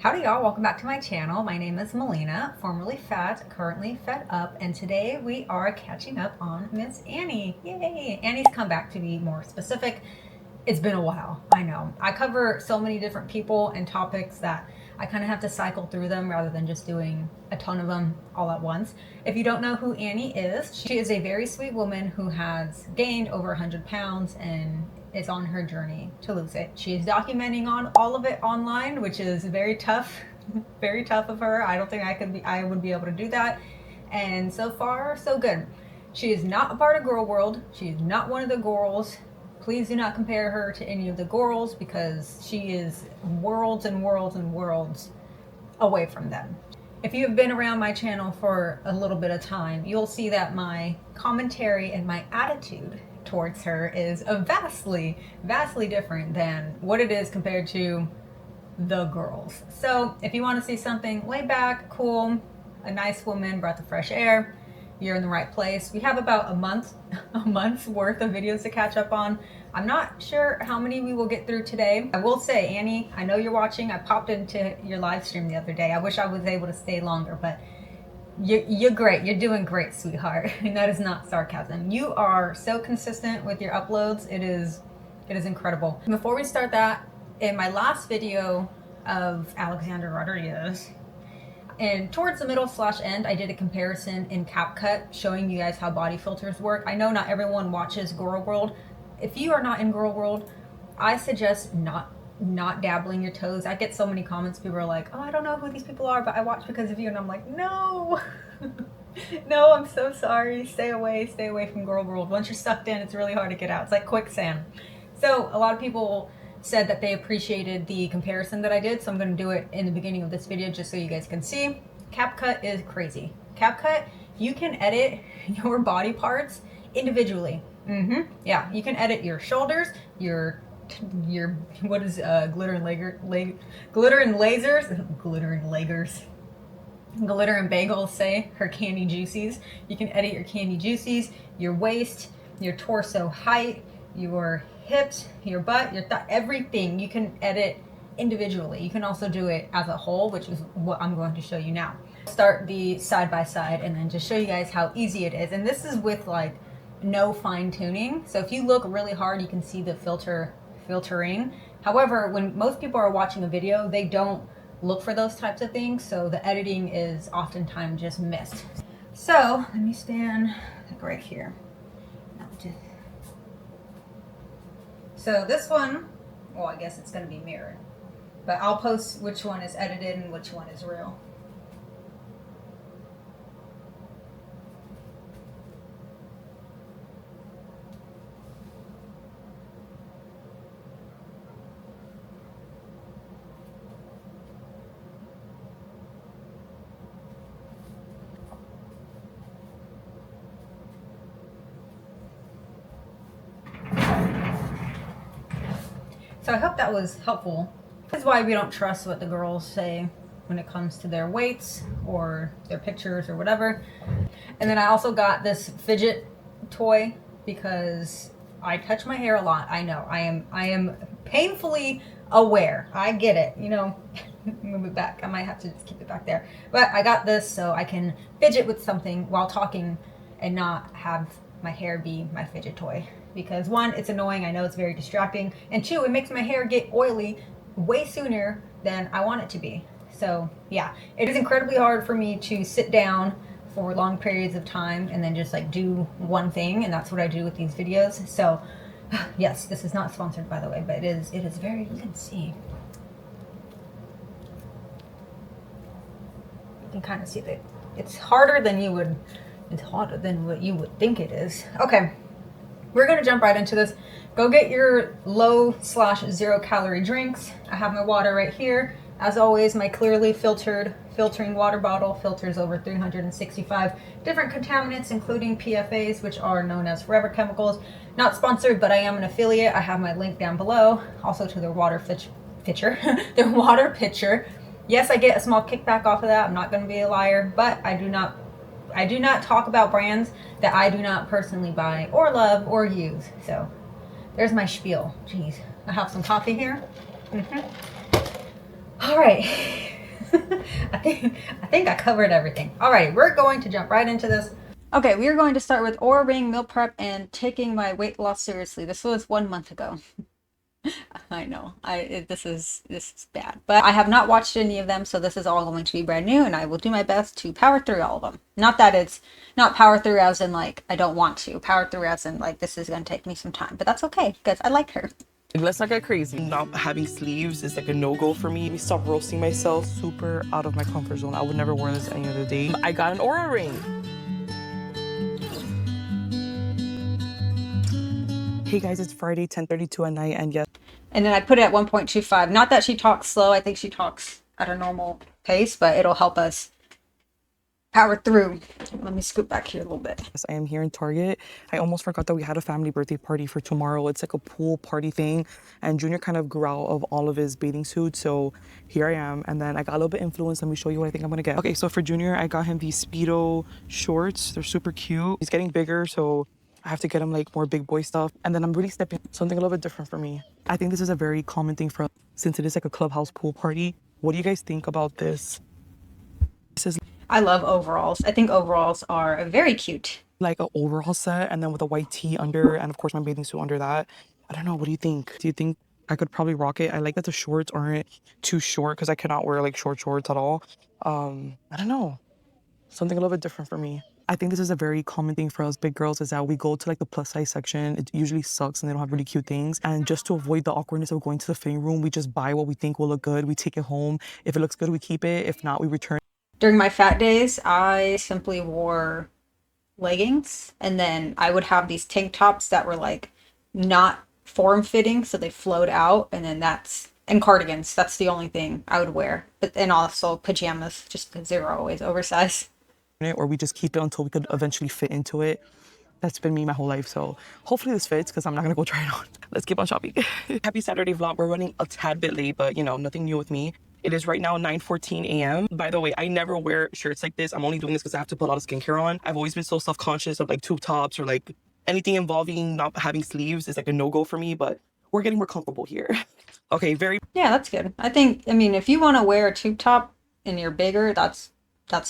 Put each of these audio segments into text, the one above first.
Howdy y'all, welcome back to my channel. My name is Melina, formerly fat, currently fed up, and today we are catching up on Miss Annie. Yay! Annie's come back to be more specific. It's been a while, I know. I cover so many different people and topics that I kind of have to cycle through them rather than just doing a ton of them all at once. If you don't know who Annie is, she is a very sweet woman who has gained over 100 pounds and is on her journey to lose it. She is documenting on all of it online, which is very tough, very tough of her. I don't think I would be able to do that. And so far, so good. She is not a part of Girl World. She is not one of the girls. Please do not compare her to any of the girls because she is worlds and worlds and worlds away from them. If you have been around my channel for a little bit of time, you'll see that my commentary and my attitude towards her is vastly different than what it is compared to the girls. So if you want to see something laid back, cool, a nice woman, breath of fresh air, you're in the right place. We have about a month's worth of videos to catch up on. I'm not sure how many we will get through today. I will say, Annie, I know you're watching. I popped into your live stream the other day. I wish I was able to stay longer, but you're great. You're doing great, sweetheart. And that is not sarcasm. You are so consistent with your uploads. It is incredible. Before we start that, in my last video of Alexander Rodriguez, and towards the middle / end, I did a comparison in CapCut showing you guys how body filters work. I know not everyone watches Girl World. If you are not in Girl World, I suggest not dabbling your toes. I get so many comments. People are like, oh, I don't know who these people are, but I watch because of you. And I'm like, no, no, I'm so sorry. Stay away from Girl World. Once you're sucked in, it's really hard to get out. It's like quicksand. So a lot of people said that they appreciated the comparison that I did. So I'm going to do it in the beginning of this video just so you guys can see. CapCut is crazy. CapCut, you can edit your body parts individually. Yeah, you can edit your shoulders, your what is glitter and bagels say, her candy juicies. You can edit your candy juicies, your waist, your torso height, your hips, your butt, your thigh, everything you can edit individually. You can also do it as a whole, which is what I'm going to show you now. Start the side by side and then just show you guys how easy it is. And this is with like no fine tuning. So if you look really hard, you can see the filtering. However, when most people are watching a video, they don't look for those types of things. So the editing is oftentimes just missed. So let me stand like right here. So this one, well, I guess it's going to be mirrored, but I'll post which one is edited and which one is real. So I hope that was helpful. This is why we don't trust what the girls say when it comes to their weights or their pictures or whatever. And then I also got this fidget toy because I touch my hair a lot. I know, I am painfully aware. I get it, you know. Move it back. I might have to just keep it back there. But I got this so I can fidget with something while talking and not have my hair be my fidget toy. Because one, it's annoying. I know it's very distracting. And two, it makes my hair get oily way sooner than I want it to be. So yeah, it is incredibly hard for me to sit down for long periods of time and then just like do one thing. And that's what I do with these videos. So yes, this is not sponsored by the way, but it is very, you can see. You can kind of see that it's harder than what you would think it is. Okay. We're going to jump right into this. Go get your low / 0 calorie drinks. I have my water right here. As always, my clearly filtering water bottle filters over 365 different contaminants, including PFAs, which are known as forever chemicals. Not sponsored, but I am an affiliate. I have my link down below. Also to their water pitcher. Their water pitcher. Yes, I get a small kickback off of that. I'm not going to be a liar, but I do not talk about brands that I do not personally buy or love or use. So there's my spiel. Jeez. I have some coffee here. All right. I think I covered everything. All right, we're going to jump right into this. Okay, we are going to start with Oura Ring, meal prep, and taking my weight loss seriously. This was 1 month ago. I know. This is bad. But I have not watched any of them, so this is all going to be brand new, and I will do my best to power through all of them. Not that it's not power through as in like I don't want to. Power through as in like this is gonna take me some time. But that's okay, because I like her. Let's not get crazy. Not having sleeves is like a no-go for me. Let me stop roasting myself. Super out of my comfort zone. I would never wear this any other day. I got an Aura ring. Hey guys, it's Friday, 10:32 at night, and yes. And then I put it at 1.25. Not that she talks slow. I think she talks at a normal pace, but it'll help us power through. Let me scoot back here a little bit. Yes, I am here in Target. I almost forgot that we had a family birthday party for tomorrow. It's like a pool party thing, and Junior kind of grew out of all of his bathing suits, so here I am. And then I got a little bit influenced. Let me show you what I think I'm gonna get. Okay, so for Junior, I got him these Speedo shorts. They're super cute. He's getting bigger, so I have to get him like more big boy stuff. And then I'm really stepping something a little bit different for me. I think this is a very common thing for us since it is like a clubhouse pool party. What do you guys think about this? This is I love overalls. I think overalls are very cute. like an overall set, and then with a white tee under, and of course my bathing suit under that. I don't know. What do you think? Do you think I could probably rock it? I like that the shorts aren't too short because I cannot wear like short shorts at all. I don't know. Something a little bit different for me. I think this is a very common thing for us big girls is that we go to like the plus size section. It usually sucks and they don't have really cute things. And just to avoid the awkwardness of going to the fitting room, we just buy what we think will look good. We take it home. If it looks good, we keep it. If not, we return. During my fat days, I simply wore leggings, and then I would have these tank tops that were like not form fitting, so they flowed out, and then and cardigans. That's the only thing I would wear. But and also pajamas, just because they were always oversized. It, or we just keep it until we could eventually fit into it. That's been me my whole life, so hopefully this fits because I'm not gonna go try it on. Let's keep on shopping. Happy Saturday vlog. We're running a tad bit late, but you know, nothing new with me. It is right now 9:14 a.m. By the way, I never wear shirts like this. I'm only doing this because I have to put a lot of skincare on. I've always been so self-conscious of like tube tops or like anything involving not having sleeves is like a no-go for me, but we're getting more comfortable here. Okay, very. Yeah, that's good. I mean, if you want to wear a tube top and you're bigger, that's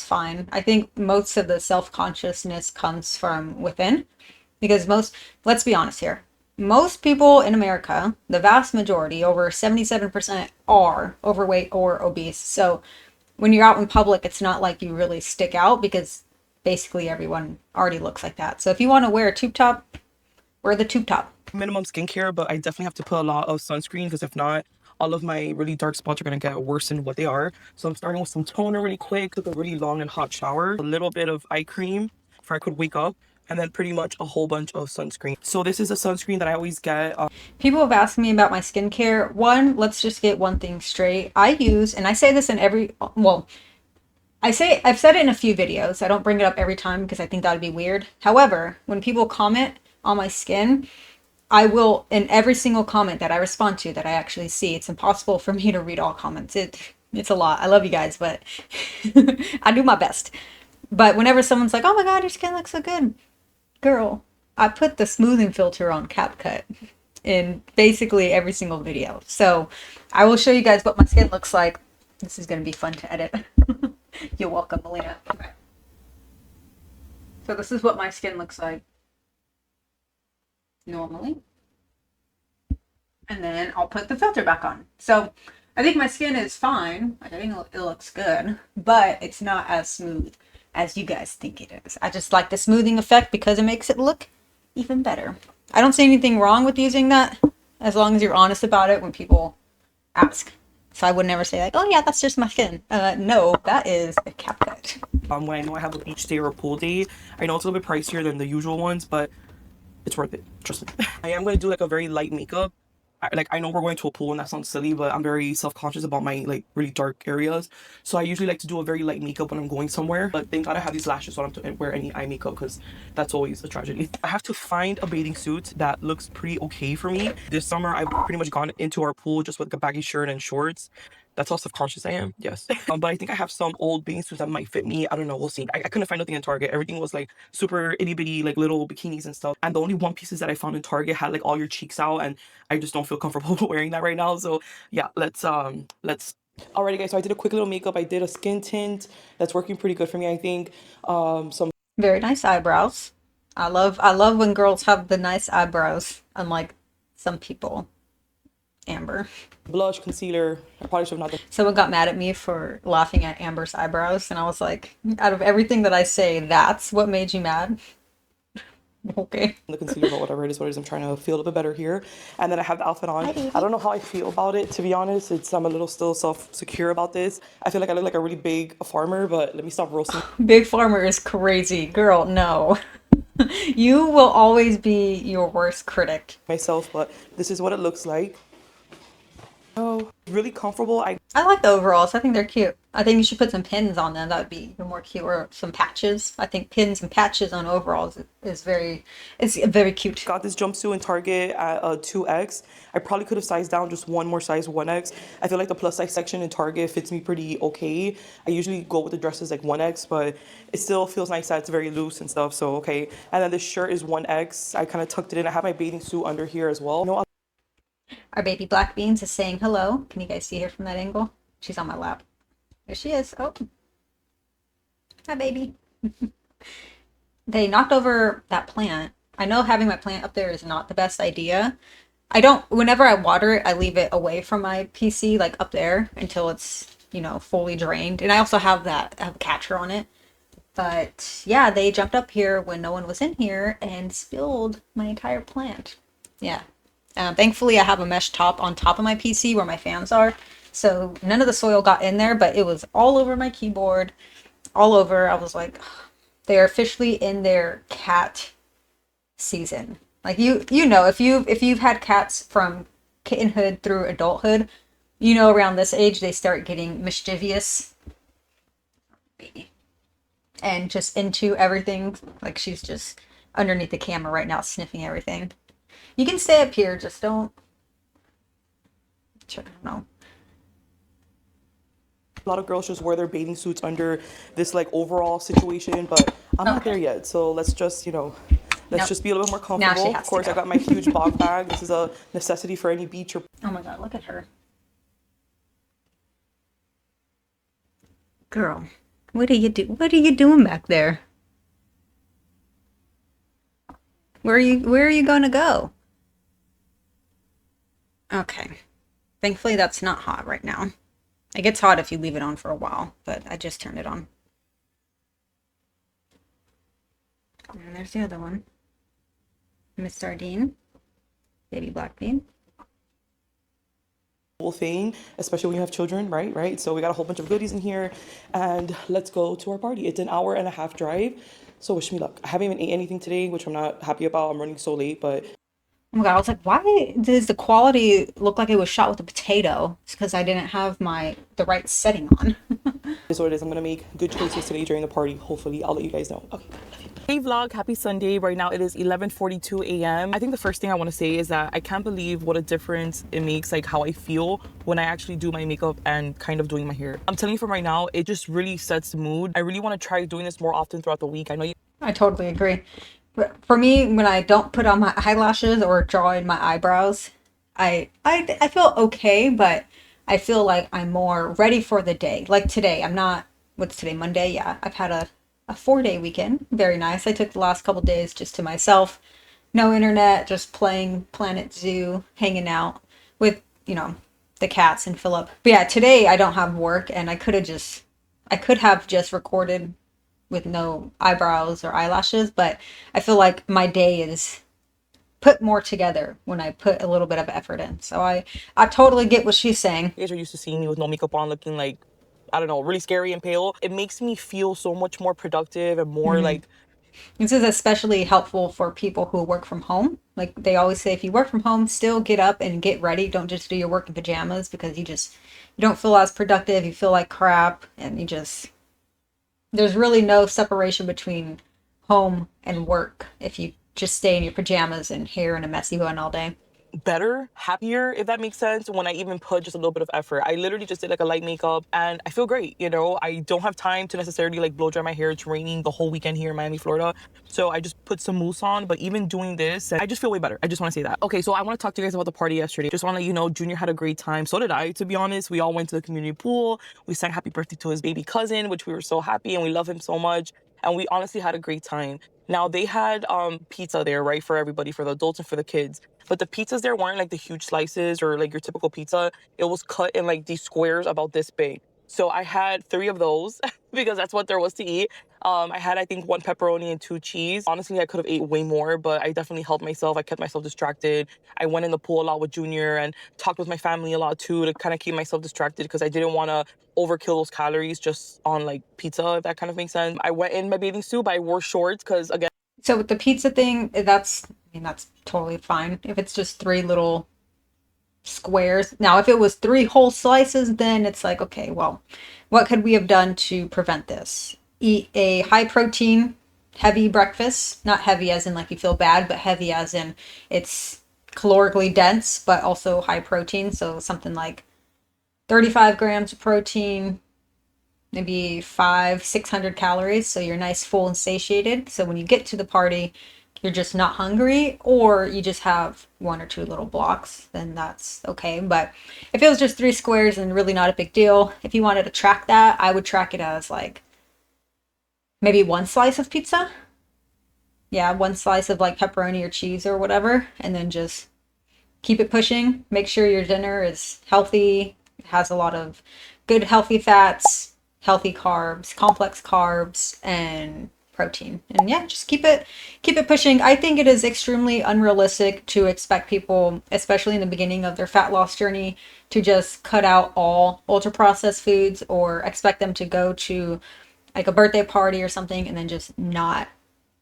fine. I think most of the self-consciousness comes from within because let's be honest here, most people in America, the vast majority, over 77%, are overweight or obese. So when you're out in public, it's not like you really stick out because basically everyone already looks like that. So if you want to wear a tube top, wear the tube top. Minimum skincare, but I definitely have to put a lot of sunscreen because if not, all of my really dark spots are going to get worse than what they are. So I'm starting with some toner really quick, took a really long and hot shower, a little bit of eye cream before I could wake up, and then pretty much a whole bunch of sunscreen. So this is a sunscreen that I always get. People have asked me about my skincare. One, let's just get one thing straight. I use, and I say this in I've said it in a few videos. I don't bring it up every time because I think that would be weird. However, when people comment on my skin, I will, in every single comment that I respond to, that I actually see. It's impossible for me to read all comments. It's a lot. I love you guys, but I do my best. But whenever someone's like, "Oh my God, your skin looks so good," girl, I put the smoothing filter on CapCut in basically every single video. So I will show you guys what my skin looks like. This is going to be fun to edit. You're welcome, Melina. Okay. So this is what my skin looks like normally. And then I'll put the filter back on. So I think my skin is fine. I think it looks good, but it's not as smooth as you guys think it is. I just like the smoothing effect because it makes it look even better. I don't see anything wrong with using that as long as you're honest about it when people ask. So I would never say like, "Oh yeah, that's just my skin." No, that is a CapCut. When I know I have a beach day or a pool day, I know it's a little bit pricier than the usual ones, but it's worth it. Trust me. I am going to do like a very light makeup. I know we're going to a pool and that sounds silly, but I'm very self-conscious about my like really dark areas. So I usually like to do a very light makeup when I'm going somewhere. But thank God I have these lashes so I don't have to wear any eye makeup because that's always a tragedy. I have to find a bathing suit that looks pretty okay for me. This summer I've pretty much gone into our pool just with a baggy shirt and shorts. That's how self-conscious I am, yes. But I think I have some old bathing suits that might fit me. I don't know, we'll see. I couldn't find nothing in Target. Everything was like super itty bitty, like little bikinis and stuff. And the only one pieces that I found in Target had like all your cheeks out, and I just don't feel comfortable wearing that right now. So yeah, let's Alrighty guys, so I did a quick little makeup. I did a skin tint that's working pretty good for me, I think. Some Very nice eyebrows. I love when girls have the nice eyebrows, unlike some people. Amber. blush, concealer. I probably should have not done Someone got mad at me for laughing at Amber's eyebrows, and I was like, out of everything that I say, that's what made you mad? Okay. the concealer, but whatever it is, what it is. I'm trying to feel a little bit better here. And then I have the outfit on. Hi, I baby. don't know how I feel about it, to be honest. I'm a little still self-secure about this. I feel like I look like a really big farmer, but let me stop roasting Big Farmer is crazy. Girl, no. You will always be your worst critic. myself, but this is what it looks like. Oh, really comfortable. I like the overalls. I think they're cute. I think you should put some pins on them. That would be even more cute. Or some patches. I think pins and patches on overalls is very cute. Got this jumpsuit in Target at 2X. I probably could have sized down just one more size, 1X. I feel like the plus size section in Target fits me pretty okay. I usually go with the dresses like 1X, but it still feels nice that it's very loose and stuff, so okay. And then this shirt is 1X. I kind of tucked it in. I have my bathing suit under here as well. No, Our baby Black Beans is saying hello. Can you guys see her from that angle? She's on my lap. There she is. Oh. Hi, baby. They knocked over that plant. I know having my plant up there is not the best idea. Whenever I water it, I leave it away from my PC, like up there, until it's, fully drained. And I also have a catcher on it. But yeah, they jumped up here when no one was in here and spilled my entire plant. Yeah. Thankfully, I have a mesh top on top of my PC where my fans are. So none of the soil got in there, but it was all over my keyboard, all over. I was like, they're officially in their cat season. Like if you've had cats from kittenhood through adulthood, around this age they start getting mischievous and just into everything. Like she's just underneath the camera right now sniffing everything. You can stay up here, just don't. I don't know. a lot of girls just wear their bathing suits under this like overall situation, but I'm not there yet. So let's just, let's Nope. just be a little bit more Now she comfortable. has Of to course, go. I got my huge bog bag. This is a necessity for any beach or Oh my god, look at her. Girl, what are you doing back there? Where are you gonna go? Okay. Thankfully that's not hot right now. It gets hot if you leave it on for a while, but I just turned it on. And there's the other one. Miss Sardine. Baby Black Bean. whole thing, especially when you have children, right? Right. So we got a whole bunch of goodies in here, and let's go to our party. It's an hour and a half drive. So wish me luck. I haven't even ate anything today, which I'm not happy about. I'm running so late, but Oh my god, I was like, why does the quality look like it was shot with a potato? It's because I didn't have the right setting on. it's what it is. I'm gonna make good choices today during the party. Hopefully, I'll let you guys know. Okay. Hey vlog, happy Sunday. Right now it is 11:42 a.m. I think the first thing I want to say is that I can't believe what a difference it makes, like how I feel when I actually do my makeup and kind of doing my hair. I'm telling you from right now, it just really sets the mood. I really want to try doing this more often throughout the week. I know you I totally agree. But for me, when I don't put on my eyelashes or draw in my eyebrows, I feel okay, but I feel like I'm more ready for the day. Like today, what's today, Monday? Yeah, I've had a 4-day weekend. Very nice. I took the last couple days just to myself. No internet, just playing Planet Zoo, hanging out with, the cats and Philip. But yeah, today I don't have work and I could have just recorded with no eyebrows or eyelashes, but I feel like my day is put more together when I put a little bit of effort in. So I totally get what she's saying. guys are used to seeing me with no makeup on, looking like, I don't know, really scary and pale. It makes me feel so much more productive and more like This is especially helpful for people who work from home. Like they always say, if you work from home, still get up and get ready. Don't just do your work in pajamas because you don't feel as productive. You feel like crap and there's really no separation between home and work if you just stay in your pajamas and hair in a messy bun all day. better, happier, if that makes sense, when I even put just a little bit of effort. I literally just did like a light makeup and I feel great, you know. I don't have time to necessarily like blow dry my hair. It's raining the whole weekend here in Miami, Florida. So I just put some mousse on, but even doing this, I just feel way better. I just want to say that. Okay, so I want to talk to you guys about the party yesterday. Just want to let you know, Junior had a great time. So did I, to be honest. We all went to the community pool. We sang happy birthday to his baby cousin, which we were so happy, and we love him so much. And we honestly had a great time. Now, they had pizza there, right, for everybody, for the adults and for the kids. But the pizzas there weren't like the huge slices or like your typical pizza. It was cut in like these squares about this big. So I had 3 of those because that's what there was to eat. I had, I think, 1 pepperoni and 2 cheese. Honestly, I could have ate way more, but I definitely helped myself. I kept myself distracted. I went in the pool a lot with Junior and talked with my family a lot too to kind of keep myself distracted because I didn't want to overkill those calories just on like pizza, if that kind of makes sense. I went in my bathing suit, but I wore shorts because, again, So with the pizza thing, that's, I mean, that's totally fine. If it's just 3 little squares. Now, if it was 3 whole slices, then it's like, okay, well, what could we have done to prevent this? Eat a high protein, heavy breakfast. Not heavy as in like you feel bad, but heavy as in it's calorically dense, but also high protein. So something like 35 grams of protein, maybe 600 calories. So you're nice, full, and satiated. So when you get to the party, you're just not hungry, or you just have 1 or 2 little blocks, then that's okay. But if it was just 3 squares and really not a big deal, if you wanted to track that, I would track it as like maybe 1 slice of pizza. Yeah, 1 slice of like pepperoni or cheese or whatever, and then just keep it pushing. Make sure your dinner is healthy, has a lot of good healthy fats, healthy carbs, complex carbs, and protein. And yeah, just keep it pushing. I think it is extremely unrealistic to expect people, especially in the beginning of their fat loss journey, to just cut out all ultra processed foods or expect them to go to like a birthday party or something and then just not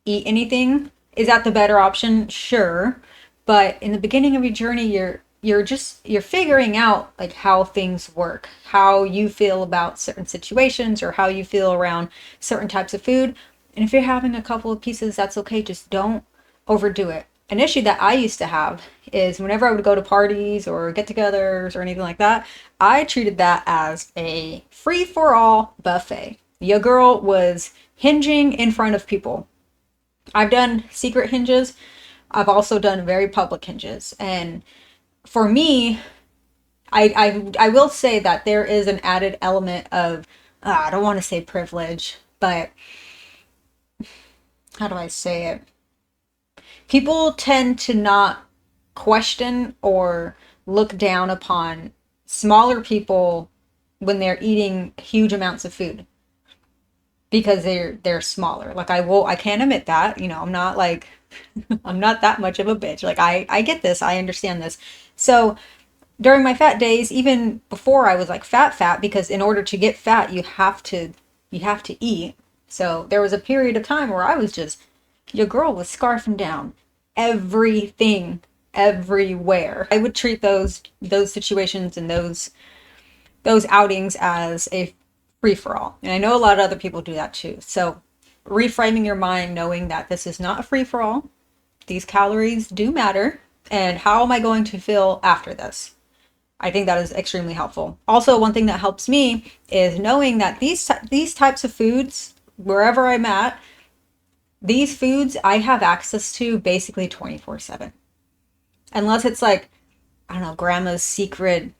eat anything. Is that the better option? Sure. But in the beginning of your journey, you're figuring out like how things work, how you feel about certain situations or how you feel around certain types of food. And if you're having a couple of pieces, that's okay. Just don't overdo it. An issue that I used to have is whenever I would go to parties or get-togethers or anything like that, I treated that as a free-for-all buffet. Your girl was hinging in front of people. I've done secret hinges. I've also done very public hinges. And for me, I will say that there is an added element of, I don't want to say privilege, but how do I say it? People tend to not question or look down upon smaller people when they're eating huge amounts of food because they're smaller. Like I can't admit that, you know, I'm not like I'm not that much of a bitch. Like I get this, I understand this. So during my fat days, even before I was like fat, because in order to get fat, you have to eat. So there was a period of time where I was just, your girl was scarfing down everything, everywhere. I would treat those situations and those outings as a free for all. And I know a lot of other people do that too. So reframing your mind, knowing that this is not a free for all. These calories do matter. And how am I going to feel after this? I think that is extremely helpful. Also, one thing that helps me is knowing that these types of foods, wherever I'm at, these foods I have access to basically 24/7. Unless it's like, I don't know, grandma's secret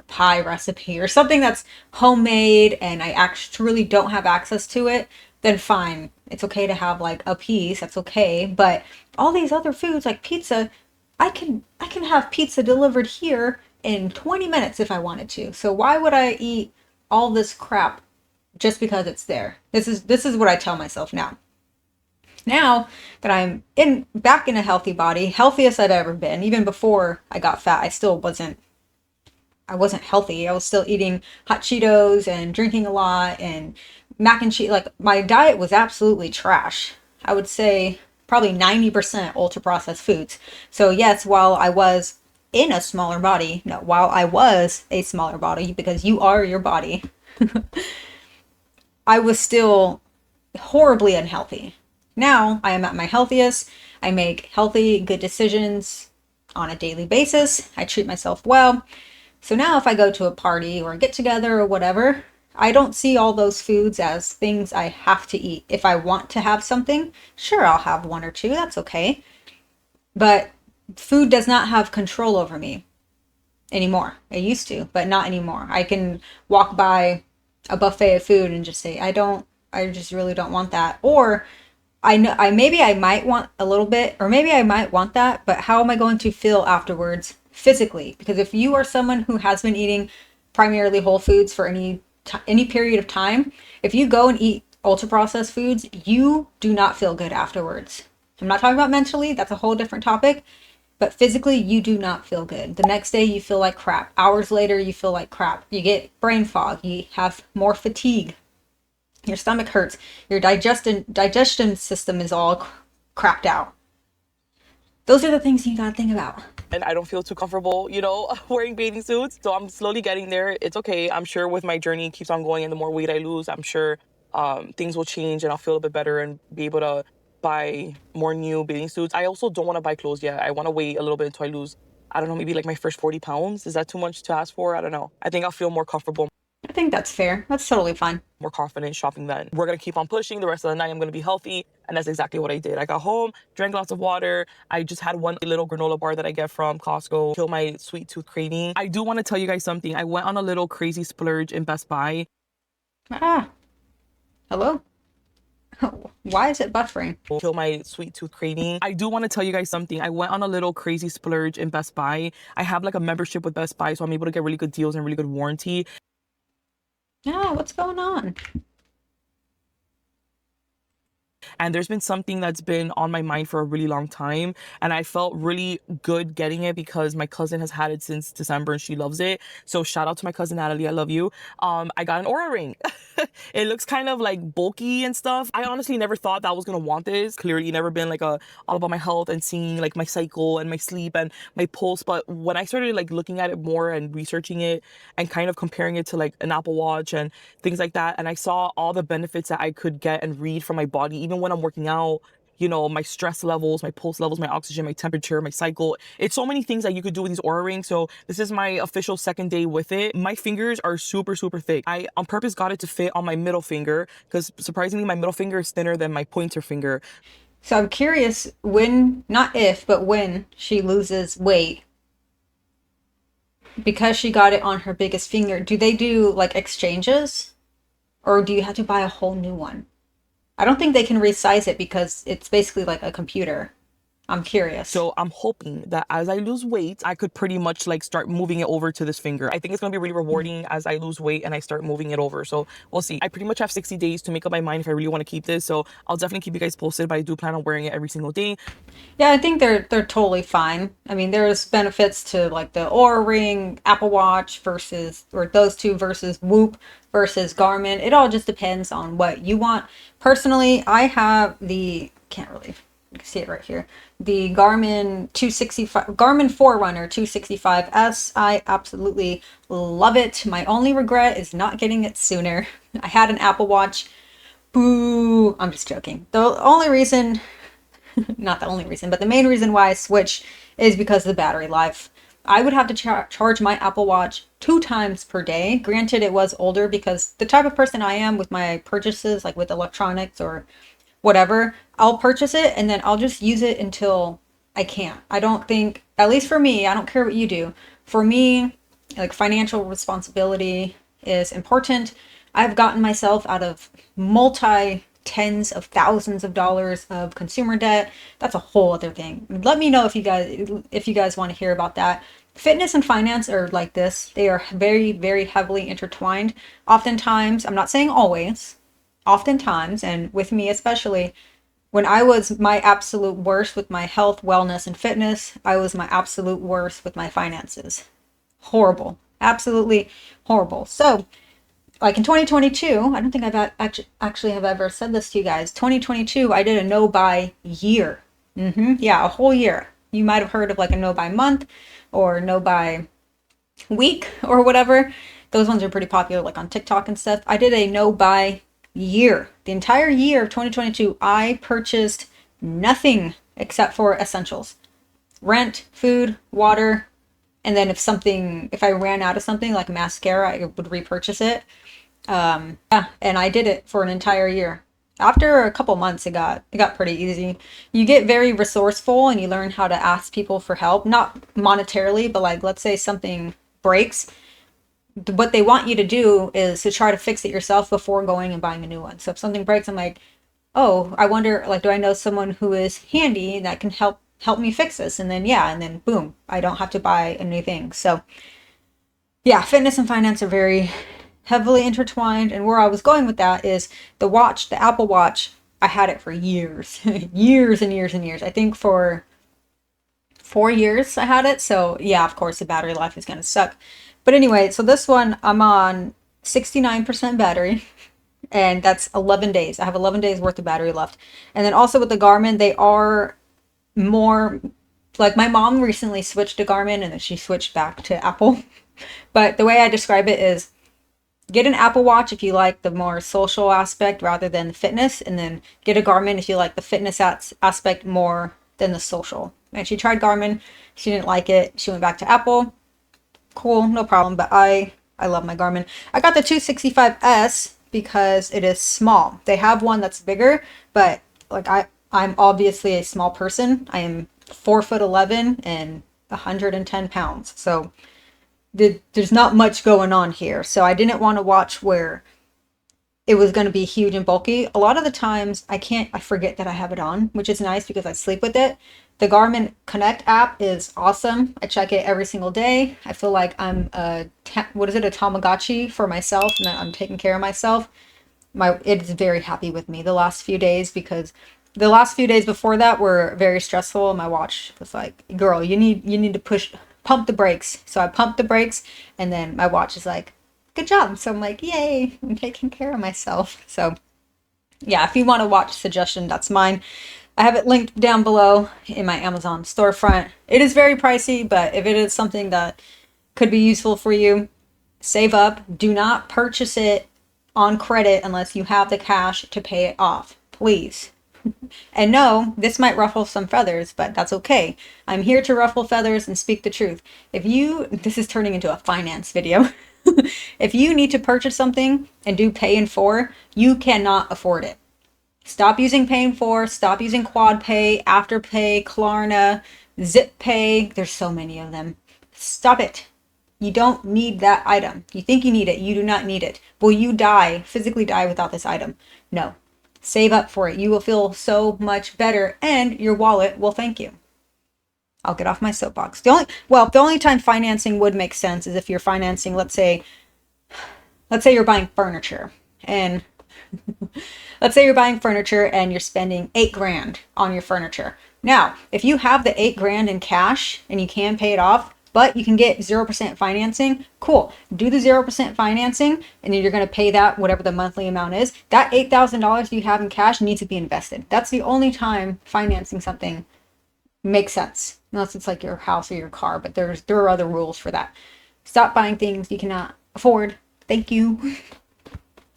pie recipe or something that's homemade and I actually don't have access to it, then fine. It's okay to have like a piece, that's okay. But all these other foods like pizza, I can have pizza delivered here in 20 minutes if I wanted to. So why would I eat all this crap just because it's there? This is what I tell myself now. Now that I'm back in a healthy body, healthiest I'd ever been, even before I got fat, I wasn't healthy. I was still eating hot Cheetos and drinking a lot and mac and cheese. Like my diet was absolutely trash. I would say probably 90% ultra processed foods. So yes, while I was a smaller body, because you are your body, I was still horribly unhealthy. Now I am at my healthiest. I make healthy, good decisions. on a daily basis. I treat myself well. So now if I go to a party or a get together or whatever, I don't see all those foods as things I have to eat. If I want to have something, sure, I'll have one or two. That's okay. But food does not have control over me anymore. It used to, but not anymore. I can walk by a buffet of food and just say, I just really don't want that. Or I know maybe I might want a little bit, or maybe I might want that, but how am I going to feel afterwards physically? Because if you are someone who has been eating primarily whole foods for any period of time, if you go and eat ultra processed foods, you do not feel good afterwards. I'm not talking about mentally, that's a whole different topic, but physically you do not feel good. The next day you feel like crap. Hours later you feel like crap. You get brain fog, you have more fatigue. Your stomach hurts. Your digestion system is all crapped out. Those are the things you gotta think about. And I don't feel too comfortable, you know, wearing bathing suits. So I'm slowly getting there. It's okay. I'm sure with my journey keeps on going and the more weight I lose, I'm sure things will change and I'll feel a bit better and be able to buy more new bathing suits. I also don't want to buy clothes yet. I want to wait a little bit until I lose, I don't know, maybe like my first 40 pounds. Is that too much to ask for? I don't know. I think I'll feel more comfortable, I think that's fair. That's totally fine. more confident shopping then. We're going to keep on pushing the rest of the night. I'm going to be healthy. And that's exactly what I did. I got home, drank lots of water. I just had one little granola bar that I get from Costco, kill my sweet tooth craving. I do want to tell you guys something. I went on a little crazy splurge in Best Buy. Hello? Why is it buffering? Kill my sweet tooth craving. I do want to tell you guys something. I went on a little crazy splurge in Best Buy. I have like a membership with Best Buy, so I'm able to get really good deals and really good warranty. Yeah, what's going on? And there's been something that's been on my mind for a really long time. And I felt really good getting it because my cousin has had it since December and she loves it. So shout out to my cousin Natalie. I love you. I got an Aura ring. It looks kind of like bulky and stuff. I honestly never thought that I was going to want this. Clearly never been like all about my health and seeing like my cycle and my sleep and my pulse. But when I started like looking at it more and researching it and kind of comparing it to like an Apple Watch and things like that, and I saw all the benefits that I could get and read from my body, even when I'm working out, you know, my stress levels, my pulse levels, my oxygen, my temperature, my cycle. It's so many things that you could do with these Aura rings. So this is my official second day with it. My fingers are super, super thick. I on purpose got it to fit on my middle finger because surprisingly, my middle finger is thinner than my pointer finger. So I'm curious when, not if, but when she loses weight, because she got it on her biggest finger, do they do like exchanges? Or do you have to buy a whole new one? I don't think they can resize it because it's basically like a computer. I'm curious. So I'm hoping that as I lose weight, I could pretty much like start moving it over to this finger. I think it's gonna be really rewarding as I lose weight and I start moving it over. So we'll see. I pretty much have 60 days to make up my mind if I really want to keep this. So I'll definitely keep you guys posted, but I do plan on wearing it every single day. Yeah, I think they're totally fine. I mean, there's benefits to like the Aura Ring, Apple Watch versus, or those two versus Whoop versus Garmin. It all just depends on what you want. Personally, I have can't really see it right here, the Garmin 265, Garmin Forerunner 265S. I absolutely love it. My only regret is not getting it sooner. I had an Apple Watch. Boo! I'm just joking. The only reason, not the only reason, but the main reason why I switched is because of the battery life. I would have to charge my Apple Watch 2 times per day. Granted, it was older because the type of person I am with my purchases, like with electronics or whatever, I'll purchase it and then I'll just use it until I can't. I don't think, at least for me, I don't care what you do. For me, like financial responsibility is important. I've gotten myself out of multi tens of thousands of dollars of consumer debt. That's a whole other thing. Let me know if you guys want to hear about that. Fitness and finance are like this. They are very, very heavily intertwined. Oftentimes, I'm not saying always, oftentimes, and with me especially, when I was my absolute worst with my health, wellness, and fitness, I was my absolute worst with my finances. Horrible. Absolutely horrible. So, like in 2022, I don't think I've actually have ever said this to you guys. 2022, I did a no-buy year. Yeah, a whole year. You might have heard of like a no-buy month or no-buy week or whatever. Those ones are pretty popular like on TikTok and stuff. I did a no-buy year. The entire year of 2022, I purchased nothing except for essentials. rent, food, water, and then if I ran out of something like mascara, I would repurchase it. Yeah, and I did it for an entire year. After a couple months, it got pretty easy. You get very resourceful and you learn how to ask people for help, not monetarily, but like let's say something breaks. What they want you to do is to try to fix it yourself before going and buying a new one. So if something breaks, I'm like, oh, I wonder, like, do I know someone who is handy that can help me fix this? And then yeah, and then boom, I don't have to buy a new thing. So yeah, fitness and finance are very heavily intertwined. And where I was going with that is the watch, the Apple Watch. I had it for years, years and years and years. I think for 4 years I had it. So yeah, of course the battery life is gonna suck. But anyway, so this one I'm on 69% battery, and that's 11 days. I have 11 days worth of battery left. And then also with the Garmin, they are more like my mom recently switched to Garmin and then she switched back to Apple. But the way I describe it is get an Apple Watch if you like the more social aspect rather than the fitness, and then get a Garmin if you like the fitness aspect more than the social. And she tried Garmin, she didn't like it, she went back to Apple. Cool, no problem. But I love my Garmin. I got the 265S because it is small. They have one that's bigger, but like I'm obviously a small person. I am 4'11" and 110 pounds. So there's not much going on here. So I didn't want to watch where it was going to be huge and bulky. A lot of the times I forget that I have it on, which is nice because I sleep with it. The Garmin Connect app is awesome. I check it every single day. I feel like I'm a Tamagotchi for myself, and that I'm taking care of myself. It is very happy with me the last few days, because the last few days before that were very stressful. My watch was like, girl, you need to pump the brakes. So I pumped the brakes, and then my watch is like, good job. So I'm like, yay, I'm taking care of myself. So yeah, if you want a watch suggestion, that's mine. I have it linked down below in my Amazon storefront. It is very pricey, but if it is something that could be useful for you, save up. Do not purchase it on credit unless you have the cash to pay it off, please. And no, this might ruffle some feathers, but that's okay. I'm here to ruffle feathers and speak the truth. This is turning into a finance video. If you need to purchase something and do pay in 4, you cannot afford it. Stop using Pay in 4, stop using Quad Pay, Afterpay, Klarna, Zip Pay. There's so many of them. Stop it. You don't need that item. You think you need it. You do not need it. Will you physically die without this item? No. Save up for it. You will feel so much better, and your wallet will thank you. I'll get off my soapbox. The only time financing would make sense is if you're financing, let's say you're buying furniture, and let's say you're buying furniture and you're spending $8,000 on your furniture. Now, if you have the $8,000 in cash and you can pay it off, but you can get 0% financing, cool. Do the 0% financing, and then you're going to pay that, whatever the monthly amount is. That $8,000 you have in cash needs to be invested. That's the only time financing something makes sense. Unless it's like your house or your car, but there are other rules for that. Stop buying things you cannot afford. Thank you.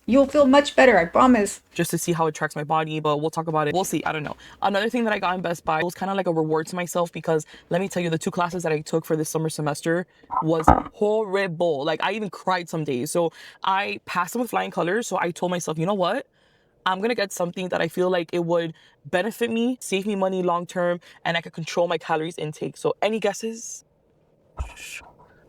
You'll feel much better, I promise. Just to see how it tracks my body, but we'll talk about it. We'll see. I don't know. Another thing that I got in Best Buy was kind of like a reward to myself, because let me tell you, the 2 classes that I took for this summer semester was horrible. Like, I even cried some days. So I passed them with flying colors. So I told myself, you know what? I'm going to get something that I feel like it would benefit me, save me money long term, and I could control my calories intake. So any guesses?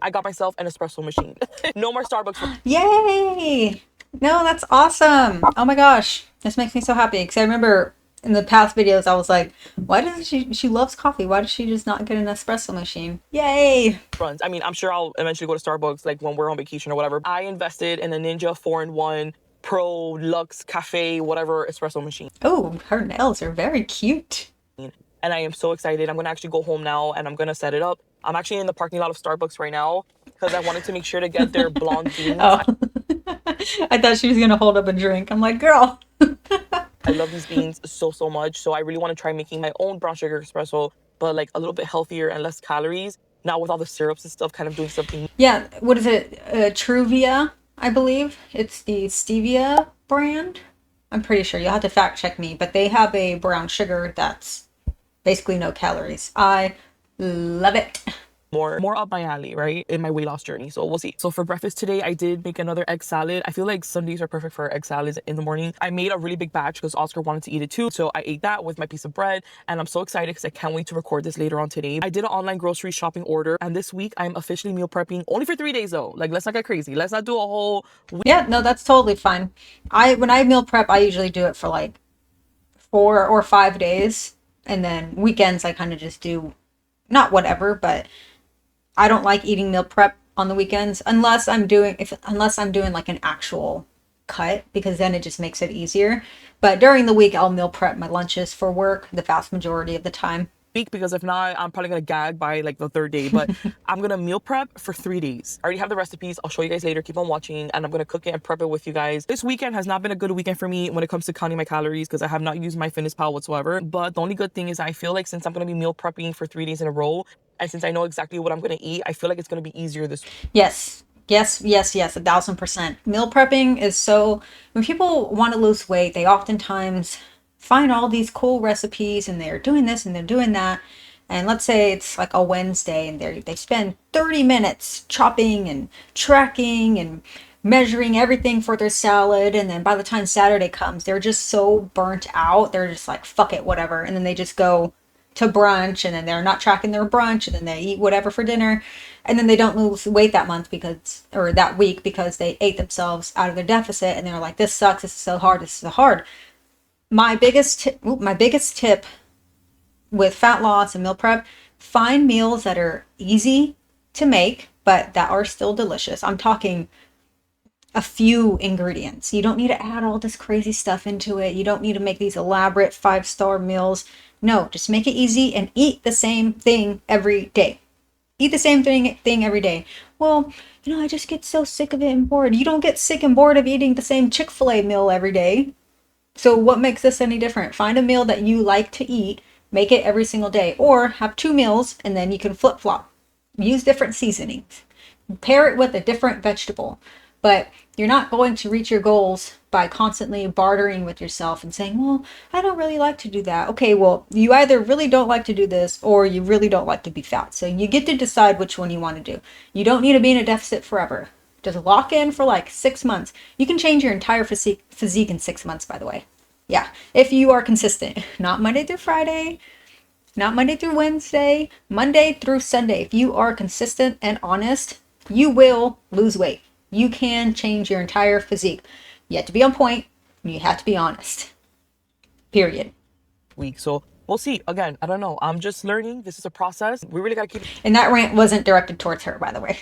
I got myself an espresso machine. No more Starbucks. Yay! No, that's awesome. Oh my gosh. This makes me so happy, because I remember in the past videos I was like, why doesn't she loves coffee. Why does she just not get an espresso machine? Yay! Runs. I mean, I'm sure I'll eventually go to Starbucks like when we're on vacation or whatever. I invested in a Ninja 4-in-1 Pro Luxe Cafe whatever espresso machine. Oh, her nails are very cute. And I am so excited. I'm going to actually go home now and I'm going to set it up. I'm actually in the parking lot of Starbucks right now because I wanted to make sure to get their blonde beans. Oh. I thought she was going to hold up a drink. I'm like, girl. I love these beans so much. So I really want to try making my own brown sugar espresso, but like a little bit healthier and less calories. Now with all the syrups and stuff, kind of doing something. Yeah, what is it? Truvia, I believe. It's the stevia brand. I'm pretty sure. You'll have to fact check me, but they have a brown sugar that's basically no calories. I Love it. More up my alley, right, in my weight loss journey. So we'll see. So for breakfast today, I did make another egg salad. I feel like Sundays are perfect for egg salads in the morning. I made a really big batch because Oscar wanted to eat it too, so I ate that with my piece of bread, and I'm so excited because I can't wait to record this later on today. I did an online grocery shopping order, and this week I'm officially meal prepping only for 3 days though. Like, let's not get crazy. Let's not do a whole week. Yeah, no, that's totally fine. When I meal prep, I usually do it for like 4 or 5 days, and then weekends I kind of just do not whatever, but I don't like eating meal prep on the weekends unless I'm doing like an actual cut, because then it just makes it easier. But during the week I'll meal prep my lunches for work the vast majority of the time. Because if not, I'm probably gonna gag by like the third day. But I'm gonna meal prep for 3 days. I already have the recipes. I'll show you guys later. Keep on watching, and I'm gonna cook it and prep it with you guys. This weekend has not been a good weekend for me when it comes to counting my calories because I have not used my fitness pal whatsoever. But the only good thing is I feel like since I'm gonna be meal prepping for 3 days in a row, and since I know exactly what I'm gonna eat, I feel like it's gonna be easier this week. Yes. Yes, yes, yes, 1,000%. Meal prepping is so, when people want to lose weight, they oftentimes find all these cool recipes and they're doing this and they're doing that. And let's say it's like a Wednesday and they spend 30 minutes chopping and tracking and measuring everything for their salad. And then by the time Saturday comes, they're just so burnt out. They're just like, fuck it, whatever. And then they just go to brunch, and then they're not tracking their brunch, and then they eat whatever for dinner, and then they don't lose weight that month or that week because they ate themselves out of their deficit, and they're like, this sucks, this is so hard, this is so hard. My biggest tip with fat loss and meal prep: find meals that are easy to make but that are still delicious. I'm talking a few ingredients. You don't need to add all this crazy stuff into it. You don't need to make these elaborate 5-star meals. No, just make it easy and eat the same thing every day. Eat the same thing every day. Well, I just get so sick of it and bored. You don't get sick and bored of eating the same Chick-fil-A meal every day. So what makes this any different? Find a meal that you like to eat, make it every single day, or have 2 meals and then you can flip-flop. Use different seasonings. Pair it with a different vegetable. But you're not going to reach your goals by constantly bartering with yourself and saying, well, I don't really like to do that. Okay, well, you either really don't like to do this or you really don't like to be fat. So you get to decide which one you want to do. You don't need to be in a deficit forever. Just lock in for like 6 months. You can change your entire physique in 6 months, by the way. Yeah, if you are consistent. Not Monday through Friday, not Monday through Wednesday, Monday through Sunday. If you are consistent and honest, you will lose weight. You can change your entire physique. You have to be on point, and you have to be honest. Period. Week. So we'll see. Again, I don't know. I'm just learning. This is a process. We really gotta keep And that rant wasn't directed towards her, by the way.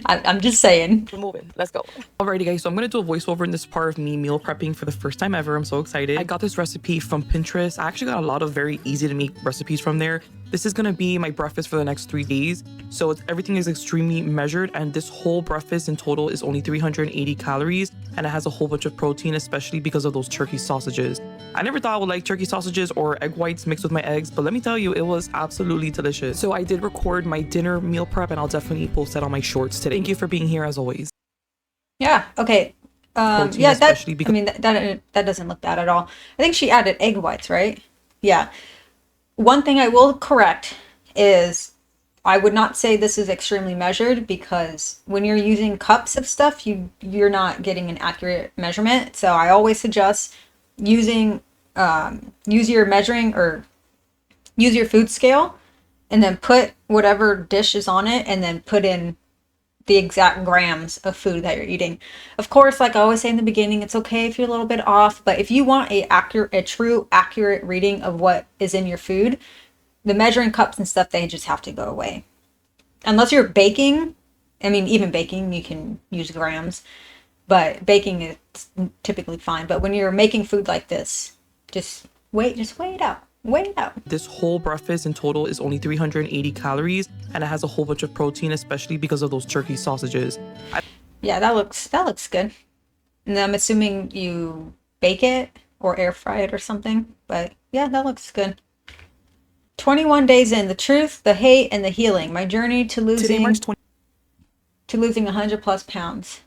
I'm just saying. moving. Let's go. Alrighty, guys. So I'm gonna do a voiceover in this part of me meal prepping for the first time ever. I'm so excited. I got this recipe from Pinterest. I actually got a lot of very easy to make recipes from there. This is gonna be my breakfast for the next 3 days. So everything is extremely measured, and this whole breakfast in total is only 380 calories, and it has a whole bunch of protein, especially because of those turkey sausages. I never thought I would like turkey sausages or egg whites mixed with my eggs, but let me tell you, it was absolutely delicious. So I did record my dinner meal prep, and I'll definitely post that on my shorts today. Thank you for being here as always. Yeah, okay. Protein, Yeah, especially because that doesn't look bad at all. I think she added egg whites, right? Yeah. One thing I will correct is I would not say this is extremely measured, because when you're using cups of stuff, you're not getting an accurate measurement. So I always suggest use your measuring, or use your food scale, and then put whatever dish is on it, and then put in the exact grams of food that you're eating. Of course, like I always say in the beginning, it's okay if you're a little bit off, but if you want a true accurate reading of what is in your food, the measuring cups and stuff, they just have to go away. Unless you're baking. I mean, even baking, you can use grams, but baking is typically fine. But when you're making food like this, just weigh it out. Weigh it out. This whole breakfast in total is only 380 calories, and it has a whole bunch of protein, especially because of those turkey sausages. Yeah, that looks good. And I'm assuming you bake it or air fry it or something. But yeah, that looks good. 21 days in, the truth, the hate, and the healing. My journey to losing 100 plus pounds.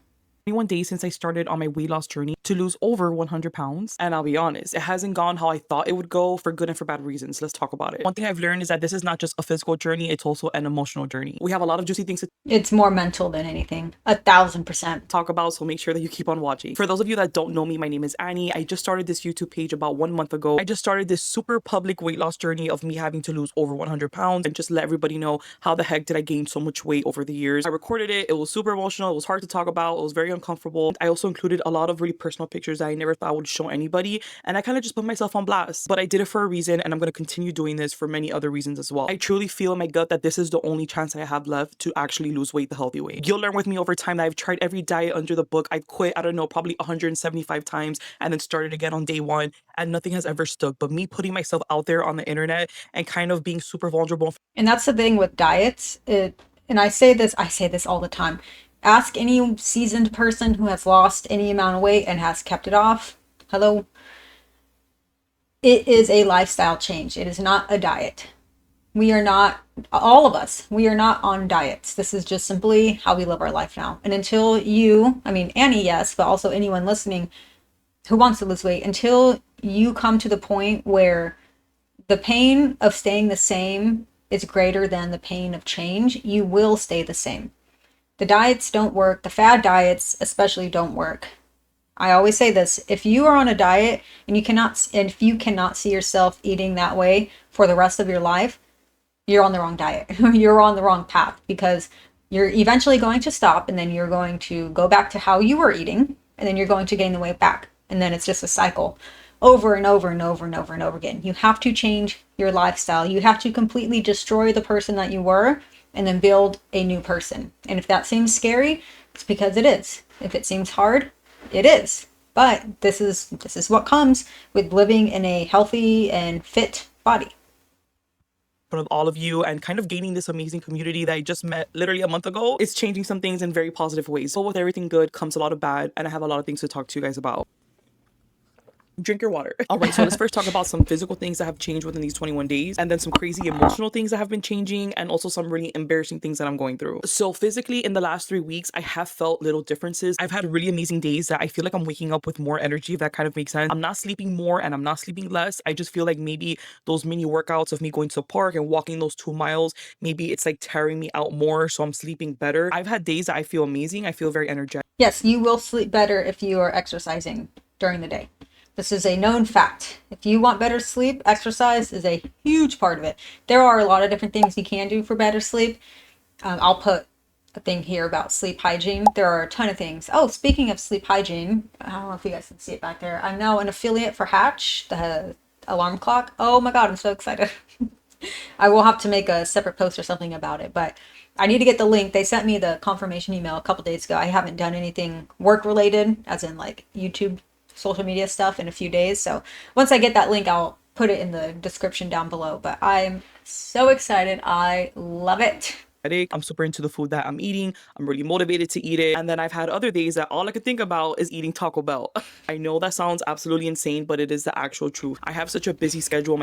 21 days since I started on my weight loss journey. to lose over 100 pounds. And I'll be honest, it hasn't gone how I thought it would go, for good and for bad reasons. Let's talk about it. One thing I've learned is that this is not just a physical journey, it's also an emotional journey. We have a lot of juicy things to It's more mental than anything. 1,000%. talk about, so make sure that you keep on watching. For those of you that don't know me, my name is Annie. I just started this YouTube page about 1 month ago. I just started this super public weight loss journey of me having to lose over 100 pounds and just let everybody know how the heck did I gain so much weight over the years. I recorded it. It was super emotional. It was hard to talk about. It was very uncomfortable. I also included a lot of really personal pictures that I never thought would show anybody, and I kind of just put myself on blast. But I did it for a reason, and I'm going to continue doing this for many other reasons as well. I truly feel in my gut that this is the only chance I have left to actually lose weight the healthy way. You'll learn with me over time that I've tried every diet under the book. I've quit, I don't know, probably 175 times and then started again on day one, and nothing has ever stuck. But me putting myself out there on the internet and kind of being super vulnerable. And that's the thing with diets. And I say this all the time. Ask any seasoned person who has lost any amount of weight and has kept it off. Hello. It is a lifestyle change. It is not a diet. We are not, all of us, we are not on diets. This is just simply how we live our life now. And until you, I mean, Annie, yes, but also anyone listening who wants to lose weight, until you come to the point where the pain of staying the same is greater than the pain of change, you will stay the same. The diets don't work. The fad diets especially don't work. I always say this, if you are on a diet and if you cannot see yourself eating that way for the rest of your life, you're on the wrong diet. You're on the wrong path, because you're eventually going to stop, and then you're going to go back to how you were eating, and then you're going to gain the weight back. And then it's just a cycle over and over and over and over and over again. You have to change your lifestyle. You have to completely destroy the person that you were and then build a new person. And if that seems scary, it's because it is. If it seems hard, it is. But this is what comes with living in a healthy and fit body. Of all of you and kind of gaining this amazing community that I just met literally a month ago. It's changing some things in very positive ways. But with everything good comes a lot of bad, and I have a lot of things to talk to you guys about. Drink your water. All right, so let's first talk about some physical things that have changed within these 21 days, and then some crazy emotional things that have been changing, and also some really embarrassing things that I'm going through. So physically, in the last 3 weeks, I have felt little differences. I've had really amazing days that I feel like I'm waking up with more energy, if that kind of makes sense. I'm not sleeping more and I'm not sleeping less. I just feel like maybe those mini workouts of me going to the park and walking those 2 miles, maybe it's like tearing me out more, so I'm sleeping better. I've had days that I feel amazing. I feel very energetic. Yes, you will sleep better if you are exercising during the day. This is a known fact. If you want better sleep, exercise is a huge part of it. There are a lot of different things you can do for better sleep. I'll put a thing here about sleep hygiene. There are a ton of things. Oh, speaking of sleep hygiene, I don't know if you guys can see it back there. I'm now an affiliate for Hatch, the alarm clock. Oh my God, I'm so excited. I will have to make a separate post or something about it, but I need to get the link. They sent me the confirmation email a couple days ago. I haven't done anything work related, as in like YouTube, social media stuff, in a few days. So once I get that link, I'll put it in the description down below. But I'm so excited. I love it. I'm super into the food that I'm eating. I'm really motivated to eat it. And then I've had other days that all I could think about is eating Taco Bell. I know that sounds absolutely insane, but it is the actual truth. I have such a busy schedule.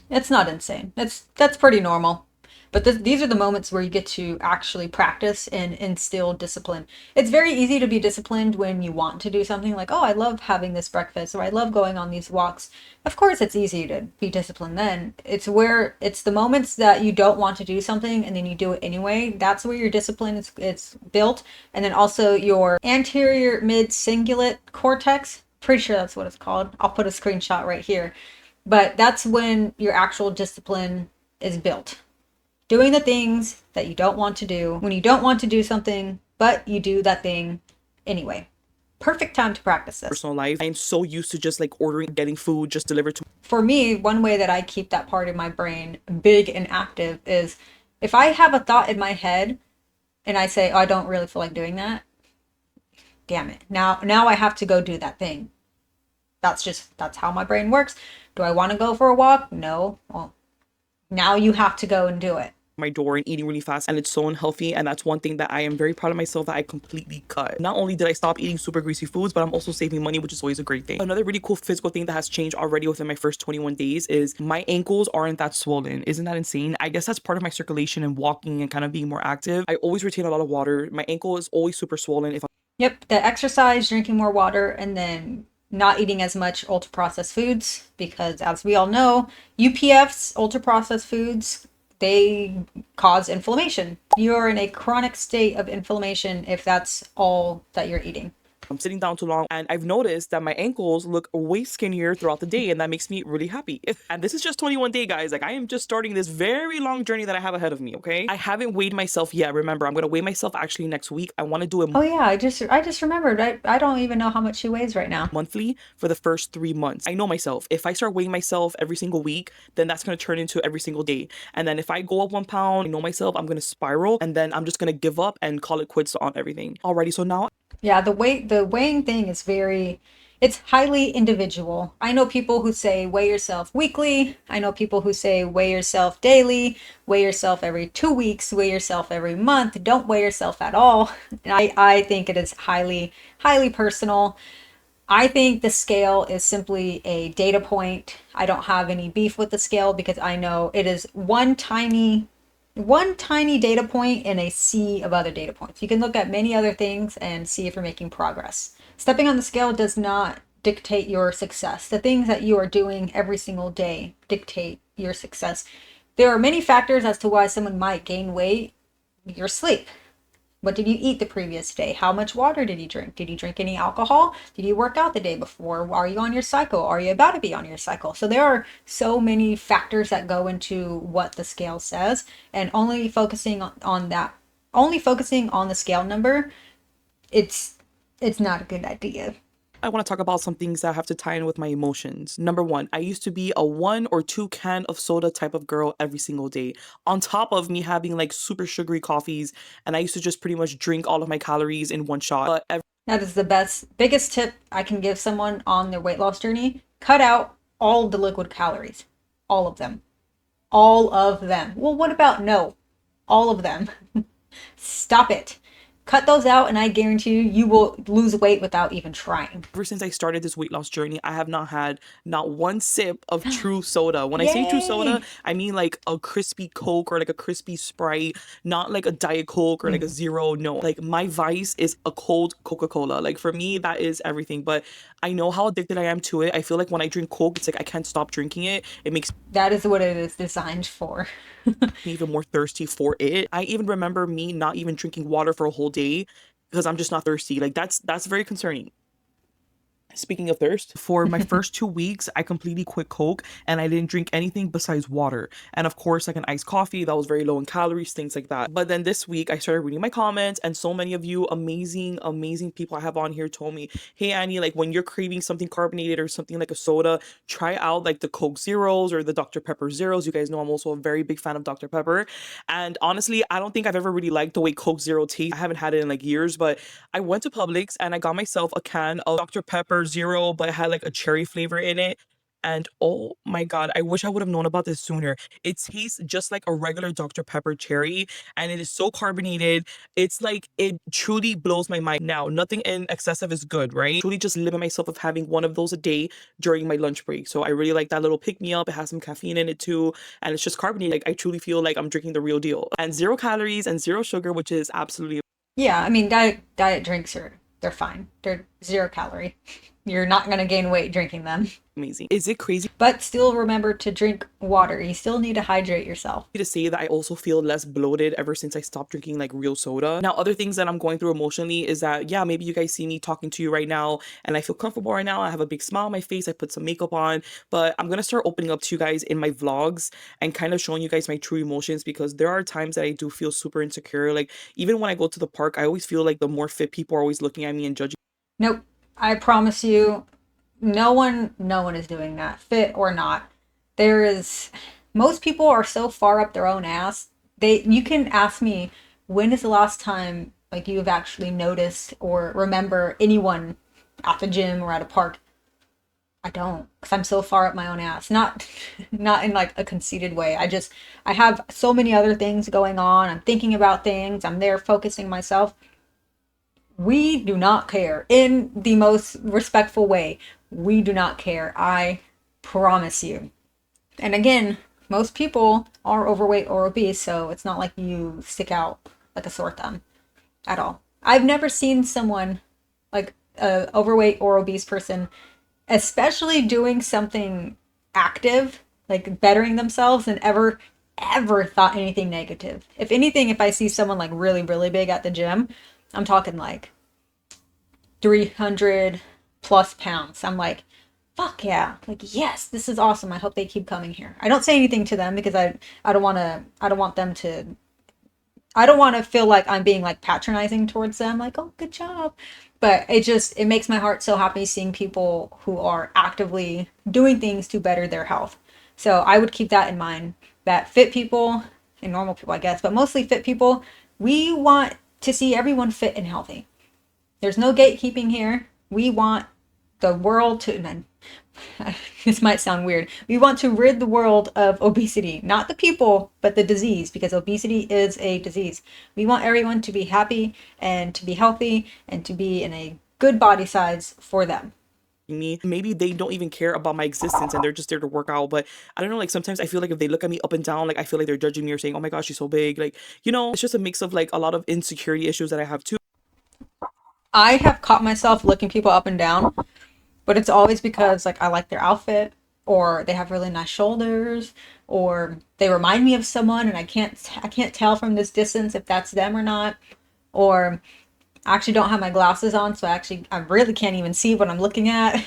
It's not insane. That's pretty normal. But these are the moments where you get to actually practice and instill discipline. It's very easy to be disciplined when you want to do something like, oh, I love having this breakfast, or I love going on these walks. Of course, it's easy to be disciplined then. It's the moments that you don't want to do something and then you do it anyway. That's where your discipline is built. And then also your anterior mid-cingulate cortex. Pretty sure that's what it's called. I'll put a screenshot right here. But that's when your actual discipline is built. Doing the things that you don't want to do when you don't want to do something, but you do that thing anyway. Perfect time to practice this. Personal life. I am so used to just like ordering, getting food just delivered to me. For me, one way that I keep that part of my brain big and active is if I have a thought in my head and I say, oh, I don't really feel like doing that. Damn it. Now I have to go do that thing. That's how my brain works. Do I want to go for a walk? No. Well, now you have to go and do it. My door and eating really fast, and it's so unhealthy, and that's one thing that I am very proud of myself that I completely cut. Not only did I stop eating super greasy foods, but I'm also saving money, which is always a great thing. Another really cool physical thing that has changed already within my first 21 days is my ankles aren't that swollen. Isn't that insane? I guess that's part of my circulation and walking and kind of being more active. I always retain a lot of water. My ankle is always super swollen. Yep, the exercise, drinking more water, and then not eating as much ultra processed foods, because as we all know, UPFs, ultra processed foods, they cause inflammation. You're in a chronic state of inflammation if that's all that you're eating. I'm sitting down too long, and I've noticed that my ankles look way skinnier throughout the day, and that makes me really happy. And this is just 21 day, guys. Like, I am just starting this very long journey that I have ahead of me, okay? I haven't weighed myself yet. Remember, I'm gonna weigh myself actually next week. I want to do it Oh yeah, I just remembered. I don't even know how much she weighs right now. monthly for the first 3 months. I know myself. If I start weighing myself every single week, then that's gonna turn into every single day. And then if I go up 1 pound, I know myself, I'm gonna spiral, and then I'm just gonna give up and call it quits on everything. Alrighty, so now Yeah, the weighing thing is it's highly individual. I know people who say weigh yourself weekly. I know people who say weigh yourself daily, weigh yourself every 2 weeks, weigh yourself every month, don't weigh yourself at all. And I think it is highly personal. I think the scale is simply a data point. I don't have any beef with the scale because I know it is one tiny data point in a sea of other data points. You can look at many other things and see if you're making progress. Stepping on the scale does not dictate your success. The things that you are doing every single day dictate your success. There are many factors as to why someone might gain weight. Your sleep. What did you eat the previous day? How much water did you drink? Did you drink any alcohol? Did you work out the day before? Are you on your cycle? Are you about to be on your cycle? So there are so many factors that go into what the scale says, and only focusing on the scale number, it's not a good idea. I want to talk about some things that have to tie in with my emotions. Number one, I used to be a 1 or 2 can of soda type of girl every single day. On top of me having like super sugary coffees, and I used to just pretty much drink all of my calories in one shot. But That is the biggest tip I can give someone on their weight loss journey. Cut out all of the liquid calories. All of them. All of them. Well, what about no? All of them. Stop it. Cut those out, and I guarantee you will lose weight without even trying. ever since I started this weight loss journey, I have not had not one sip of true soda. When I say true soda, Yay! I mean like a crispy Coke or like a crispy Sprite, not like a Diet Coke or like a Zero. No, like my vice is a cold Coca-Cola. Like for me, that is everything. But I know how addicted I am to it. I feel like when I drink Coke, it's like I can't stop drinking it. It makes That is what it is designed for. me even more thirsty for it. I even remember me not even drinking water for a whole day because I'm just not thirsty. Like that's very concerning. Speaking of thirst, for my first 2 weeks, I completely quit Coke and I didn't drink anything besides water. And of course, like an iced coffee that was very low in calories, things like that. But then this week, I started reading my comments, and so many of you amazing people I have on here told me, hey, Annie, like when you're craving something carbonated or something like a soda, try out like the Coke Zeros or the Dr. Pepper Zeros. You guys know I'm also a very big fan of Dr. Pepper. And honestly, I don't think I've ever really liked the way Coke Zero tastes. I haven't had it in like years, but I went to Publix and I got myself a can of Dr. Pepper Zero, but it had like a cherry flavor in it. And oh my God, I wish I would have known about this sooner. It tastes just like a regular Dr. Pepper cherry, and it is so carbonated. It's like, it truly blows my mind. Now, nothing in excessive is good, right? Truly just limit myself of having one of those a day during my lunch break. So I really like that little pick me up. It has some caffeine in it too, and it's just carbonated. Like I truly feel like I'm drinking the real deal. And 0 calories and 0 sugar, which is absolutely Yeah, I mean, diet drinks they're fine. They're 0 calorie. You're not going to gain weight drinking them. amazing. Is it crazy But still remember to drink water. You still need to hydrate yourself. to say that I also feel less bloated ever since I stopped drinking like real soda? Now, other things that I'm going through emotionally is that, yeah, maybe you guys see me talking to you right now and I feel comfortable right now. I have a big smile on my face. I put some makeup on, but I'm going to start opening up to you guys in my vlogs and kind of showing you guys my true emotions, because there are times that I do feel super insecure. Like even when I go to the park, I always feel like the more fit people are always looking at me and judging. Nope. I promise you, no one is doing that, fit or not. Most people are so far up their own ass. You can ask me, when is the last time like you have actually noticed or remember anyone at the gym or at a park? I don't, because I'm so far up my own ass. Not not in like a conceited way. I have so many other things going on. I'm thinking about things. I'm there focusing myself. We do not care, in the most respectful way. We do not care. I promise you. And again, most people are overweight or obese, so it's not like you stick out like a sore thumb at all. I've never seen someone like a overweight or obese person especially doing something active, like bettering themselves, and ever thought anything negative. If anything, if I see someone like really, really big at the gym, I'm talking like 300 plus pounds. I'm like, fuck yeah. Like, yes, this is awesome. I hope they keep coming here. I don't say anything to them because I don't want to, I don't want them to, I don't want to feel like I'm being like patronizing towards them. Like, oh, good job. But it makes my heart so happy seeing people who are actively doing things to better their health. So I would keep that in mind, that fit people and normal people, I guess, but mostly fit people, we want to see everyone fit and healthy. There's no gatekeeping here. We want the world to, this might sound weird. We want to rid the world of obesity, not the people, but the disease, because obesity is a disease. We want everyone to be happy and to be healthy and to be in a good body size for them. Me, maybe they don't even care about my existence and they're just there to work out. But I don't know, like sometimes I feel like if they look at me up and down, like I feel like they're judging me or saying, oh my gosh, she's so big. Like, it's just a mix of like a lot of insecurity issues that I have too. I have caught myself looking people up and down, but it's always because like I like their outfit, or they have really nice shoulders, or they remind me of someone and I can't tell from this distance if that's them or not, or I actually don't have my glasses on, so I really can't even see what I'm looking at.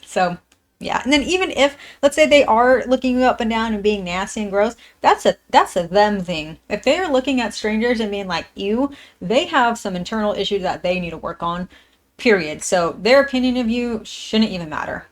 So yeah, and then even if, let's say, they are looking you up and down and being nasty and gross, that's a them thing. If they are looking at strangers and being like, ew, they have some internal issues that they need to work on, period. So their opinion of you shouldn't even matter.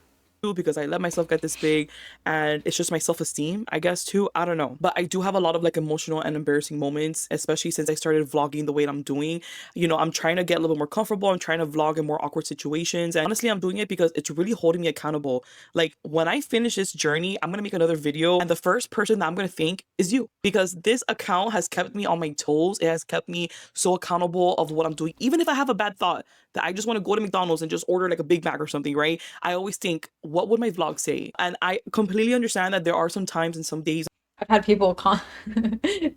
Because I let myself get this big and it's just my self-esteem, I guess, too. I don't know. But I do have a lot of like emotional and embarrassing moments, especially since I started vlogging the way I'm doing. I'm trying to get a little bit more comfortable. I'm trying to vlog in more awkward situations. And honestly, I'm doing it because it's really holding me accountable. Like when I finish this journey, I'm going to make another video. And the first person that I'm going to thank is you, because this account has kept me on my toes. It has kept me so accountable of what I'm doing. Even if I have a bad thought that I just want to go to McDonald's and just order like a Big Mac or something, right? I always think, what would my vlog say? And I completely understand that there are some times and some days I've had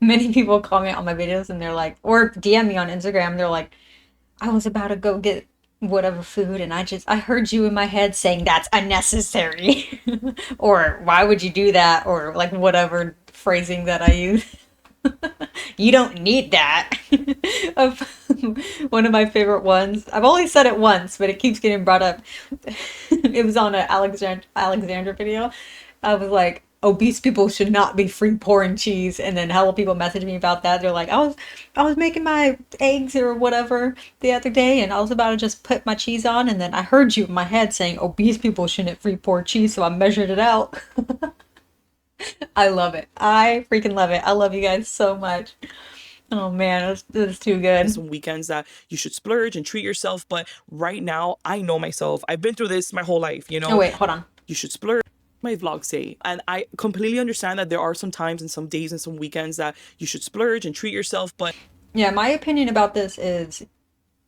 many people comment on my videos and they're like, or DM me on Instagram, they're like, I was about to go get whatever food and I heard you in my head saying that's unnecessary. Or why would you do that? Or like whatever phrasing that I use. You don't need that. Of one of my favorite ones. I've only said it once, but it keeps getting brought up. It was on an Alexandra video. I was like, obese people should not be free pouring cheese, and then hella people messaged me about that. They're like, I was making my eggs or whatever the other day, and I was about to just put my cheese on, and then I heard you in my head saying obese people shouldn't free pour cheese, so I measured it out. I love it. I freaking love it. I love you guys so much. Oh man, it was too good. some weekends that you should splurge and treat yourself. But right now, I know myself. I've been through this my whole life, Oh wait, hold on. You should splurge. My vlog say, and I completely understand that there are some times and some days and some weekends that you should splurge and treat yourself. But Yeah, my opinion about this is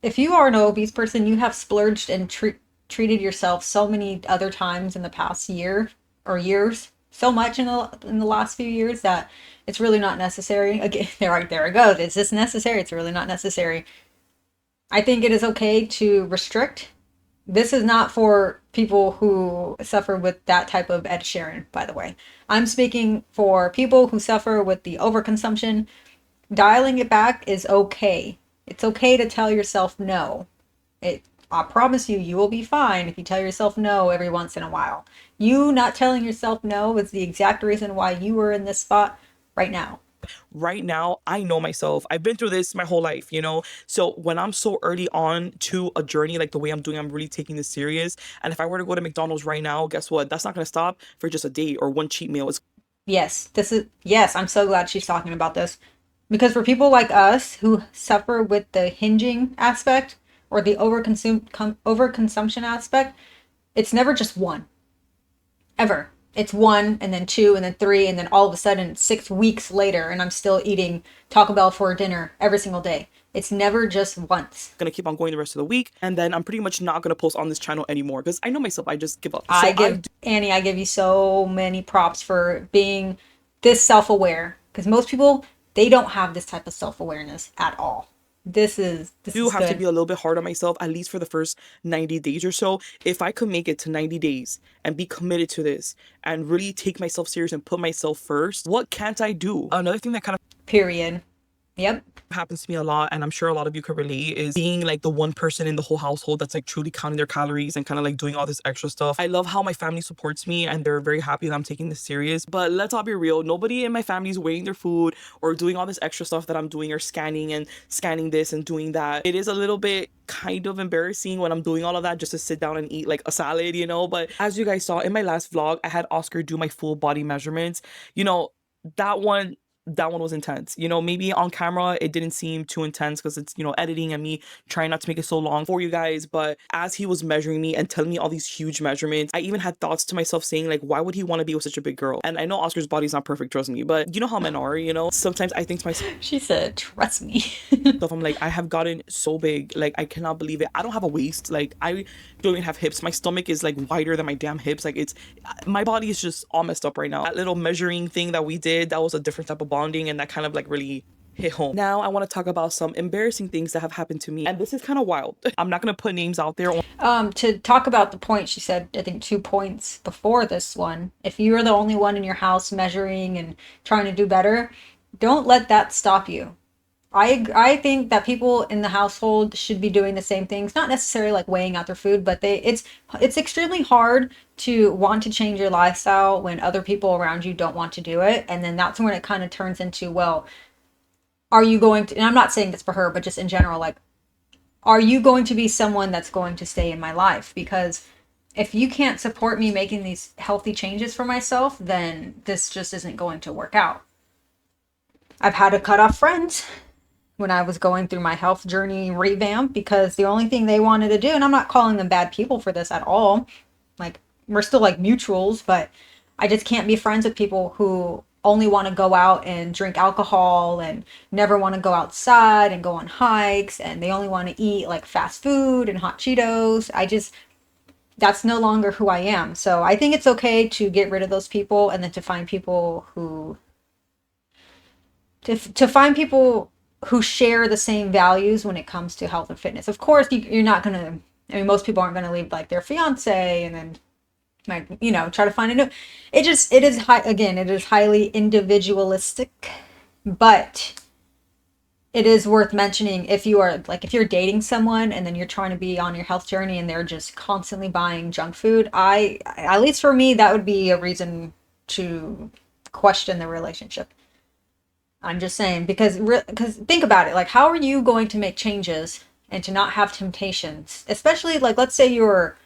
if you are an obese person, you have splurged and treated yourself so many other times in the past year or years, so much in the last few years that it's really not necessary. Again, there I go. Is this necessary? It's really not necessary. I think it is okay to restrict. This is not for people who suffer with that type of Ed Sheeran, by the way. I'm speaking for people who suffer with the overconsumption. Dialing it back is okay. It's okay to tell yourself no. I promise you, you will be fine if you tell yourself no every once in a while. You not telling yourself no is the exact reason why you are in this spot right now. right now, I know myself. I've been through this my whole life, So when I'm so early on to a journey like the way I'm doing, I'm really taking this serious. And if I were to go to McDonald's right now, guess what? That's not going to stop for just a day or one cheat meal. It's Yes, I'm so glad she's talking about this. Because for people like us who suffer with the hinging aspect or the overconsumption aspect, it's never just one. Ever. It's one and then two and then three and then all of a sudden 6 weeks later and I'm still eating Taco Bell for dinner every single day. It's never just once. gonna keep on going the rest of the week, and then I'm pretty much not gonna post on this channel anymore because I know myself. I just give up. Annie, I give you so many props for being this self-aware, because most people, they don't have this type of self-awareness at all. This is do have to good. be a little bit hard on myself, at least for the first 90 days or so. If I could make it to 90 days and be committed to this and really take myself serious and put myself first, what can't I do? Another thing that kind of Period. Yep. happens to me a lot, and I'm sure a lot of you could relate, is being like the one person in the whole household that's like truly counting their calories and kind of like doing all this extra stuff. I love how my family supports me and they're very happy that I'm taking this serious, but let's all be real, nobody in my family is weighing their food or doing all this extra stuff that I'm doing, or scanning this and doing that. It is a little bit kind of embarrassing when I'm doing all of that just to sit down and eat like a salad, you know. But as you guys saw in my last vlog, I had Oscar do my full body measurements. You know, that one was intense. You know, maybe on camera it didn't seem too intense because it's, you know, editing and me trying not to make it so long for you guys. But as he was measuring me and telling me all these huge measurements, I even had thoughts to myself saying like, why would he want to be with such a big girl? And I know Oscar's body's not perfect, trust me, but you know how men are, you know. Sometimes I think to myself, She said, trust me. I'm like, I have gotten so big, like I cannot believe it. I don't have a waist, like I don't even have hips. My stomach is like wider than my damn hips. Like it's, my body is just all messed up right now. That little measuring thing that we did, that was a different type of bonding, and that kind of like really hit home. Now I want to talk about some embarrassing things that have happened to me, and this is kind of wild. I'm not gonna put names out there. To talk about the point, she said, I think 2 points before this one. If you're the only one in your house measuring and trying to do better, don't let that stop you. I think that people in the household should be doing the same things, not necessarily like weighing out their food, but it's extremely hard to want to change your lifestyle when other people around you don't want to do it. And then that's when it kind of turns into, well, are you going to, and I'm not saying this for her, but just in general, like, are you going to be someone that's going to stay in my life? Because if you can't support me making these healthy changes for myself, then this just isn't going to work out. I've had to cut off friends when I was going through my health journey revamp, because the only thing they wanted to do, and I'm not calling them bad people for this at all, like we're still like mutuals, but I just can't be friends with people who only want to go out and drink alcohol and never want to go outside and go on hikes, and they only want to eat like fast food and hot Cheetos. That's no longer who I am. So I think it's okay to get rid of those people, and then to find people who to find people who share the same values when it comes to health and fitness. Of course, you're not going to, I mean, most people aren't going to leave like their fiance and then like, you know, try to find a new, it is again, it is highly individualistic, but it is worth mentioning if if you're dating someone and then you're trying to be on your health journey and they're just constantly buying junk food, at least for me, that would be a reason to question the relationship. I'm just saying, because think about it, like how are you going to make changes and to not have temptations, especially like let's say your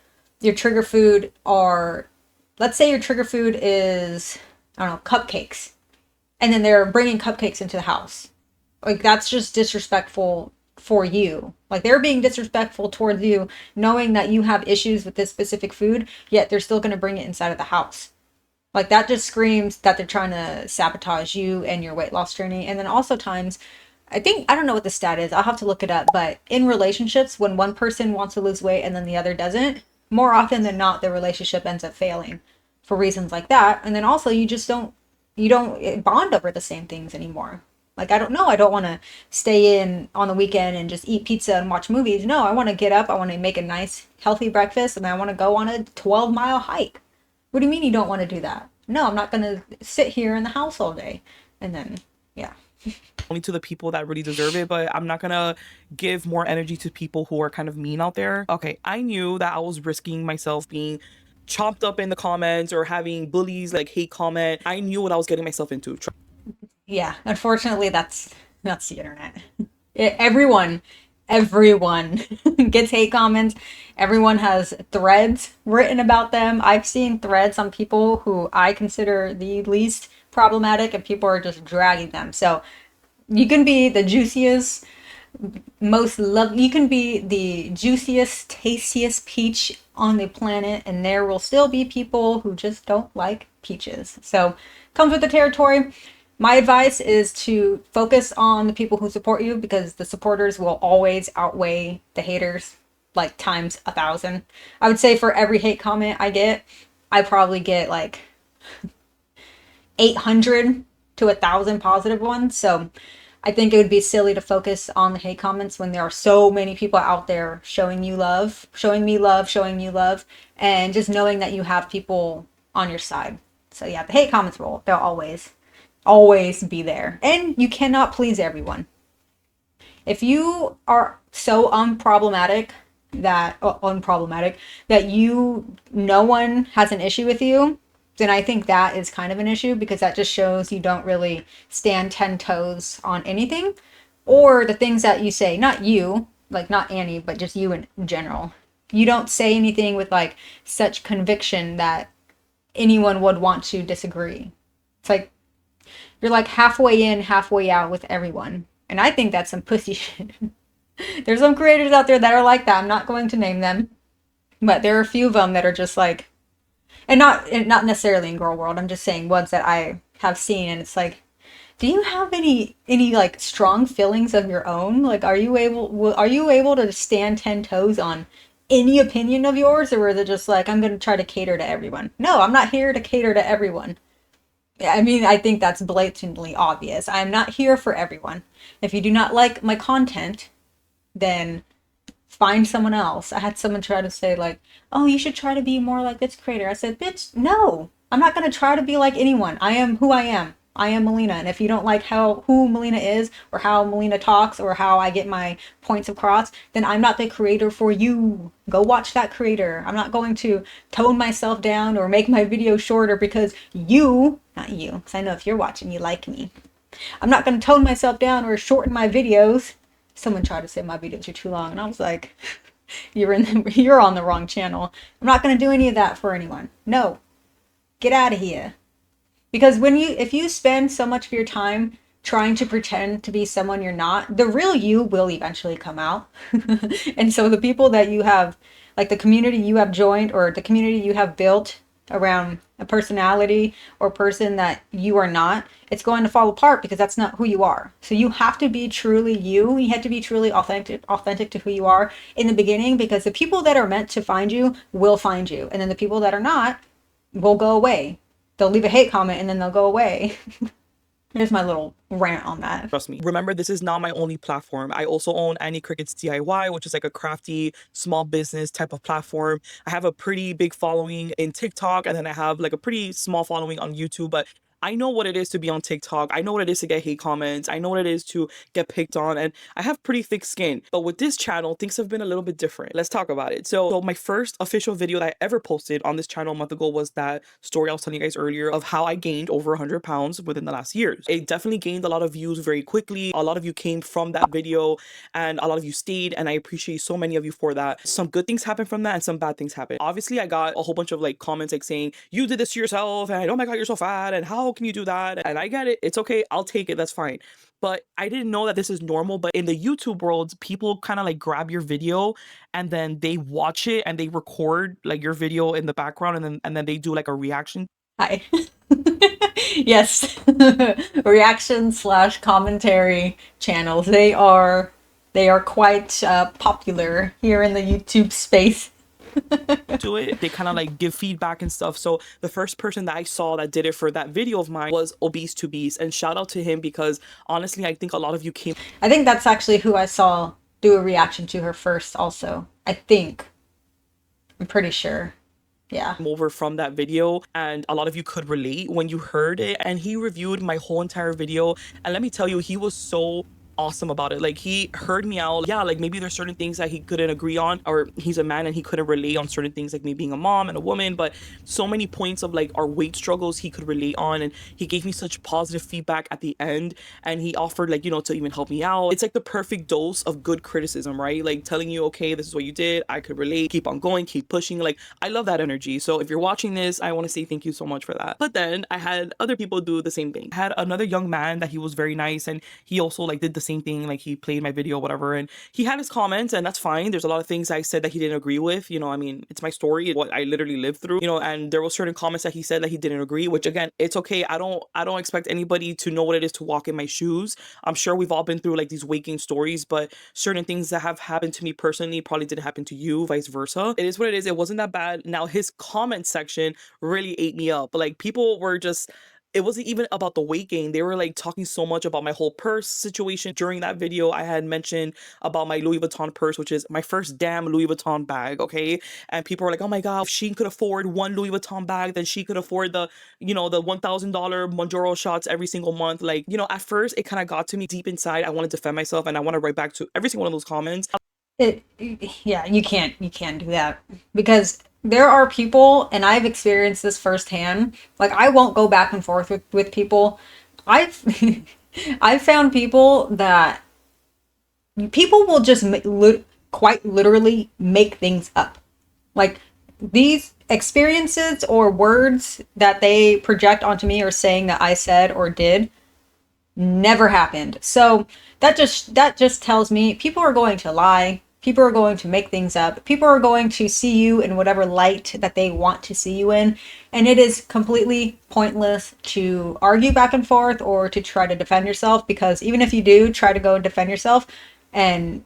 trigger food is, I don't know, cupcakes, and then they're bringing cupcakes into the house. Like that's just disrespectful for you. Like they're being disrespectful towards you, knowing that you have issues with this specific food, yet they're still going to bring it inside of the house. Like that just screams that they're trying to sabotage you and your weight loss journey. And then also times, I don't know what the stat is, I'll have to look it up, but in relationships, when one person wants to lose weight and then the other doesn't, more often than not, the relationship ends up failing for reasons like that. And then also you don't bond over the same things anymore. Like, I don't know, I don't want to stay in on the weekend and just eat pizza and watch movies. No, I want to get up, I want to make a nice healthy breakfast, and I want to go on a 12-mile hike. What do you mean you don't want to do that? No, I'm not going to sit here in the house all day. And then, yeah. Only to the people that really deserve it, but I'm not gonna give more energy to people who are kind of mean out there. Okay, I knew that I was risking myself being chopped up in the comments or having bullies like hate comment. I knew what I was getting myself into. Yeah, unfortunately, that's the internet. Everyone gets hate comments. Everyone has threads written about them. I've seen threads on people who I consider the least problematic, and people are just dragging them. So you can be the juiciest, you can be the juiciest, tastiest peach on the planet, and there will still be people who just don't like peaches. So comes with the territory. My advice is to focus on the people who support you, because the supporters will always outweigh the haters, like times 1,000. I would say for every hate comment I get, I probably get like 800 to 1,000 positive ones. So I think it would be silly to focus on the hate comments when there are so many people out there showing you love, showing me love, showing you love, and just knowing that you have people on your side. So yeah, the hate comments will, they'll always be there. And you cannot please everyone. If you are so unproblematic that no one has an issue with you, then I think that is kind of an issue, because that just shows you don't really stand 10 toes on anything, or the things that you say, not you, like not Annie, but just you in general. You don't say anything with like such conviction that anyone would want to disagree. It's like you're like halfway in, halfway out with everyone. And I think that's some pussy shit. There's some creators out there that are like that. I'm not going to name them, but there are a few of them that are just like, and not necessarily in girl world. I'm just saying ones that I have seen, and it's like, do you have any like strong feelings of your own? Like, are you able to stand 10 toes on any opinion of yours, or is it just like, I'm going to try to cater to everyone? No, I'm not here to cater to everyone. I mean, I think that's blatantly obvious. I'm not here for everyone. If you do not like my content, then find someone else. I had someone try to say like, "Oh, you should try to be more like this creator." I said, "Bitch, no. I'm not going to try to be like anyone. I am who I am. I am Melina, and if you don't like who Melina is, or how Melina talks, or how I get my points across, then I'm not the creator for you. Go watch that creator. I'm not going to tone myself down or make my video shorter because not you, because I know if you're watching, you like me. I'm not going to tone myself down or shorten my videos." Someone tried to say my videos are too long, and I was like, you're on the wrong channel. I'm not going to do any of that for anyone. No, get out of here. Because if you spend so much of your time trying to pretend to be someone you're not, the real you will eventually come out. And so the people that you have, like the community you have joined, or the community you have built around a personality or person that you are not, it's going to fall apart, because that's not who you are. So you have to be truly you. You have to be truly authentic to who you are in the beginning, because the people that are meant to find you will find you. And then the people that are not will go away. They'll leave a hate comment and then they'll go away. Here's my little rant on that. Trust me. Remember, this is not my only platform. I also own Annie Cricket's DIY, which is like a crafty small business type of platform. I have a pretty big following in TikTok, and then I have like a pretty small following on YouTube, but I know what it is to be on TikTok. I know what it is to get hate comments. I know what it is to get picked on, and I have pretty thick skin. But with this channel, things have been a little bit different. Let's talk about it. So my first official video that I ever posted on this channel a month ago was that story I was telling you guys earlier of how I gained over 100 pounds within the last years. It definitely gained a lot of views very quickly. A lot of you came from that video, and a lot of you stayed, and I appreciate so many of you for that. Some good things happened from that, and some bad things happened. Obviously, I got a whole bunch of like comments like saying, "You did this to yourself," and "Oh my god, you're so fat," and "How can you do that?" And I get it. It's okay. I'll take it. That's fine. But I didn't know that this is normal. But in the YouTube world, people kind of like grab your video and then they watch it and they record like your video in the background, and then they do like a reaction. Hi. Yes. Reaction / commentary channels. They are quite popular here in the YouTube space. To it, they kind of like give feedback and stuff. So the first person that I saw that did it for that video of mine was Obese to Beast, and shout out to him, because honestly I think a lot of you came, I think that's actually who I saw do a reaction to her first also. I'm pretty sure. Yeah. over from that video, and a lot of you could relate when you heard it. And he reviewed my whole entire video, and let me tell you, he was so awesome about it. Like, he heard me out. Yeah, like maybe there's certain things that he couldn't agree on, or he's a man and he couldn't relate on certain things, like me being a mom and a woman, but so many points of like our weight struggles he could relate on. And he gave me such positive feedback at the end, and he offered like, you know, to even help me out. It's like the perfect dose of good criticism, right? Like telling you, okay, this is what you did, I could relate, keep on going, keep pushing. Like, I love that energy. So if you're watching this, I want to say thank you so much for that. But then I had other people do the same thing. I had another young man that he was very nice, and he also like did the same thing. Like, he played my video, whatever, and he had his comments, and that's fine. There's a lot of things I said that he didn't agree with, you know. I mean, it's my story, what I literally lived through, you know. And there was certain comments that he said that he didn't agree, which again, it's okay. I don't expect anybody to know what it is to walk in my shoes. I'm sure we've all been through like these waking stories, but certain things that have happened to me personally probably didn't happen to you, vice versa. It is what it is. It wasn't that bad. Now, his comment section really ate me up. Like, people were just it wasn't even about the weight gain. They were like talking so much about my whole purse situation. During that video, I had mentioned about my Louis Vuitton purse, which is my first damn Louis Vuitton bag, okay? And people were like, oh my God, if she could afford one Louis Vuitton bag, then she could afford the, you know, the $1,000 Monjoro shots every single month. Like, you know, at first it kind of got to me deep inside. I wanted to defend myself and I want to write back to every single one of those comments. Yeah, you can't do that because there are people, and I've experienced this firsthand. Like, I won't go back and forth with people. I've I've found people that people will just quite literally make things up. Like, these experiences or words that they project onto me or saying that I said or did never happened. So that just tells me people are going to lie. People are going to make things up. People are going to see you in whatever light that they want to see you in. And it is completely pointless to argue back and forth or to try to defend yourself, because even if you do try to go and defend yourself, and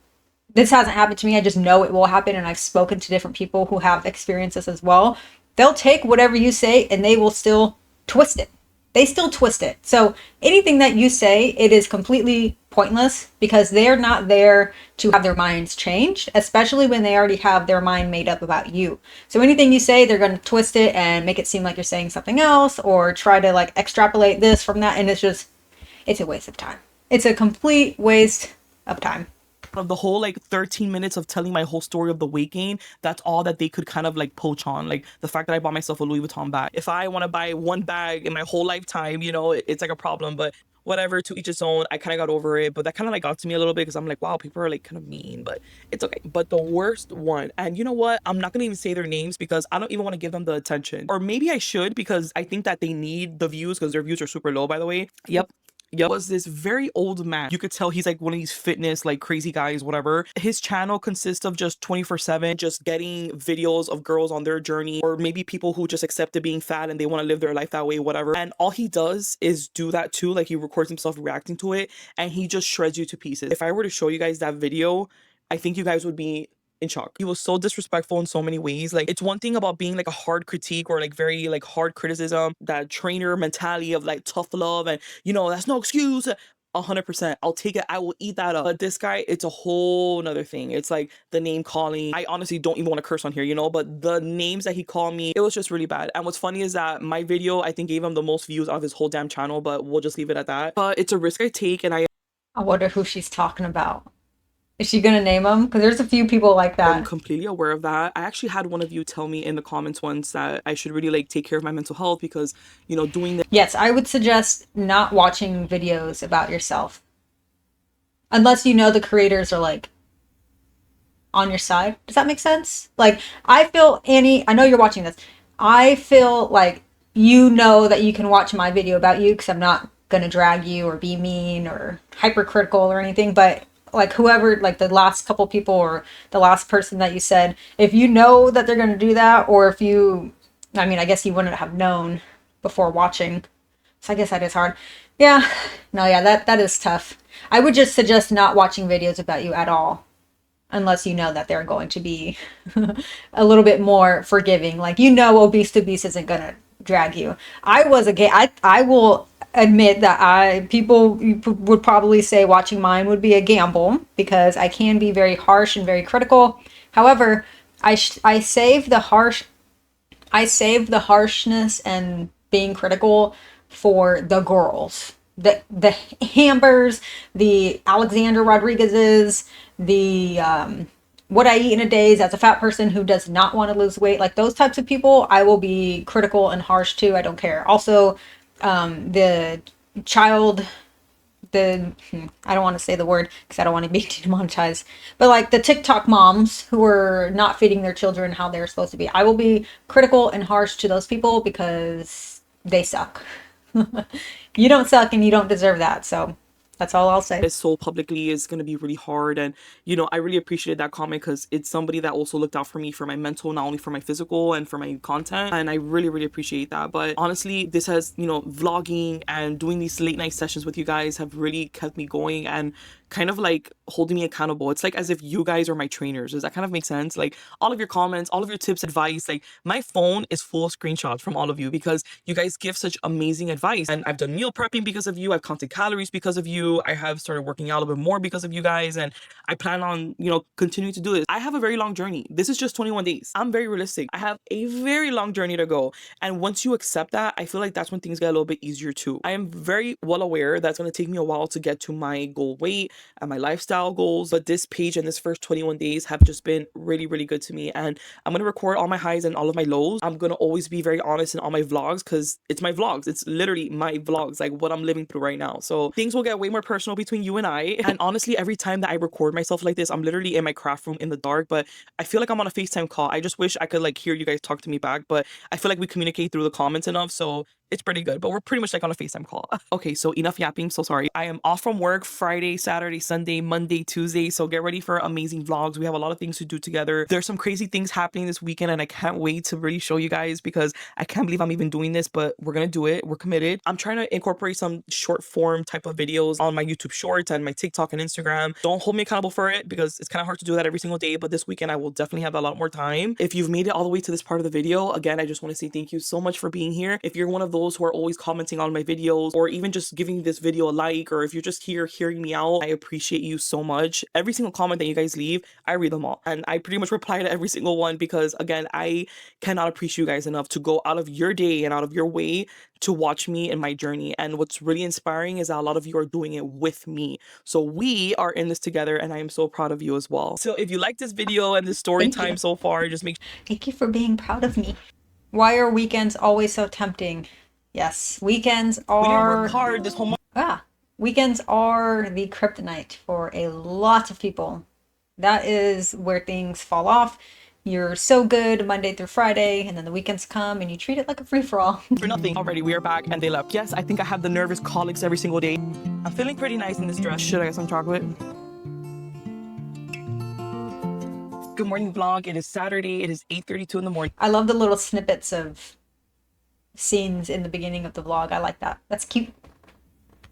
this hasn't happened to me, I just know it will happen, and I've spoken to different people who have experienced this as well, they'll take whatever you say and they will still twist it. They still twist it. So anything that you say, it is completely pointless because they're not there to have their minds changed, especially when they already have their mind made up about you. So anything you say, they're going to twist it and make it seem like you're saying something else or try to like extrapolate this from that. And it's a waste of time. It's a complete waste of time. Of the whole like 13 minutes of telling my whole story of the weight gain, that's all that they could kind of like poach on. Like the fact that I bought myself a Louis Vuitton bag. If I want to buy one bag in my whole lifetime, you know, it's like a problem, but whatever, to each its own. I kind of got over it, but that kind of like got to me a little bit because I'm like, wow, people are like kind of mean, but it's okay. But the worst one, and you know what? I'm not gonna even say their names because I don't even want to give them the attention. Or maybe I should because I think that they need the views because their views are super low, by the way. Yep. Was this very old man. You could tell he's like one of these fitness, like crazy guys, whatever. His channel consists of just 24/7, just getting videos of girls on their journey, or maybe people who just accepted being fat and they want to live their life that way, whatever. And all he does is do that too. Like he records himself reacting to it and he just shreds you to pieces. If I were to show you guys that video, I think you guys would be in shock. He was so disrespectful in so many ways. Like, it's one thing about being like a hard critique or like very like hard criticism, that trainer mentality of like tough love and, you know, that's no excuse. 100%, I'll take it. I will eat that up. But this guy, it's a whole nother thing. It's like the name calling. I honestly don't even want to curse on here, you know, but the names that he called me, it was just really bad. And what's funny is that my video, I think, gave him the most views out of his whole damn channel, but we'll just leave it at that. But it's a risk I take, and I wonder who she's talking about. Is she gonna name them? Because there's a few people like that. I'm completely aware of that. I actually had one of you tell me in the comments once that I should really like take care of my mental health because, you know, doing this. Yes, I would suggest not watching videos about yourself. Unless you know the creators are like on your side. Does that make sense? Like, I feel, Annie, I know you're watching this. I feel like you know that you can watch my video about you because I'm not gonna drag you or be mean or hypercritical or anything, but like whoever, like the last couple people or the last person that you said, if you know that they're going to do that, or if you, I mean, I guess you wouldn't have known before watching. So I guess that is hard. Yeah. No, yeah, that is tough. I would just suggest not watching videos about you at all. Unless you know that they're going to be a little bit more forgiving. Like, you know, Obese to Beast isn't going to drag you. I will admit that people would probably say watching mine would be a gamble because I can be very harsh and very critical. However, I save the harshness and being critical for the girls, the Ambers, the Alexander Rodriguez's, the what I eat in a day as a fat person who does not want to lose weight. Like those types of people, I will be critical and harsh to. I don't care. Also, I don't want to say the word because I don't want to be demonetized, but like the TikTok moms who are not feeding their children how they're supposed to be, I will be critical and harsh to those people because they suck. You don't suck and you don't deserve that. So That's all I'll say. This so publicly is going to be really hard. And, you know, I really appreciated that comment because it's somebody that also looked out for me, for my mental, not only for my physical and for my content. And I really, really appreciate that. But honestly, this has, you know, vlogging and doing these late night sessions with you guys have really kept me going and kind of like holding me accountable. It's like as if you guys are my trainers. Does that kind of make sense? Like all of your comments, all of your tips, advice, like my phone is full of screenshots from all of you because you guys give such amazing advice. And I've done meal prepping because of you. I've counted calories because of you. I have started working out a little bit more because of you guys. And I plan on, you know, continuing to do this. I have a very long journey. This is just 21 days. I'm very realistic. I have a very long journey to go. And once you accept that, I feel like that's when things get a little bit easier too. I am very well aware that's going to take me a while to get to my goal weight and my lifestyle goals. But this page and this first 21 days have just been really, really good to me. And I'm going to record all my highs and all of my lows. I'm going to always be very honest in all my vlogs because it's my vlogs. It's literally my vlogs, like what I'm living through right now. So things will get way more personal between you and I. And honestly, every time that I record myself like this, I'm literally in my craft room in the dark, but I feel like I'm on a FaceTime call. I just wish I could like hear you guys talk to me back, but I feel like we communicate through the comments enough. So it's pretty good, but we're pretty much like on a FaceTime call. Okay, so enough yapping. So sorry. I am off from work Friday, Saturday, Sunday, Monday, Tuesday. So get ready for amazing vlogs. We have a lot of things to do together. There's some crazy things happening this weekend and I can't wait to really show you guys because I can't believe I'm even doing this, but we're gonna do it. We're committed. I'm trying to incorporate some short form type of videos on my YouTube shorts and my TikTok and Instagram. Don't hold me accountable for it because it's kind of hard to do that every single day, but this weekend I will definitely have a lot more time. If you've made it all the way to this part of the video, again, I just want to say thank you so much for being here. If you're one of those who are always commenting on my videos or even just giving this video a like, or if you're just here hearing me out, I appreciate you so much. Every single comment that you guys leave, I read them all and I pretty much reply to every single one because again, I cannot appreciate you guys enough to go out of your day and out of your way to watch me and my journey. And what's really inspiring is that a lot of you are doing it with me. So we are in this together and I am so proud of you as well. So if you like this video and this story time so far, just make Thank you for being proud of me. Why are weekends always so tempting? Yes, weekends we didn't are work hard this whole month. weekends are the kryptonite for a lot of people. That is where things fall off. You're so good Monday through Friday, and then the weekends come and you treat it like a free-for-all. For nothing. Already, we are back and they left. Yes, I think I have the nervous colics every single day. I'm feeling pretty nice in this dress. Should I get some chocolate? Good morning vlog. It is Saturday. It is 8:32 in the morning. I love the little snippets of scenes in the beginning of the vlog. I like that. That's cute.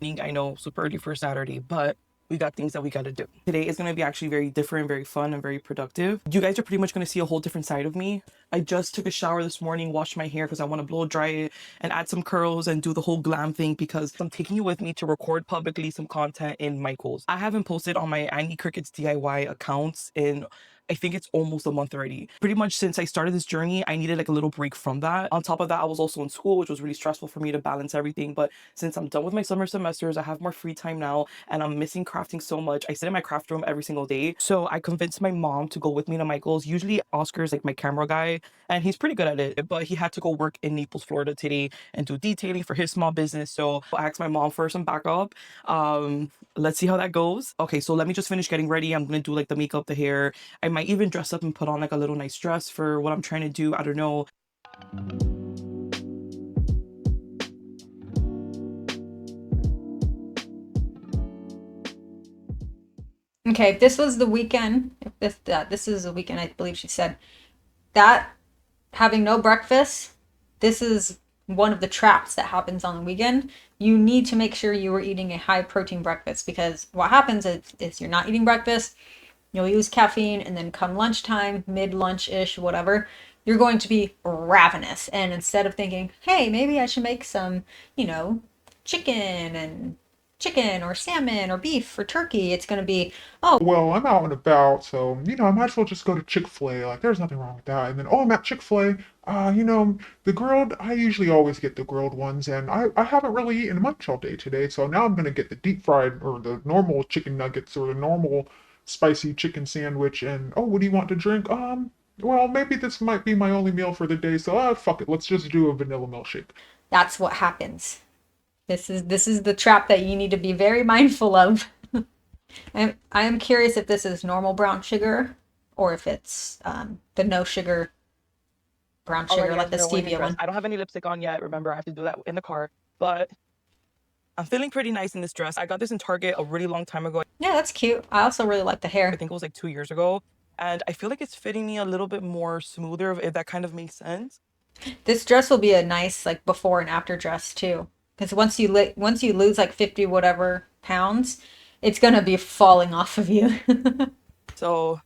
I know, super early for Saturday, but we got things that we got to do. Today is going to be actually very different, very fun, and very productive. You guys are pretty much going to see a whole different side of me. I just took a shower this morning, washed my hair because I want to blow dry it and add some curls and do the whole glam thing because I'm taking you with me to record publicly some content in Michael's. I haven't posted on my Annie Crickets DIY accounts in I think it's almost a month already. Pretty much since I started this journey, I needed like a little break from that. On top of that, I was also in school, which was really stressful for me to balance everything. But since I'm done with my summer semesters, I have more free time now and I'm missing crafting so much. I sit in my craft room every single day. So I convinced my mom to go with me to Michael's. Usually Oscar's like my camera guy and he's pretty good at it, but he had to go work in Naples, Florida today and do detailing for his small business. So I asked my mom for some backup. Let's see how that goes. Okay, so let me just finish getting ready. I'm gonna do like the makeup, the hair. I might even dress up and put on like a little nice dress for what I'm trying to do. I don't know. Okay, if this was the weekend, if this is the weekend, I believe she said, that having no breakfast, this is one of the traps that happens on the weekend. You need to make sure you are eating a high protein breakfast because what happens is you're not eating breakfast, you'll use caffeine, and then come lunchtime, mid-lunch-ish, whatever, you're going to be ravenous. And instead of thinking, hey, maybe I should make some, chicken or salmon or beef or turkey, it's going to be, oh, well, I'm out and about, so, I might as well just go to Chick-fil-A. Like, there's nothing wrong with that. And then, oh, I'm at Chick-fil-A. The grilled, I usually always get the grilled ones, and I haven't really eaten much all day today, so now I'm going to get the deep fried or the normal chicken nuggets or the normal spicy chicken sandwich. And, oh, what do you want to drink? Well, maybe this might be my only meal for the day, so, fuck it. Let's just do a vanilla milkshake. That's what happens. This is the trap that you need to be very mindful of. I am curious if this is normal brown sugar or if it's the no sugar brown sugar, like the stevia one. I don't have any lipstick on yet. Remember, I have to do that in the car. But I'm feeling pretty nice in this dress. I got this in Target a really long time ago. Yeah, that's cute. I also really like the hair. I think it was like 2 years ago. And I feel like it's fitting me a little bit more smoother, if that kind of makes sense. This dress will be a nice like before and after dress too. Because once you lose like 50 whatever pounds, it's gonna be falling off of you. So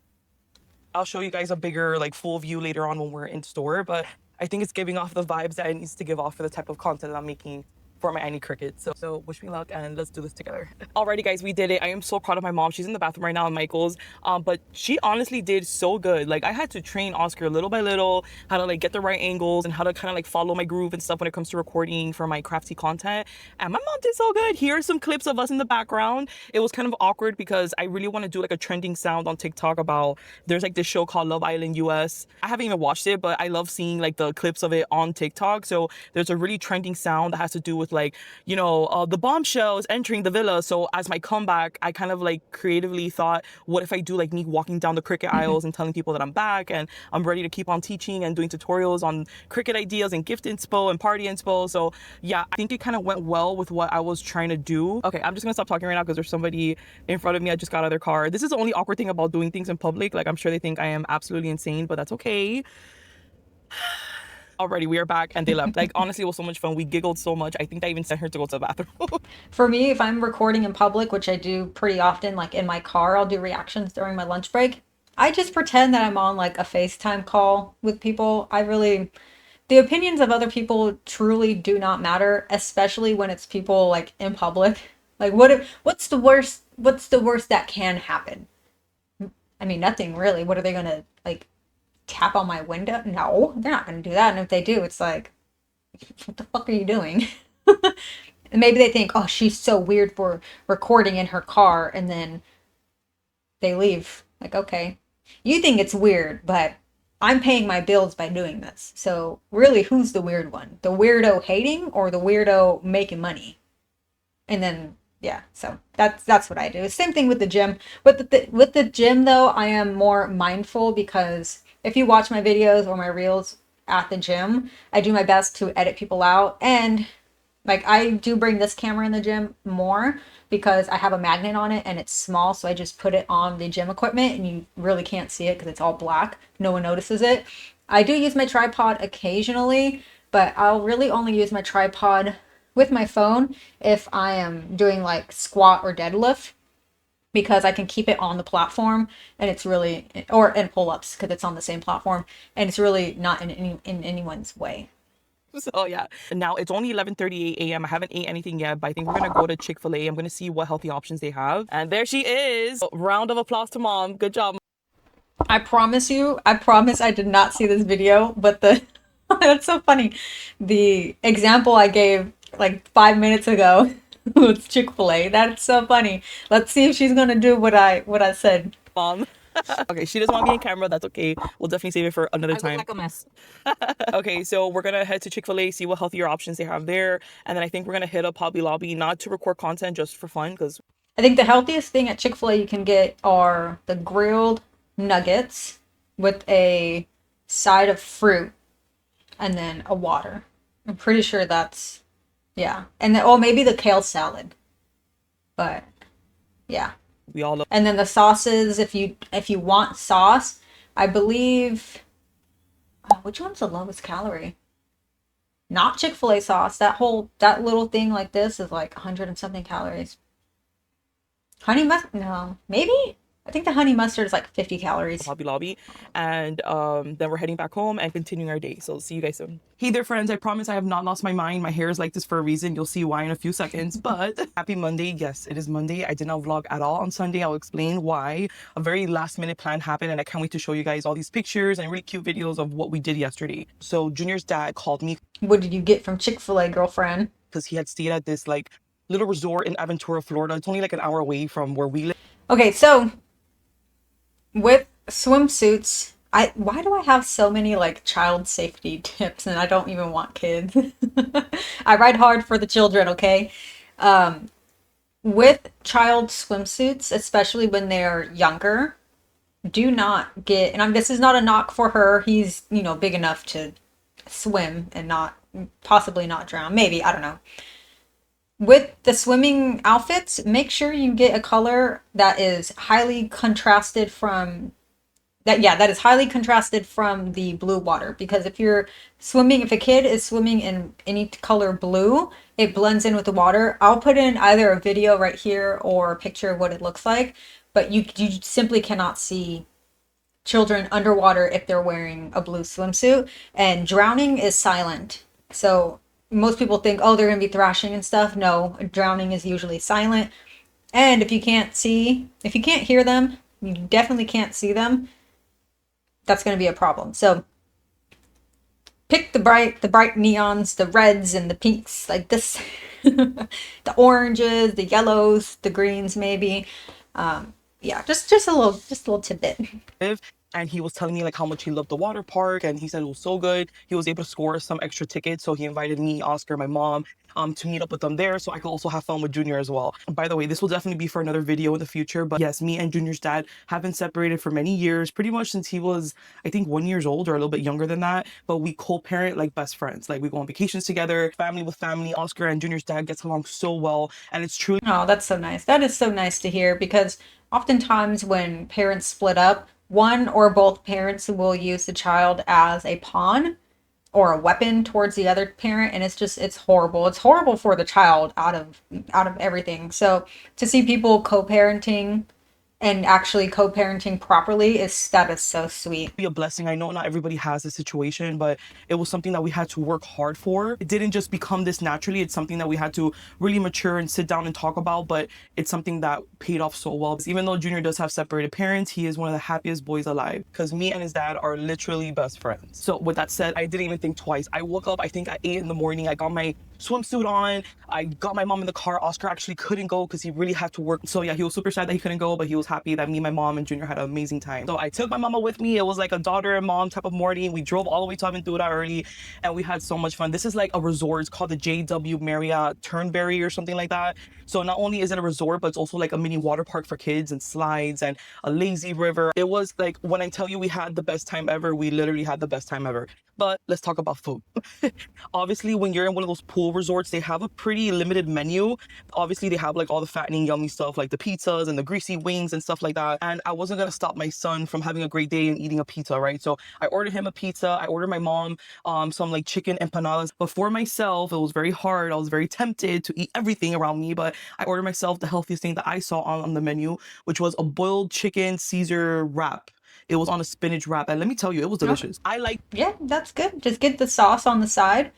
I'll show you guys a bigger like full view later on when we're in store. But I think it's giving off the vibes that it needs to give off for the type of content that I'm making for my Annie Cricket. So wish me luck and let's do this together. Alrighty guys, we did it. I am so proud of my mom. She's in the bathroom right now at Michael's. But she honestly did so good. Like I had to train Oscar little by little how to like get the right angles and how to kind of like follow my groove and stuff when it comes to recording for my crafty content. And my mom did so good. Here are some clips of us in the background. It was kind of awkward because I really want to do like a trending sound on TikTok about there's like this show called Love Island US. I haven't even watched it, but I love seeing like the clips of it on TikTok. So there's a really trending sound that has to do with like, you know, the bombshells entering the villa. So as my comeback, I kind of like creatively thought, what if I do like me walking down the Cricut aisles and telling people that I'm back and I'm ready to keep on teaching and doing tutorials on Cricut ideas and gift inspo and party inspo. So yeah, I think it kind of went well with what I was trying to do. Okay, I'm just gonna stop talking right now because there's somebody in front of me. I just got out of their car. This is the only awkward thing about doing things in public. Like I'm sure they think I am absolutely insane, but that's okay. Already, we are back and they left. Like honestly, it was so much fun. We giggled so much. I think I even sent her to go to the bathroom. For me, if I'm recording in public, which I do pretty often, like in my car, I'll do reactions during my lunch break. I just pretend that I'm on like a FaceTime call with people. The opinions of other people truly do not matter, especially when it's people like in public. Like what's the worst that can happen? I mean, nothing really. What are they gonna like tap on my window? No, they're not gonna do that. And if they do, it's like, what the fuck are you doing? And maybe they think, oh, she's so weird for recording in her car, and then they leave. Like, okay, you think it's weird, but I'm paying my bills by doing this. So really, who's the weird one? The weirdo hating or the weirdo making money? And then yeah, so that's what I do. Same thing with the gym. With the gym though, I am more mindful because if you watch my videos or my reels at the gym, I do my best to edit people out. And like I do bring this camera in the gym more because I have a magnet on it and it's small, so I just put it on the gym equipment and you really can't see it because it's all black. No one notices it. I do use my tripod occasionally, but I'll really only use my tripod with my phone if I am doing like squat or deadlift, because I can keep it on the platform and it's really, or in pull-ups because it's on the same platform and it's really not in anyone's way. So yeah, now it's only 11:38 a.m. I haven't ate anything yet, but I think we're gonna go to Chick-fil-A. I'm gonna see what healthy options they have. And there she is. Round of applause to mom. Good job. I promise I did not see this video, but that's so funny. The example I gave like 5 minutes ago with Chick-fil-A. That's so funny. Let's see if she's gonna do what I said. Mom. Okay, she doesn't want me in camera. That's okay. We'll definitely save it for another time. I look like a mess. Okay, so we're gonna head to Chick-fil-A, see what healthier options they have there, and then I think we're gonna hit up Hobby Lobby, not to record content, just for fun, because I think the healthiest thing at Chick-fil-A you can get are the grilled nuggets with a side of fruit and then a water. I'm pretty sure that's, yeah. And then, oh, maybe the kale salad. But yeah. we all love. And then the sauces, if you want sauce, I believe, oh, which one's the lowest calorie? Not Chick-fil-A sauce. That little thing like this is like 100 and something calories. Honey mustard? No, maybe? I think the honey mustard is like 50 calories. Hobby Lobby, and then we're heading back home and continuing our day. So see you guys soon. Hey there, friends. I promise I have not lost my mind. My hair is like this for a reason. You'll see why in a few seconds. But happy Monday. Yes, it is Monday. I did not vlog at all on Sunday. I'll explain why. A very last minute plan happened, and I can't wait to show you guys all these pictures and really cute videos of what we did yesterday. So Junior's dad called me. What did you get from Chick-fil-A, girlfriend? Because he had stayed at this like little resort in Aventura, Florida. It's only like an hour away from where we live. Okay, so with swimsuits, why do I have so many like child safety tips and I don't even want kids? I ride hard for the children, okay? With child swimsuits, especially when they're younger, do not get, and this is not a knock for her. He's, big enough to swim and possibly not drown. Maybe, I don't know. with the swimming outfits, make sure you get a color that is highly contrasted from that is highly contrasted from the blue water, because if a kid is swimming in any color blue, it blends in with the water. I'll put in either a video right here or a picture of what it looks like, but you simply cannot see children underwater if they're wearing a blue swimsuit, and drowning is silent. So most people think, oh, they're going to be thrashing and stuff. No, drowning is usually silent. And if you can't hear them, you definitely can't see them, that's going to be a problem. So pick the bright neons, the reds and the pinks like this, the oranges, the yellows, the greens, maybe. Yeah, just a little tidbit. And he was telling me like how much he loved the water park, and he said it was so good. He was able to score some extra tickets, so he invited me, Oscar, my mom, to meet up with them there, so I could also have fun with Junior as well. By the way, this will definitely be for another video in the future, but yes, me and Junior's dad have been separated for many years, pretty much since he was, I think, 1 year old or a little bit younger than that. But we co-parent like best friends. Like we go on vacations together, family with family. Oscar and Junior's dad gets along so well, and it's truly Oh, that's so nice. That is so nice to hear, because oftentimes when parents split up, one or both parents will use the child as a pawn or a weapon towards the other parent, and it's horrible. It's horrible for the child out of everything. So to see people co-parenting and actually co-parenting properly, that is so sweet. a blessing. I know not everybody has this situation, but it was something that we had to work hard for. It didn't just become this naturally. It's something that we had to really mature and sit down and talk about, but it's something that paid off so well. Even though Junior does have separated parents, he is one of the happiest boys alive, because me and his dad are literally best friends. So with that said, I didn't even think twice. I woke up, I think at 8 in the morning. I got my swimsuit on. I got my mom in the car. Oscar actually couldn't go because he really had to work. So yeah, he was super sad that he couldn't go, but he was happy that me, my mom, and Junior had an amazing time. So I took my mama with me. It was like a daughter and mom type of morning. We drove all the way to Aventura early, and we had so much fun. This is like a resort. It's called the JW Marriott Turnberry or something like that. So not only is it a resort, but it's also like a mini water park for kids and slides and a lazy river. It was like, when I tell you we had the best time ever, we literally had the best time ever. But let's talk about food. Obviously, when you're in one of those pool resorts, they have a pretty limited menu. Obviously, they have like all the fattening, yummy stuff like the pizzas and the greasy wings and stuff like that. And I wasn't gonna stop my son from having a great day and eating a pizza, right? So I ordered him a pizza. I ordered my mom some like chicken empanadas. But for myself, it was very hard. I was very tempted to eat everything around me, but I ordered myself the healthiest thing that I saw on the menu, which was a boiled chicken Caesar wrap. It was on a spinach wrap, and let me tell you, it was delicious. I liked Yeah, that's good. Just get the sauce on the side.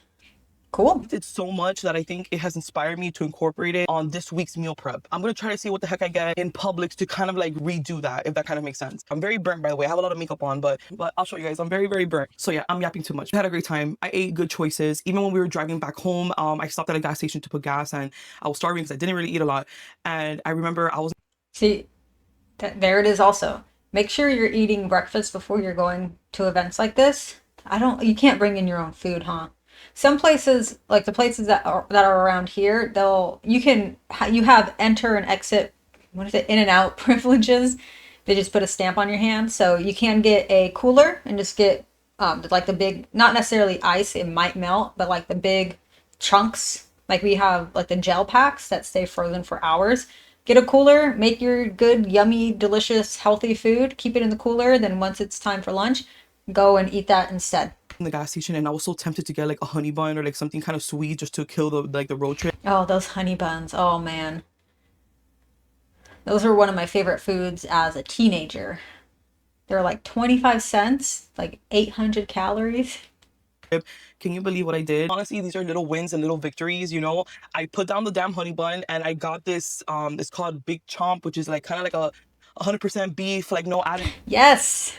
Cool. it so much that I think it has inspired me to incorporate it on this week's meal prep. I'm gonna try to see what the heck I get in Publix to kind of like redo that, if that kind of makes sense. I'm very burnt, by the way. I have a lot of makeup on, but I'll show you guys. I'm very, very burnt. So yeah, I'm yapping too much. I had a great time. I ate good choices. Even when we were driving back home, I stopped at a gas station to put gas, and I was starving because I didn't really eat a lot. And I remember I was See, there it is also. Make sure you're eating breakfast before you're going to events like this. You can't bring in your own food, huh? Some places, like the places that are around here, you have enter and exit, what is it, in and out privileges. They just put a stamp on your hand, so you can get a cooler and just get like the big, not necessarily ice, it might melt, but like the big chunks. Like we have like the gel packs that stay frozen for hours. Get a cooler, make your good, yummy, delicious, healthy food, keep it in the cooler. Then once it's time for lunch, go and eat that instead. in the gas station, and I was so tempted to get like a honey bun or like something kind of sweet just to kill the road trip. Oh, those honey buns. Oh man. Those were one of my favorite foods as a teenager. They're like 25 cents, like 800 calories. Can you believe what I did? Honestly, these are little wins and little victories, you know. I put down the damn honey bun, and I got this it's called Big Chomp, which is like kind of like a 100% beef, like no added. Yes.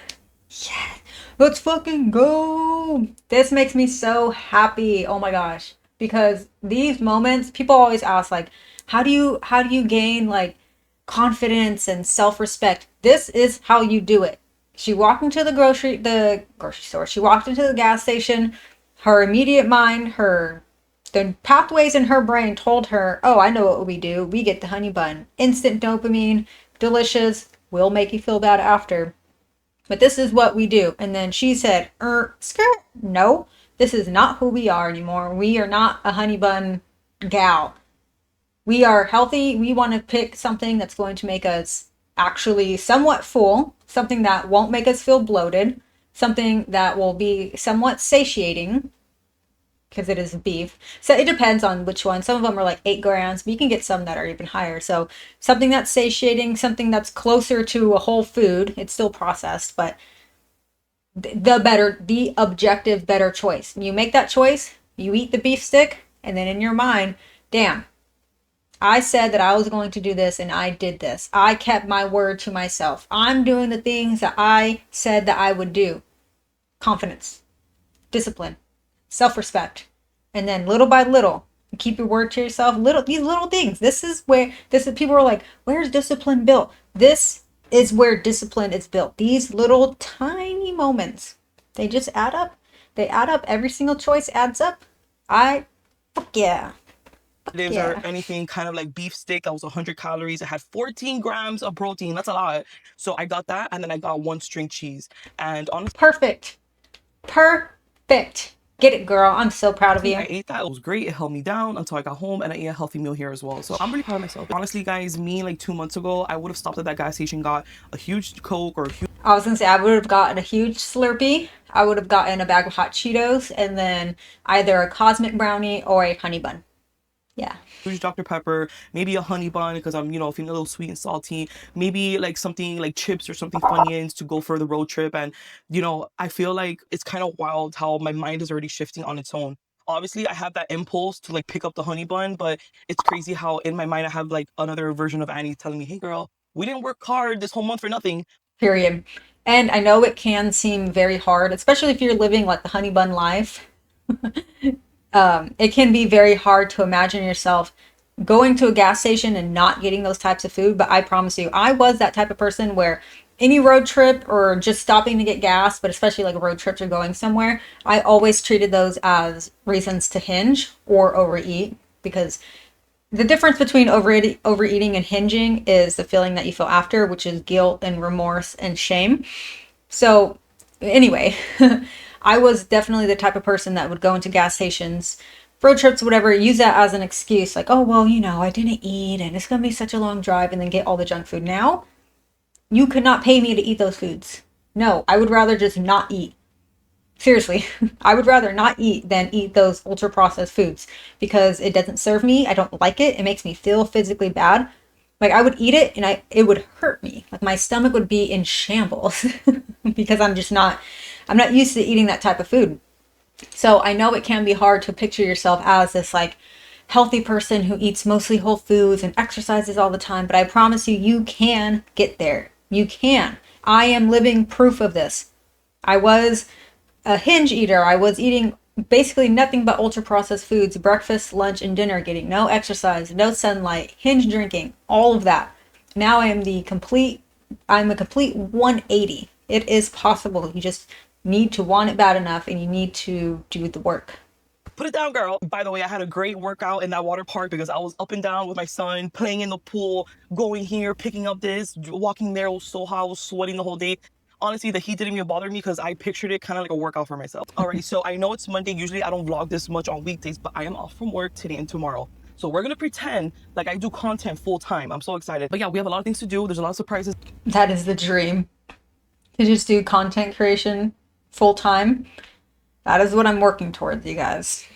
Yeah. Let's fucking go. This makes me so happy. Oh my gosh. Because these moments, people always ask like, how do you gain like confidence and self-respect? This is how you do it. She walked into the grocery store. She walked into the gas station. Her immediate mind, the pathways in her brain told her, "Oh, I know what we do. We get the honey bun. Instant dopamine, delicious. Will make you feel bad after. But this is what we do." And then she said, skirt, no, this is not who we are anymore. We are not a honey bun gal. We are healthy. We want to pick something that's going to make us actually somewhat full, something that won't make us feel bloated, something that will be somewhat satiating, because it is beef. So it depends on which one. Some of them are like 8 grams, but you can get some that are even higher. So something that's satiating, something that's closer to a whole food. It's still processed, but the objective better choice. You make that choice, you eat the beef stick, and then in your mind, damn, I said that I was going to do this and I did this. I kept my word to myself. I'm doing the things that I said that I would do. Confidence, discipline, self-respect. And then little by little, keep your word to yourself. These little things. This is people are like, where's discipline built? This is where discipline is built. These little tiny moments, they just add up. They add up. Every single choice adds up. Fuck yeah. Or anything kind of like beef steak that was 100 calories. It had 14 grams of protein. That's a lot. So I got that, and then I got 1 string cheese. And honestly, Perfect. Get it, girl. I'm so proud of you. I ate that. It was great. It held me down until I got home, and I ate a healthy meal here as well. So I'm really proud of myself. Honestly, guys, me like 2 months ago, I would have stopped at that gas station, got a huge Coke or a huge... I was gonna say I would have gotten a huge Slurpee. I would have gotten a bag of hot Cheetos, and then either a cosmic brownie or a honey bun. Yeah. huge Dr. Pepper, maybe a honey bun because I'm, you know, feeling a little sweet and salty, maybe like something like chips or something Funyuns to go for the road trip. And, you know, I feel like it's kind of wild how my mind is already shifting on its own. Obviously, I have that impulse to like pick up the honey bun, but it's crazy how in my mind I have like another version of Annie telling me, hey girl, we didn't work hard this whole month for nothing. Period. And I know it can seem very hard, especially if you're living like the honey bun life. It can be very hard to imagine yourself going to a gas station and not getting those types of food. But I promise you, I was that type of person where any road trip or just stopping to get gas, but especially like road trips or going somewhere, I always treated those as reasons to hinge or overeat, because the difference between overeating and hinging is the feeling that you feel after, which is guilt and remorse and shame. So anyway, I was definitely the type of person that would go into gas stations, road trips, whatever, use that as an excuse. Like, oh, well, you know, I didn't eat and it's going to be such a long drive, and then get all the junk food. Now, you could not pay me to eat those foods. No, I would rather just not eat. Seriously, I would rather not eat than eat those ultra processed foods, because it doesn't serve me. I don't like it. It makes me feel physically bad. Like, I would eat it and it would hurt me. Like, my stomach would be in shambles because I'm not used to eating that type of food. So I know it can be hard to picture yourself as this like healthy person who eats mostly whole foods and exercises all the time, but I promise you, you can get there. You can. I am living proof of this. I was a hinge eater. I was eating basically nothing but ultra processed foods, breakfast, lunch, and dinner, getting no exercise, no sunlight, hinge drinking, all of that. Now I'm a complete 180. It is possible. You just need to want it bad enough, and you need to do the work. Put it down, girl. By the way, I had a great workout in that water park because I was up and down with my son, playing in the pool, going here, picking up this, walking there. It was so hot. I was sweating the whole day. Honestly, the heat didn't even bother me because I pictured it kind of like a workout for myself. Alright, so I know it's Monday. Usually I don't vlog this much on weekdays, but I am off from work today and tomorrow. So we're going to pretend like I do content full time. I'm so excited. But yeah, we have a lot of things to do. There's a lot of surprises. That is the dream. To just do content creation full time. That is what I'm working towards, you guys.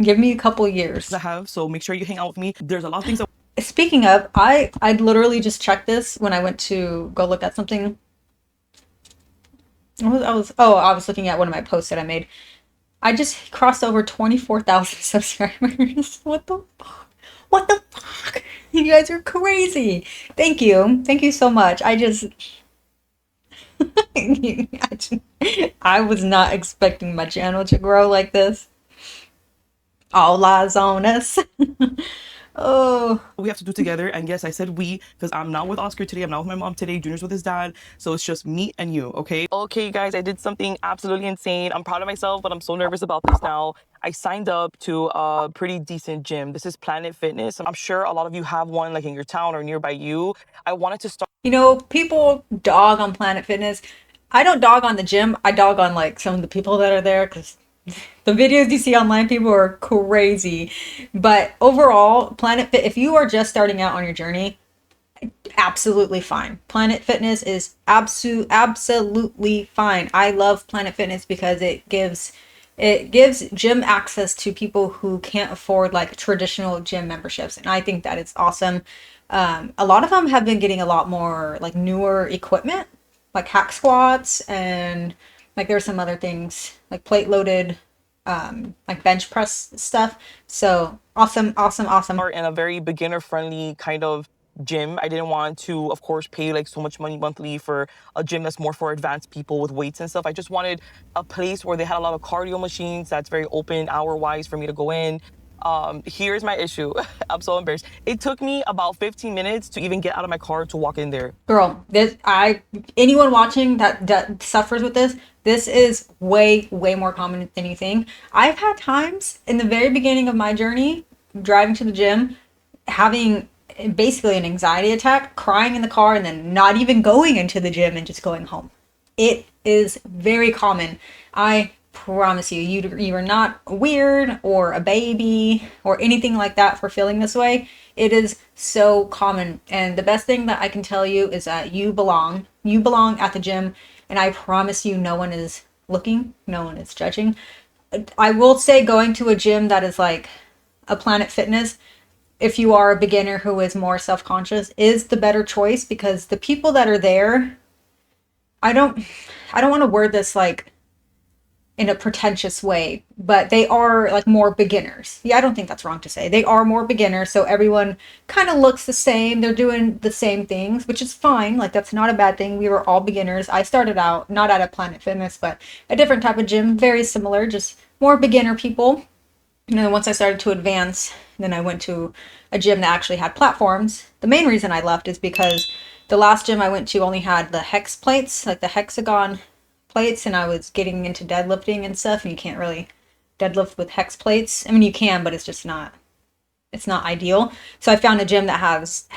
Give me a couple years. I have, so make sure you hang out with me. There's a lot of things that... Speaking of, I literally just checked this when I went to go look at something. I was looking at one of my posts that I made. I just crossed over 24,000 subscribers. What the fuck? What the fuck? You guys are crazy. Thank you. Thank you so much. I was not expecting my channel to grow like this. All eyes on us. Oh, we have to do together. And yes, I said we because I'm not with Oscar today. I'm not with my mom today. Junior's with his dad. So it's just me and you, okay? Okay, guys, I did something absolutely insane. I'm proud of myself, but I'm so nervous about this now. I signed up to a pretty decent gym. This is Planet Fitness. I'm sure a lot of you have one like in your town or nearby you. I wanted to start... You know, people dog on Planet Fitness. I don't dog on the gym. I dog on like some of the people that are there, because The videos you see online, people are crazy. But overall, Planet Fit, if you are just starting out on your journey, absolutely fine. Planet Fitness is absolutely fine. I love Planet Fitness because it gives gym access to people who can't afford like traditional gym memberships, and I think that it's awesome. A lot of them have been getting a lot more like newer equipment, like hack squats, and like there's some other things like plate loaded, like bench press stuff. So awesome, awesome, awesome. In a very beginner friendly kind of gym. I didn't want to, of course, pay like so much money monthly for a gym that's more for advanced people with weights and stuff. I just wanted a place where they had a lot of cardio machines that's very open hour wise for me to go in. Here's my issue. I'm so embarrassed. It took me about 15 minutes to even get out of my car to walk in there. Girl, anyone watching that suffers with this is way more common than you think. I've had times in the very beginning of my journey driving to the gym having basically an anxiety attack, crying in the car, and then not even going into the gym and just going home. It is very common. I promise you, you are not weird or a baby or anything like that for feeling this way. It is so common. And the best thing that I can tell you is that you belong. You belong at the gym. And I promise you, no one is looking, no one is judging. I will say going to a gym that is like a Planet Fitness, if you are a beginner who is more self-conscious, is the better choice, because the people that are there, I don't want to word this like in a pretentious way, but they are like more beginners. Yeah, I don't think that's wrong to say. They are more beginners, so everyone kind of looks the same. They're doing the same things, which is fine. Like, that's not a bad thing. We were all beginners. I started out not at a Planet Fitness, but a different type of gym, very similar, just more beginner people. And then once I started to advance, then I went to a gym that actually had platforms. The main reason I left is because the last gym I went to only had the hex plates, like the hexagon plates, and I was getting into deadlifting and stuff, and you can't really deadlift with hex plates. I mean, you can, but it's not ideal. So I found a gym that has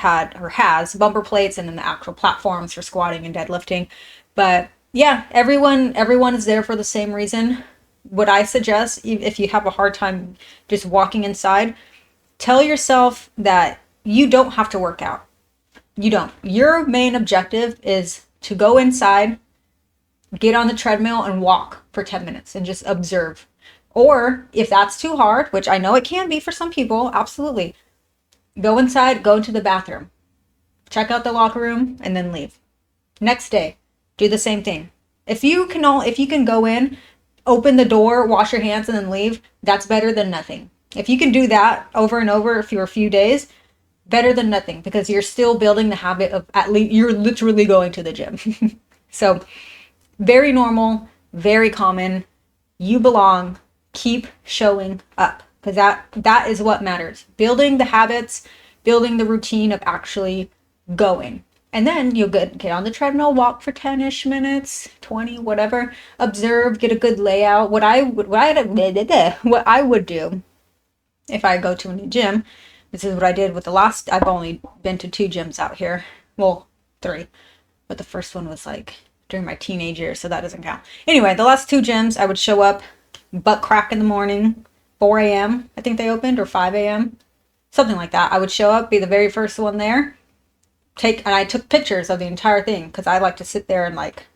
bumper plates and then the actual platforms for squatting and deadlifting. But yeah, everyone is there for the same reason. What I suggest, if you have a hard time just walking inside, tell yourself that you don't have to work out. You don't. Your main objective is to go inside, get on the treadmill and walk for 10 minutes and just observe. Or if that's too hard, which I know it can be for some people, absolutely, go inside, go into the bathroom, check out the locker room, and then leave. Next day, do the same thing. If you can go in, open the door, wash your hands, and then leave, that's better than nothing. If you can do that over and over for a few days, better than nothing, because you're still building the habit of at least you're literally going to the gym. So very normal, very common. You belong. Keep showing up, because that is what matters. Building the habits, building the routine of actually going. And then you'll get on the treadmill, walk for 10-ish minutes, 20, whatever. Observe, get a good layout. What I would do if I go to a new gym, this is what I did with I've only been to 2 gyms out here. Well, 3. But the first one was like during my teenage years, so that doesn't count. Anyway, the last 2 gyms, I would show up, butt crack in the morning, 4 a.m. I think they opened, or 5 a.m. Something like that. I would show up, be the very first one there. And I took pictures of the entire thing, because I like to sit there and like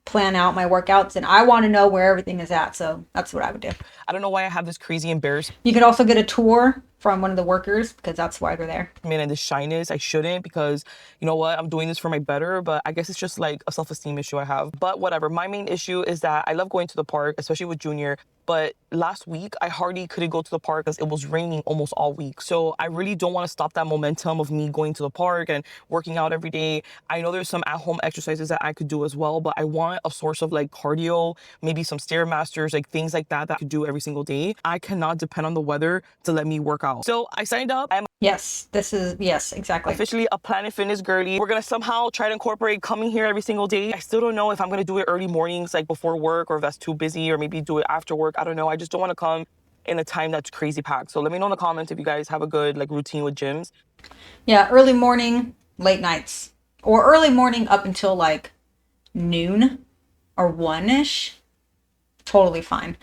plan out my workouts, and I want to know where everything is at. So that's what I would do. I don't know why I have this crazy embarrassment You could also get a tour from one of the workers, because that's why they're there. and this shyness. I shouldn't, because you know what? I'm doing this for my better, but I guess it's just like a self-esteem issue I have. But whatever. My main issue is that I love going to the park, especially with Junior. But last week, I hardly couldn't go to the park because it was raining almost all week. So I really don't want to stop that momentum of me going to the park and working out every day. I know there's some at-home exercises that I could do as well, but I want a source of like cardio, maybe some Stairmasters, like things like that I could do every single day. I cannot depend on the weather to let me work out. So I signed up. I'm Yes, exactly. officially a Planet Fitness girly. We're gonna somehow try to incorporate coming here every single day. I still don't know if I'm gonna do it early mornings, like before work, or if that's too busy, or maybe do it after work. I don't know. I just don't want to come in a time that's crazy packed. So let me know in the comments if you guys have a good like routine with gyms. Yeah, early morning, late nights, or early morning up until like noon or 1-ish. Totally fine.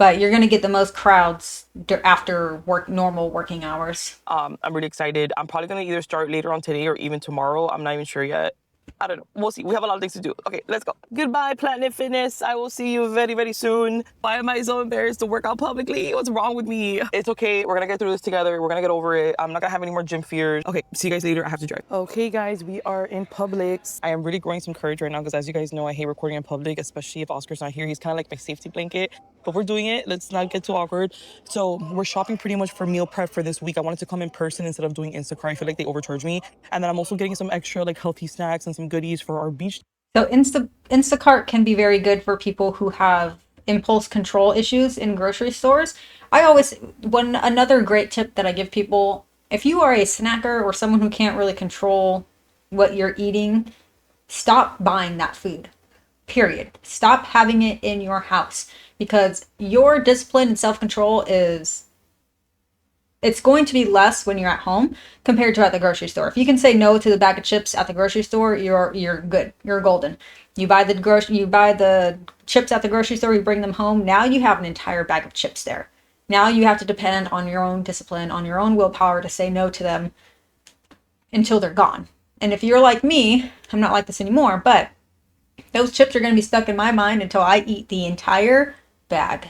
but you're going to get the most crowds after normal working hours. I'm really excited. I'm probably gonna either start later on today or even tomorrow. I'm not even sure yet. I don't know. We'll see. We have a lot of things to do. Okay, let's go. Goodbye, Planet Fitness. I will see you very, very soon. Why am I so embarrassed to work out publicly? What's wrong with me? It's okay. We're gonna get through this together. We're gonna get over it. I'm not gonna have any more gym fears. Okay, see you guys later. I have to drive. Okay, guys, we are in Publix. I am really growing some courage right now because, as you guys know, I hate recording in public, especially if Oscar's not here. He's kind of like my safety blanket. But we're doing it. Let's not get too awkward. So we're shopping pretty much for meal prep for this week. I wanted to come in person instead of doing Instacart. I feel like they overcharge me. And then I'm also getting some extra like healthy snacks and some goodies for our beach. So Instacart can be very good for people who have impulse control issues in grocery stores. Another great tip that I give people, if you are a snacker or someone who can't really control what you're eating, stop buying that food. Period. Stop having it in your house, because your discipline and self-control it's going to be less when you're at home compared to at the grocery store. If you can say no to the bag of chips at the grocery store, you're good. You're golden. You buy the chips at the grocery store, you bring them home. Now you have an entire bag of chips there. Now you have to depend on your own discipline, on your own willpower to say no to them until they're gone. And if you're like me, I'm not like this anymore, but those chips are going to be stuck in my mind until I eat the entire bag.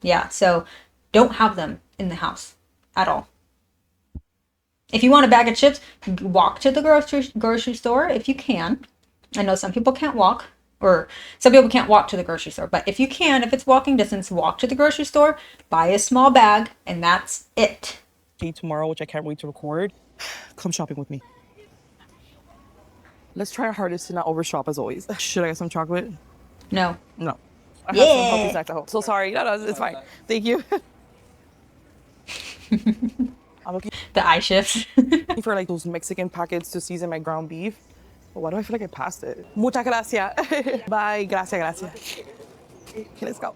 Yeah, so don't have them in the house at all. If you want a bag of chips, walk to the grocery store if you can. I know some people can't walk, or some people can't walk to the grocery store, but if you can, if it's walking distance, walk to the grocery store, buy a small bag, and that's it. Tomorrow, which I can't wait to record. Come shopping with me. Let's try our hardest to not overshop as always. Should I get some chocolate? No. No. I have some healthy snacks at home. So sorry. No, it's fine. Thank you. I'm looking The eye shift. for like those Mexican packets to season my ground beef. But why do I feel like I passed it? Muchas gracias. Bye. Gracias. Okay, let's go.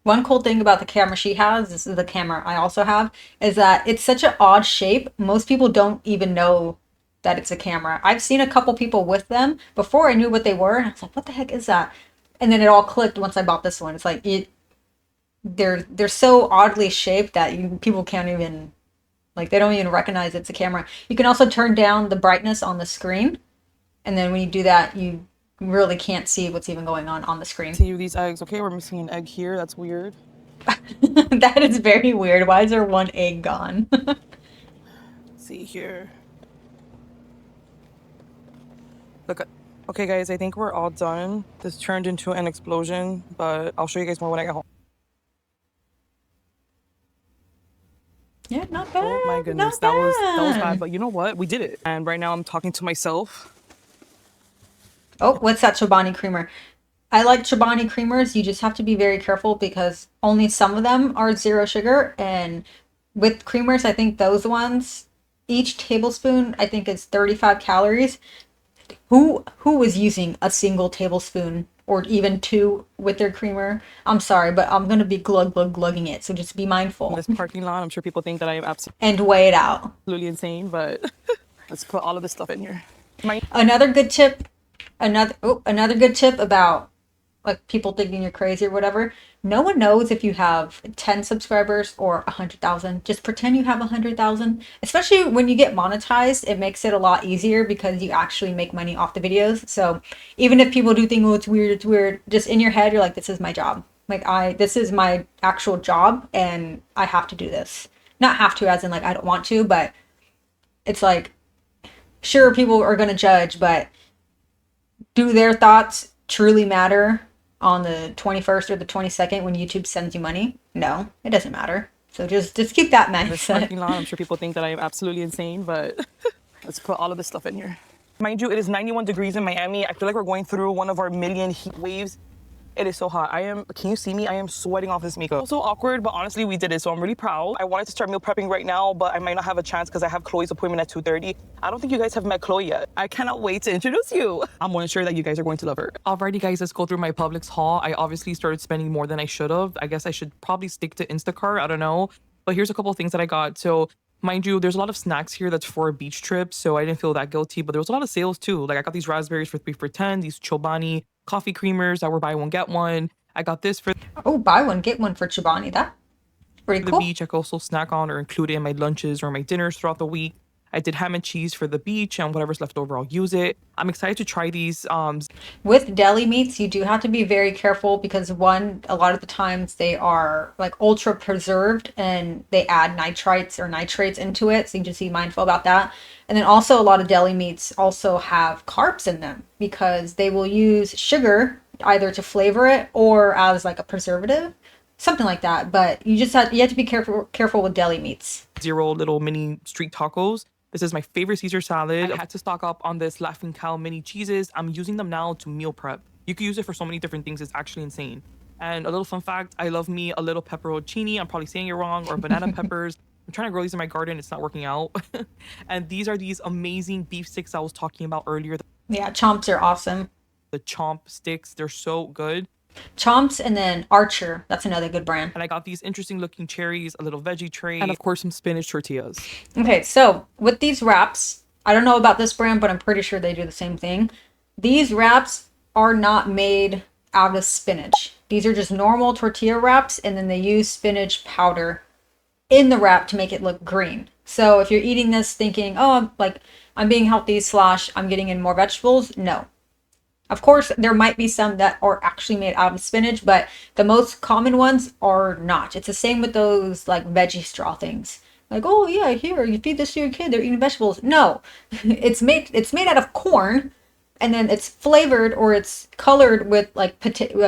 One cool thing about the camera she has, this is the camera I also have, is that it's such an odd shape. Most people don't even know that it's a camera. I've seen a couple people with them before I knew what they were, and I was like, what the heck is that? And then it all clicked once I bought this one. It's like they're so oddly shaped that people can't even, like, they don't even recognize it's a camera. You can also turn down the brightness on the screen, and then when you do that, you really can't see what's even going on the screen. See these eggs. Okay, we're missing an egg here. That's weird. That is very weird. Why is there one egg gone? See here. Look at. Okay, guys, I think we're all done. This turned into an explosion, but I'll show you guys more when I get home. Yeah, not bad. Oh my goodness, that was bad. But you know what? We did it. And right now I'm talking to myself. Oh, what's that Chobani creamer? I like Chobani creamers. You just have to be very careful because only some of them are 0 sugar. And with creamers, I think those ones, each tablespoon, I think is 35 calories. Who was using a single tablespoon or even 2 with their creamer? I'm sorry, but I'm going to be glugging it. So just be mindful. This parking lot, I'm sure people think that I am And weigh it out. absolutely insane, but let's put all of this stuff in here. Another good tip about like people thinking you're crazy or whatever. No one knows if you have 10 subscribers or 100,000. Just pretend you have 100,000. Especially when you get monetized, it makes it a lot easier because you actually make money off the videos. So even if people do think, oh, it's weird, just in your head, you're like, this is my job. This is my actual job and I have to do this. Not have to as in like, I don't want to, but it's like, sure, people are going to judge, but do their thoughts truly matter on the 21st or the 22nd when YouTube sends you money? No, it doesn't matter. So just keep that This parking lot, I'm sure people think that I am absolutely insane, but let's put all of this stuff in here. Mind you, it is 91 degrees in Miami. I feel like we're going through one of our million heat waves. It is so hot. Can you see me? I am sweating off this makeup. So awkward, but honestly, we did it, so I'm really proud. I wanted to start meal prepping right now, but I might not have a chance because I have Chloe's appointment at 2:30. I don't think you guys have met Chloe yet. I cannot wait to introduce you. I'm more sure that you guys are going to love her. Alrighty, guys, let's go through my Publix haul. I obviously started spending more than I should have. I guess I should probably stick to Instacart. I don't know. But here's a couple of things that I got. So mind you, there's a lot of snacks here that's for a beach trip, so I didn't feel that guilty, but there was a lot of sales too. Like I got these raspberries for 3 for $10, these Chobani coffee creamers that were buy one get one. I got this for Oh, buy one, get one for Chobani. That's pretty the cool. beach. I could also snack on or include it in my lunches or my dinners throughout the week. I did ham and cheese for the beach, and whatever's left over, I'll use it. I'm excited to try these. With deli meats, you do have to be very careful because one, a lot of the times they are like ultra preserved and they add nitrites or nitrates into it. So you just be mindful about that. And then also a lot of deli meats also have carbs in them because they will use sugar either to flavor it or as like a preservative, something like that. But you have to be careful with deli meats. Zero little mini street tacos. This is my favorite Caesar salad. I had to stock up on this Laughing Cow mini cheeses. I'm using them now to meal prep. You can use it for so many different things. It's actually insane. And a little fun fact, I love me a little pepperoncini. I'm probably saying it wrong, or banana peppers. I'm trying to grow these in my garden. It's not working out. And these are these amazing beef sticks I was talking about earlier. Yeah, chomps are awesome. The chomp sticks, they're so good. Chomps and then Archer. That's another good brand. And I got these interesting looking cherries, a little veggie tray, and of course some spinach tortillas. Okay, so with these wraps, I don't know about this brand, but I'm pretty sure they do the same thing. These wraps are not made out of spinach. These are just normal tortilla wraps, and then they use spinach powder in the wrap to make it look green. So if you're eating this thinking, oh, like I'm being healthy / I'm getting in more vegetables, no. Of course, there might be some that are actually made out of spinach, but the most common ones are not. It's the same with those like veggie straw things. Like, oh yeah, here, you feed this to your kid, they're eating vegetables. No, it's made out of corn, and then it's flavored or it's colored with like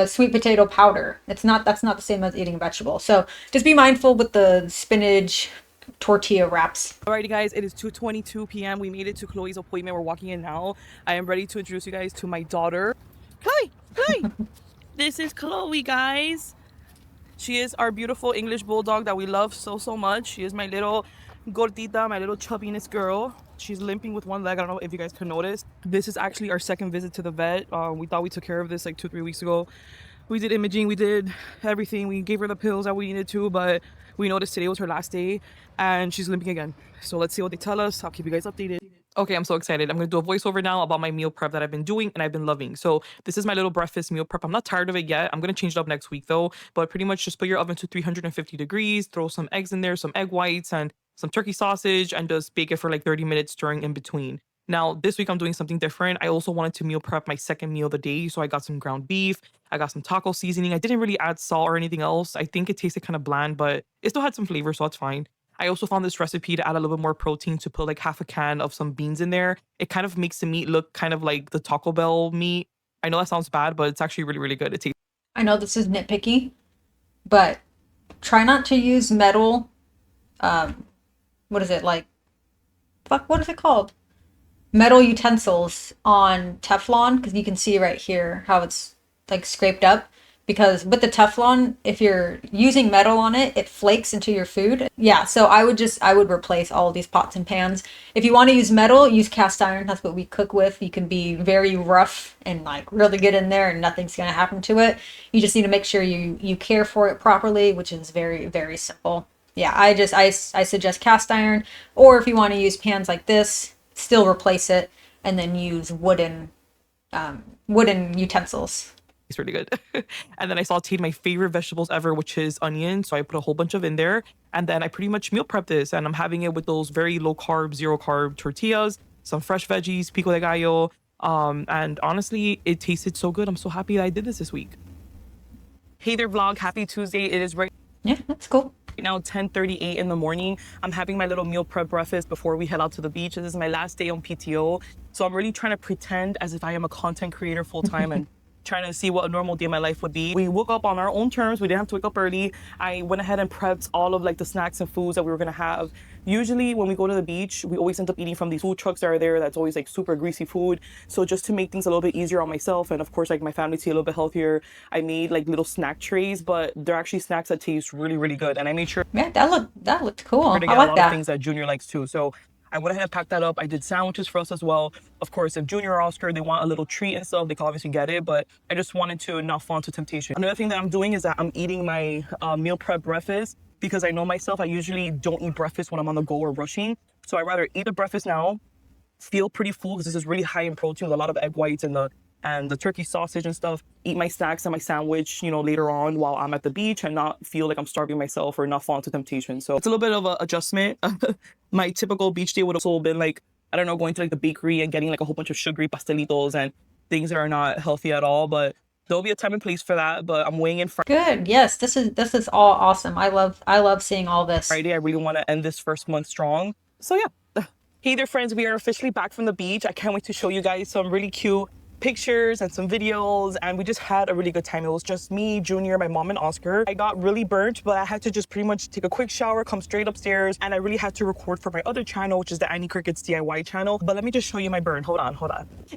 sweet potato powder. That's not the same as eating a vegetable. So just be mindful with the spinach tortilla wraps. Alrighty guys, it is 2:22 p.m. We made it to Chloe's appointment. We're walking in now. I am ready to introduce you guys to my daughter. Chloe! This is Chloe, guys. She is our beautiful English bulldog that we love so much. She is my little gordita, my little chubbiness girl. She's limping with one leg. I don't know if you guys can notice. This is actually our second visit to the vet. We thought we took care of this like 2-3 weeks ago. We did imaging, we did everything. We gave her the pills that we needed to, but we noticed today was her last day and she's limping again. So let's see what they tell us. I'll keep you guys updated. Okay, I'm so excited. I'm going to do a voiceover now about my meal prep that I've been doing and I've been loving. So this is my little breakfast meal prep. I'm not tired of it yet. I'm going to change it up next week though. But pretty much just put your oven to 350 degrees, throw some eggs in there, some egg whites and some turkey sausage, and just bake it for like 30 minutes, stirring in between. Now, this week I'm doing something different. I also wanted to meal prep my second meal of the day. So I got some ground beef. I got some taco seasoning. I didn't really add salt or anything else. I think it tasted kind of bland, but it still had some flavor, so that's fine. I also found this recipe to add a little bit more protein, to put like half a can of some beans in there. It kind of makes the meat look kind of like the Taco Bell meat. I know that sounds bad, but it's actually really good. It tastes. I know this is nitpicky, but try not to use metal. What is it like? Fuck, what is it called? Metal utensils on Teflon, because you can see right here how it's like scraped up. Because with the Teflon, if you're using metal on it, it flakes into your food. Yeah, so I would replace all of these pots and pans. If you want to use metal, use cast iron. That's what we cook with. You can be very rough and like really get in there and nothing's gonna happen to it. You just need to make sure you care for it properly, which is very simple. Yeah, I suggest cast iron, or if you want to use pans like this, still replace it and then use wooden utensils. It's really good. And then I sauteed my favorite vegetables ever, which is onion. So I put a whole bunch of in there, and then I pretty much meal prep this, and I'm having it with those very low carb, zero carb tortillas, some fresh veggies, pico de gallo. And honestly, it tasted so good. I'm so happy that I did this week. Hey there vlog, happy Tuesday. It is right. Yeah, that's cool. Now 10:38 in the morning. I'm having my little meal prep breakfast before we head out to the beach. This is my last day on PTO, so I'm really trying to pretend as if I am a content creator full-time and trying to see what a normal day in my life would be. We woke up on our own terms. We didn't have to wake up early. I went ahead and prepped all of like the snacks and foods that we were gonna have. Usually when we go to the beach, we always end up eating from these food trucks that are there. That's always like super greasy food. So just to make things a little bit easier on myself, and of course like my family to eat a little bit healthier, I made like little snack trays, but they're actually snacks that taste really good. And I made sure that looked cool. I like a lot that. of things that Junior likes too. So I went ahead and packed that up. I did sandwiches for us as well. Of course, if Junior or Oscar, they want a little treat and stuff, they can obviously get it, but I just wanted to not fall into temptation. Another thing that I'm doing is that I'm eating my meal prep breakfast, because I know myself, I usually don't eat breakfast when I'm on the go or rushing. So I rather eat the breakfast now, feel pretty full, because this is really high in protein with a lot of egg whites and the and the turkey sausage and stuff, eat my snacks and my sandwich, you know, later on while I'm at the beach and not feel like I'm starving myself or not fall into temptation. So it's a little bit of an adjustment. My typical beach day would have also been like, I don't know, going to like the bakery and getting like a whole bunch of sugary pastelitos and things that are not healthy at all. But there'll be a time and place for that. But I'm weighing in Good. Yes, this is all awesome. I love seeing all this. Friday. I really want to end this first month strong. So yeah. Hey there, friends. We are officially back from the beach. I can't wait to show you guys some really cute pictures and some videos, and we just had a really good time. It was just me, Junior, my mom, and Oscar. I got really burnt, but I had to just pretty much take a quick shower, come straight upstairs, and I really had to record for my other channel, which is the Anny Crickets DIY channel. But let me just show you my burn. Hold on.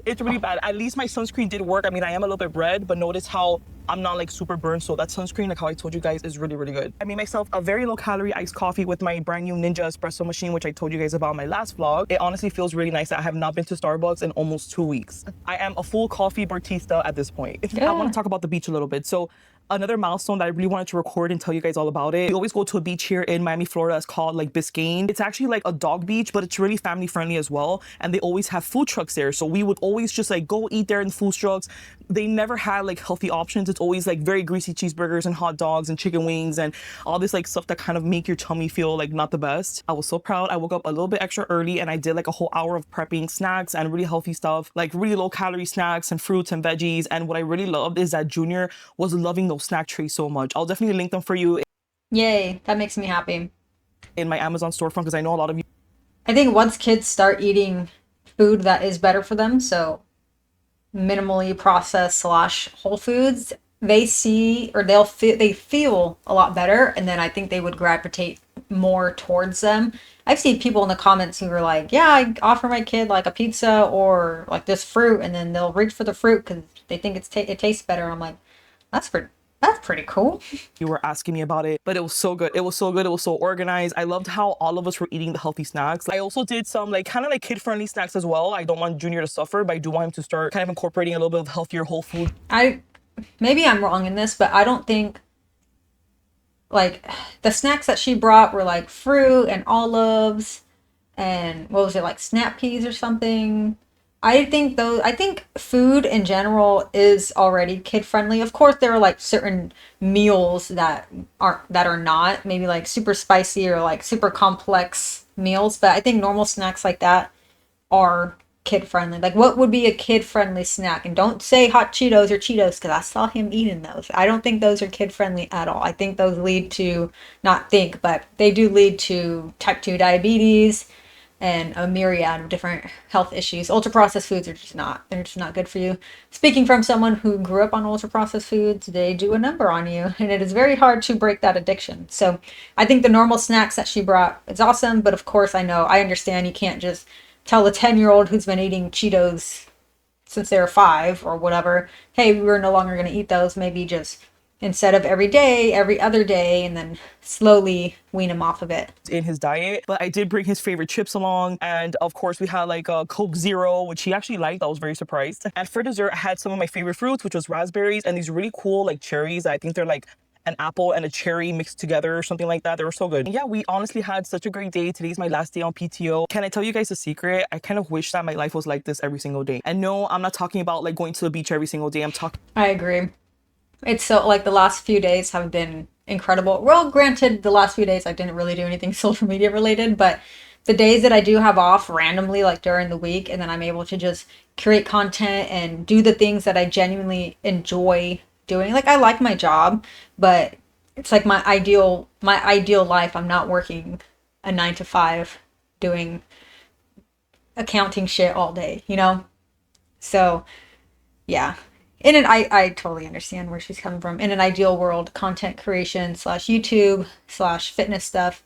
It's really bad. At least my sunscreen did work. I mean, I am a little bit red, but notice how I'm not like super burned. So that sunscreen, like how I told you guys, is really, really good. I made myself a very low calorie iced coffee with my brand new Ninja espresso machine, which I told you guys about in my last vlog. It honestly feels really nice. I have not been to Starbucks in almost 2 weeks. I am a full coffee barista at this point. Yeah. I want to talk about the beach a little bit. So another milestone that I really wanted to record and tell you guys all about it. We always go to a beach here in Miami, Florida. It's called like Biscayne. It's actually like a dog beach, but it's really family friendly as well. And they always have food trucks there. So we would always just like go eat there in the food trucks. They never had like healthy options. It's always like very greasy cheeseburgers and hot dogs and chicken wings and all this like stuff that kind of make your tummy feel like not the best. I was so proud. I woke up a little bit extra early and I did like a whole hour of prepping snacks and really healthy stuff, like really low calorie snacks and fruits and veggies. And what I really loved is that Junior was loving those snack trays so much. I'll definitely link them for you Yay, that makes me happy. in my Amazon storefront because I know a lot of you I think once kids start eating food that is better for them, so minimally processed slash whole foods, they see or they feel a lot better, and then I think they would gravitate more towards them. I've seen people in the comments who are like, yeah, I offer my kid like a pizza or like this fruit, and then they'll reach for the fruit because they think it tastes better. I'm like, that's pretty cool. were asking me about it, but it was so good. It was so good. It was so organized. I loved how all of us were eating the healthy snacks. I also did some like kind of like kid-friendly snacks as well. I don't want Junior to suffer, but I do want him to start kind of incorporating a little bit of healthier whole food. Maybe I'm wrong in this, but I don't think like the snacks that she brought were like fruit and olives and what was it, like snap peas or something. I think food in general is already kid friendly. Of course, there are like certain meals that are not, maybe like super spicy or like super complex meals, but I think normal snacks like that are kid friendly. Like what would be a kid friendly snack? And don't say hot Cheetos or Cheetos because I saw him eating those. I don't think those are kid friendly at all. I think those lead to, not think, but they do lead to type 2 diabetes and a myriad of different health issues. Ultra processed foods are they're just not good for you. Speaking from someone who grew up on ultra processed foods, they do a number on you, and it is very hard to break that addiction. So I think the normal snacks that she brought is awesome, but of course I understand you can't just tell a 10-year-old who's been eating Cheetos since they were 5 or whatever, hey, we're no longer going to eat those. Maybe just instead of every day, every other day, and then slowly wean him off of it. In his diet, but I did bring his favorite chips along, and of course we had like a Coke Zero, which he actually liked. I was very surprised. And for dessert, I had some of my favorite fruits, which was raspberries and these really cool like cherries. I think they're like an apple and a cherry mixed together or something like that. They were so good. And yeah, we honestly had such a great day. Today's my last day on PTO. Can I tell you guys a secret? I kind of wish that my life was like this every single day. And no, I'm not talking about like going to the beach every single day. I'm talking. I agree. It's so like the last few days have been incredible. Well, granted, the last few days I didn't really do anything social media related, but the days that I do have off randomly, like during the week, and then I'm able to just create content and do the things that I genuinely enjoy doing. Like I like my job, but it's like my ideal life. I'm not working a 9 to 5 doing accounting shit all day, you know? So yeah. I totally understand where she's coming from. In an ideal world, content creation / YouTube / fitness stuff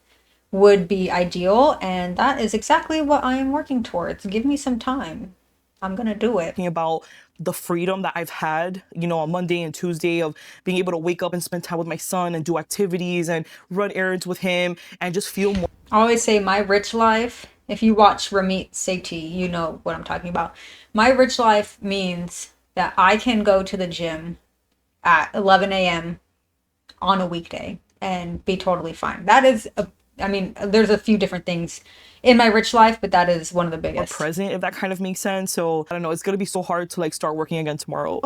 would be ideal, and that is exactly what I am working towards. Give me some time. I'm gonna do it. About the freedom that I've had, you know, on Monday and Tuesday of being able to wake up and spend time with my son and do activities and run errands with him and just feel more. I always say my rich life, if you watch Ramit Sethi, you know what I'm talking about. My rich life means that I can go to the gym at 11 a.m. on a weekday and be totally fine. That is I mean, there's a few different things in my rich life, but that is one of the Or biggest. present, if that kind of makes sense. So I don't know, it's gonna be so hard to like start working again tomorrow.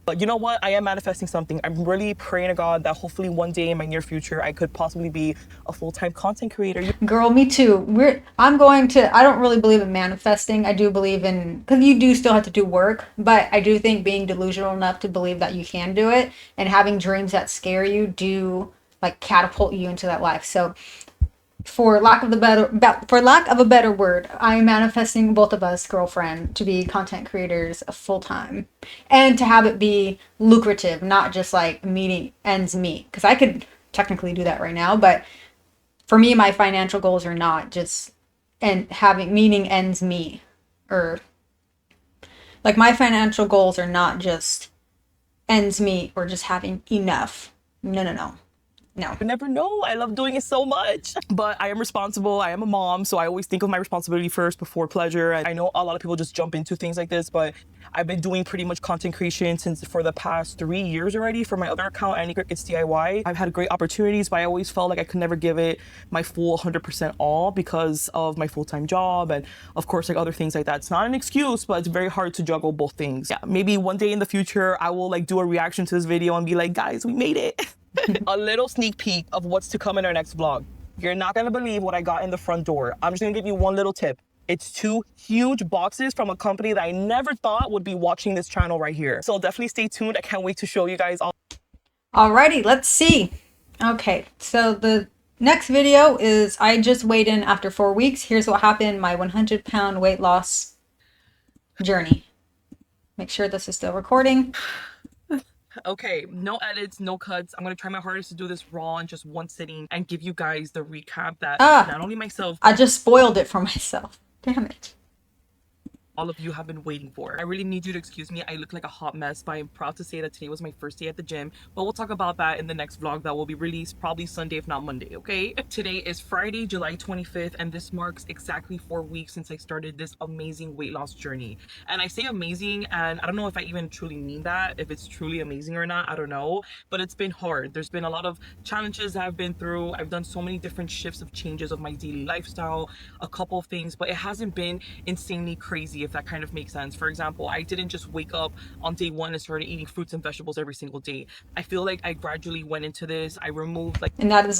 But you know what? I am manifesting something. I'm really praying to God that hopefully one day in my near future, I could possibly be a full-time content creator. Girl, me too. I don't really believe in manifesting. I do believe in, because you do still have to do work, but I do think being delusional enough to believe that you can do it and having dreams that scare you do like catapult you into that life. So for lack of a better word, I'm manifesting both of us, girlfriend, to be content creators full time, and to have it be lucrative, not just like meeting ends meet. Because I could technically do that right now, but for me, my financial goals are not just and having meeting ends meet, or like my financial goals are not just ends meet or just having enough. No, no, no. No. You never know. I love doing it so much. But I am responsible. I am a mom, so I always think of my responsibility first before pleasure. And I know a lot of people just jump into things like this, but I've been doing pretty much content creation for the past 3 years already for my other account, Anny It's DIY. I've had great opportunities, but I always felt like I could never give it my full 100% all because of my full-time job and of course like other things like that. It's not an excuse, but it's very hard to juggle both things. Yeah, maybe one day in the future I will like do a reaction to this video and be like, guys, we made it. A little sneak peek of what's to come in our next vlog. You're not gonna believe what I got in the front door. I'm just gonna give you one little tip. It's 2 huge boxes from a company that I never thought would be watching this channel right here. So definitely stay tuned. I can't wait to show you guys all. Alrighty, let's see. Okay, so the next video is I just weighed in after 4 weeks. Here's what happened, my 100-pound weight loss journey. Make sure this is still recording. Okay, no edits, no cuts. I'm gonna try my hardest to do this raw in just one sitting and give you guys the recap that not only myself, I just spoiled it for myself. Damn it. all of you have been waiting for. I really need you to excuse me. I look like a hot mess, but I'm proud to say that today was my first day at the gym. But we'll talk about that in the next vlog that will be released probably Sunday, if not Monday, okay? Today is Friday, July 25th, and this marks exactly 4 weeks since I started this amazing weight loss journey. And I say amazing, and I don't know if I even truly mean that, if it's truly amazing or not, I don't know. But it's been hard. There's been a lot of challenges that I've been through. I've done so many different shifts of changes of my daily lifestyle, a couple of things, but it hasn't been insanely crazy, if that kind of makes sense. For example, I didn't just wake up on day 1 and started eating fruits and vegetables every single day. I feel like I gradually went into this. I removed and that is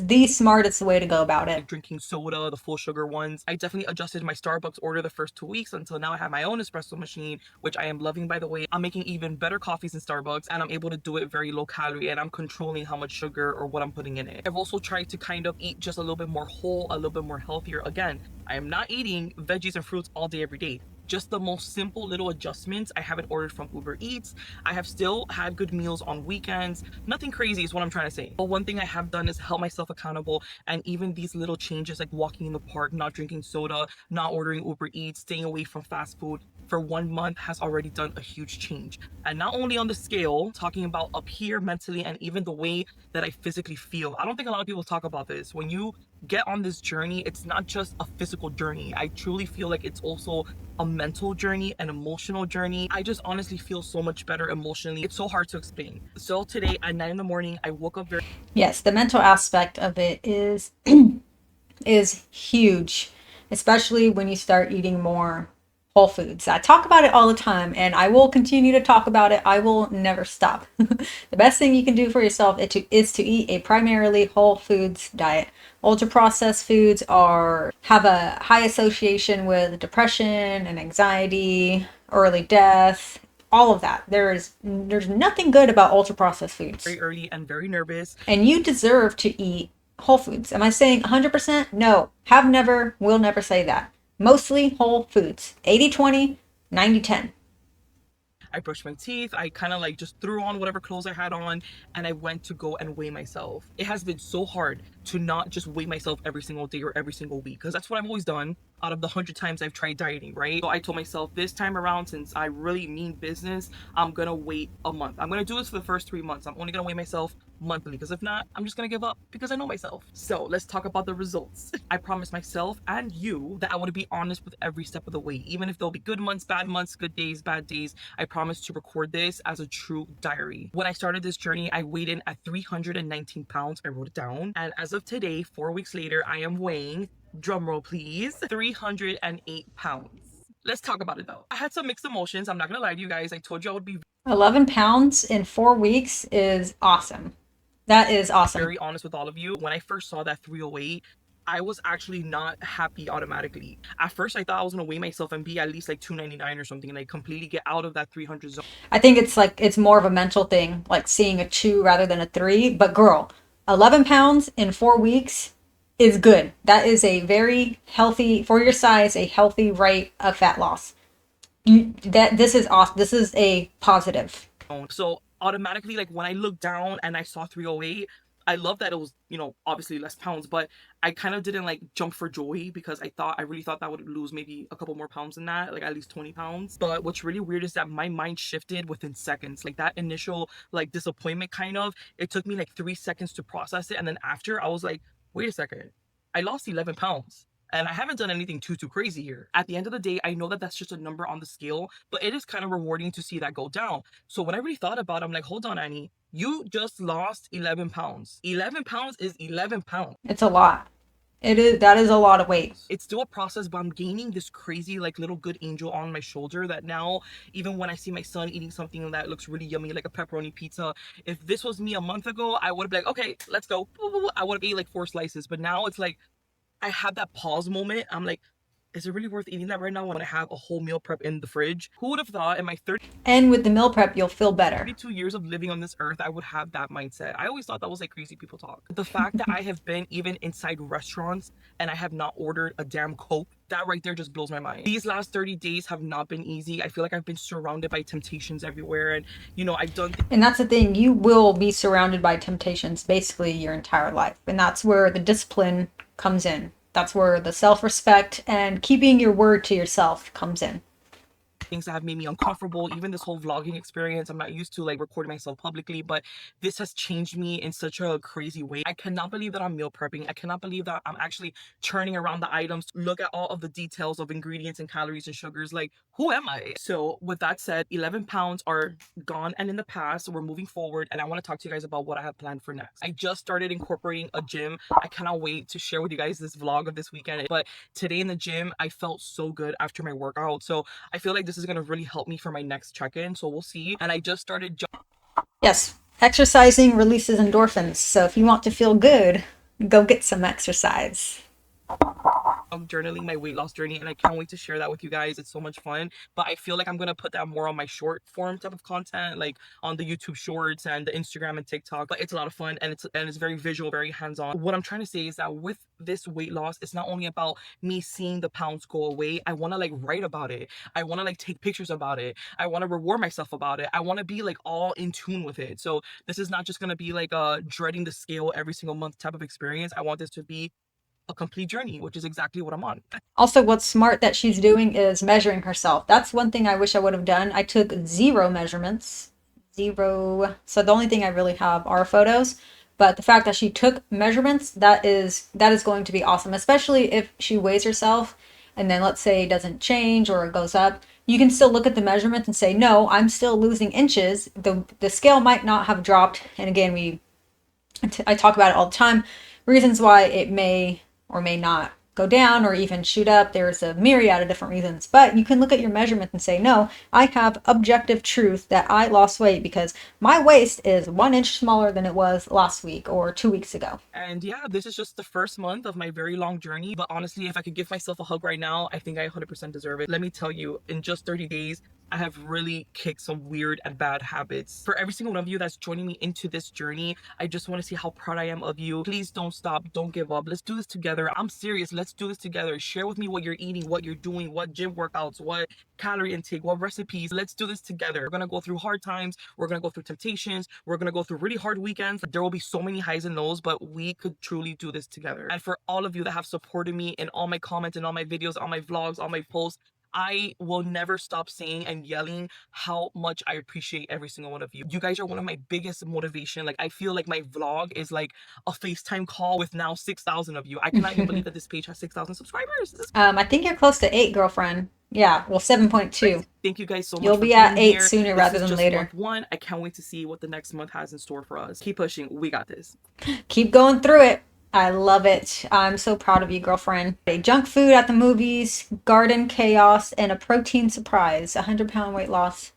the smartest way to go about it. Drinking soda, the full sugar ones. I definitely adjusted my Starbucks order the first 2 weeks until now I have my own espresso machine, which I am loving, by the way. I'm making even better coffees in Starbucks, and I'm able to do it very low calorie, and I'm controlling how much sugar or what I'm putting in it. I've also tried to kind of eat just a little bit more whole, a little bit more healthier. Again, I am not eating veggies and fruits all day every day. Just the most simple little adjustments. I haven't ordered from Uber Eats. I have still had good meals on weekends. Nothing crazy is what I'm trying to say. But one thing I have done is help myself accountable, and even these little changes like walking in the park, not drinking soda, not ordering Uber Eats, staying away from fast food for 1 month has already done a huge change. And not only on the scale, talking about up here mentally and even the way that I physically feel. I don't think a lot of people talk about this. When you get on this journey, it's not just a physical journey. I truly feel like it's also a mental journey, an emotional journey. I just honestly feel so much better emotionally. It's so hard to explain. So today at 9 in the morning, I woke up very... Yes, the mental aspect of it is is huge, especially when you start eating more whole foods. I talk about it all the time, and I will continue to talk about it. I will never stop. The best thing you can do for yourself is to eat a primarily whole foods diet. Ultra processed foods have a high association with depression and anxiety, early death, all of that. There's nothing good about ultra processed foods. Very early and very nervous. And you deserve to eat whole foods. Am I saying 100%? No. Have never, will never say that. Mostly whole foods. 80-20, 90-10. I brushed my teeth. I kind of like just threw on whatever clothes I had on, and I went to go and weigh myself. It has been so hard to not just weigh myself every single day or every single week, because that's what I've always done out of the 100 times I've tried dieting, right? So I told myself this time around, since I really mean business, I'm gonna wait a month. I'm gonna do this for the first 3 months. I'm only gonna weigh myself monthly, because if not, I'm just gonna give up because I know myself. So let's talk about the results. I promised myself and you that I want to be honest with every step of the way, even if there'll be good months, good days, bad days. I promise to record this as a true diary. When I started this journey, I weighed in at 319 pounds. I wrote it down. And as of today, 4 weeks later, I am weighing, drumroll please, 308 pounds. Let's talk about it though. I had some mixed emotions. I'm not gonna lie to you guys. I told you I would be 11 pounds in 4 weeks is awesome. That is awesome. very honest with all of you. When I first saw that 308, I was actually not happy automatically. At first, I thought I was gonna weigh myself and be at least like 299 or something, and like completely get out of that 300 zone. I think it's more of a mental thing, like seeing a 2 rather than a 3. But girl, 11 pounds in 4 weeks is good. That is a very healthy, for your size, a healthy rate of fat loss. This is awesome. This is a positive. So automatically, like when I looked down and I saw 308, I love that it was, you know, obviously less pounds, but I kind of didn't like jump for joy because I really thought that I would lose maybe a couple more pounds than that, like at least 20 pounds. But what's really weird is that my mind shifted within seconds. Like that initial like disappointment it took me like 3 seconds to process it. And then after I was like, wait a second, I lost 11 pounds. And I haven't done anything too crazy here. At the end of the day, I know that that's just a number on the scale, but it is kind of rewarding to see that go down. So when I really thought about it, I'm like, hold on, Annie, you just lost 11 pounds. 11 pounds is 11 pounds. It's a lot. That is a lot of weight. It's still a process, but I'm gaining this crazy like little good angel on my shoulder that now, even when I see my son eating something that looks really yummy, like a pepperoni pizza, if this was me a month ago, I would be like, okay, let's go. I would have ate like 4 slices, but now it's like, I had that pause moment. I'm like, is it really worth eating that right now when I have a whole meal prep in the fridge? Who would have thought in my And with the meal prep, you'll feel better. 32 years of living on this earth, I would have that mindset. I always thought that was like crazy people talk. The fact that I have been even inside restaurants and I have not ordered a damn Coke, that right there just blows my mind. These last 30 days have not been easy. I feel like I've been surrounded by temptations everywhere. And, you know, I've done... And that's the thing. You will be surrounded by temptations basically your entire life. And that's where the discipline comes in. That's where the self-respect and keeping your word to yourself comes in. Things that have made me uncomfortable, even this whole vlogging experience. I'm not used to like recording myself publicly, but this has changed me in such a crazy way. I cannot believe that I'm meal prepping. I cannot believe that I'm actually churning around the items, look at all of the details of ingredients and calories and sugars. Like, who am I? So with that said, 11 pounds are gone and in the past. We're moving forward, and I want to talk to you guys about what I have planned for next. I just started incorporating a gym. I cannot wait to share with you guys this vlog of this weekend. But today in the gym, I felt so good after my workout. So I feel like this is going to really help me for my next check-in. So we'll see. And I just started... Yes, exercising releases endorphins. So if you want to feel good, go get some exercise. Journaling my weight loss journey, and I can't wait to share that with you guys. It's so much fun, but I feel like I'm gonna put that more on my short form type of content, like on the YouTube shorts and the Instagram and TikTok. But it's a lot of fun, and it's very visual, very hands-on. What I'm trying to say is that with this weight loss, it's not only about me seeing the pounds go away. I want to like write about it. I want to like take pictures about it. I want to reward myself about it. I want to be like all in tune with it. So this is not just gonna be like a dreading the scale every single month type of experience. I want this to be a complete journey, which is exactly what I'm on. Also, what's smart that she's doing is measuring herself. That's one thing I wish I would have done. I took 0 measurements. 0. So the only thing I really have are photos. But the fact that she took measurements, that is going to be awesome, especially if she weighs herself and then let's say it doesn't change or it goes up. You can still look at the measurements and say, no, I'm still losing inches. The scale might not have dropped. And again, I talk about it all the time. Reasons why it may or may not go down or even shoot up. There's a myriad of different reasons, but you can look at your measurement and say, no, I have objective truth that I lost weight because my waist is 1 inch smaller than it was last week or 2 weeks ago. And yeah, this is just the first month of my very long journey. But honestly, if I could give myself a hug right now, I think I 100% deserve it. Let me tell you, in just 30 days, I have really kicked some weird and bad habits. For every single one of you that's joining me into this journey, I just want to see how proud I am of you. Please don't stop. Don't give up. Let's do this together. I'm serious. Let's do this together. Share with me what you're eating, what you're doing, what gym workouts, what calorie intake, what recipes. Let's do this together. We're going to go through hard times. We're going to go through temptations. We're going to go through really hard weekends. There will be so many highs and lows, but we could truly do this together. And for all of you that have supported me in all my comments and all my videos, all my vlogs, all my posts, I will never stop saying and yelling how much I appreciate every single one of you. You guys are one of my biggest motivation. Like, I feel like my vlog is like a FaceTime call with now 6,000 of you. I cannot even believe that this page has 6,000 subscribers. I think you're close to 8, girlfriend. Yeah, well, 7.2. Thank you guys so much You'll for be being at 8 here. sooner This rather is than just later. month 1. I can't wait to see what the next month has in store for us. Keep pushing. We got this. Keep going through it. I love it. I'm so proud of you, girlfriend. Junk food at the movies, garden chaos, and a protein surprise. 100-pound weight loss.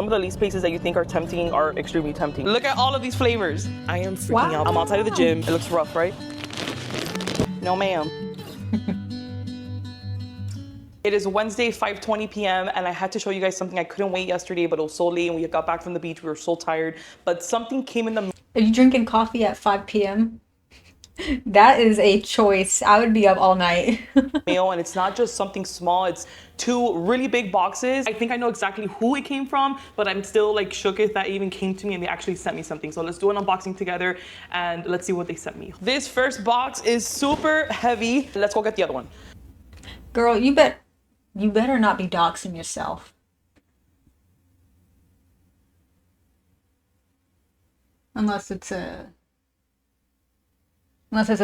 Some of the least places that you think are tempting are extremely tempting. Look at all of these flavors. I am freaking out. I'm outside of the gym. It looks rough, right? No, ma'am. It is Wednesday, 5:20 p.m. and I had to show you guys something. I couldn't wait yesterday, but it was so late and we got back from the beach. We were so tired, but something came in the Are you drinking coffee at 5 p.m.? That is a choice. I would be up all night. mail, and it's not just something small. It's 2 really big boxes. I think I know exactly who it came from, but I'm still like shook if that even came to me and they actually sent me something. So let's do an unboxing together and let's see what they sent me. This first box is super heavy. Let's go get the other one. Girl, you better not be doxing yourself. Unless it's a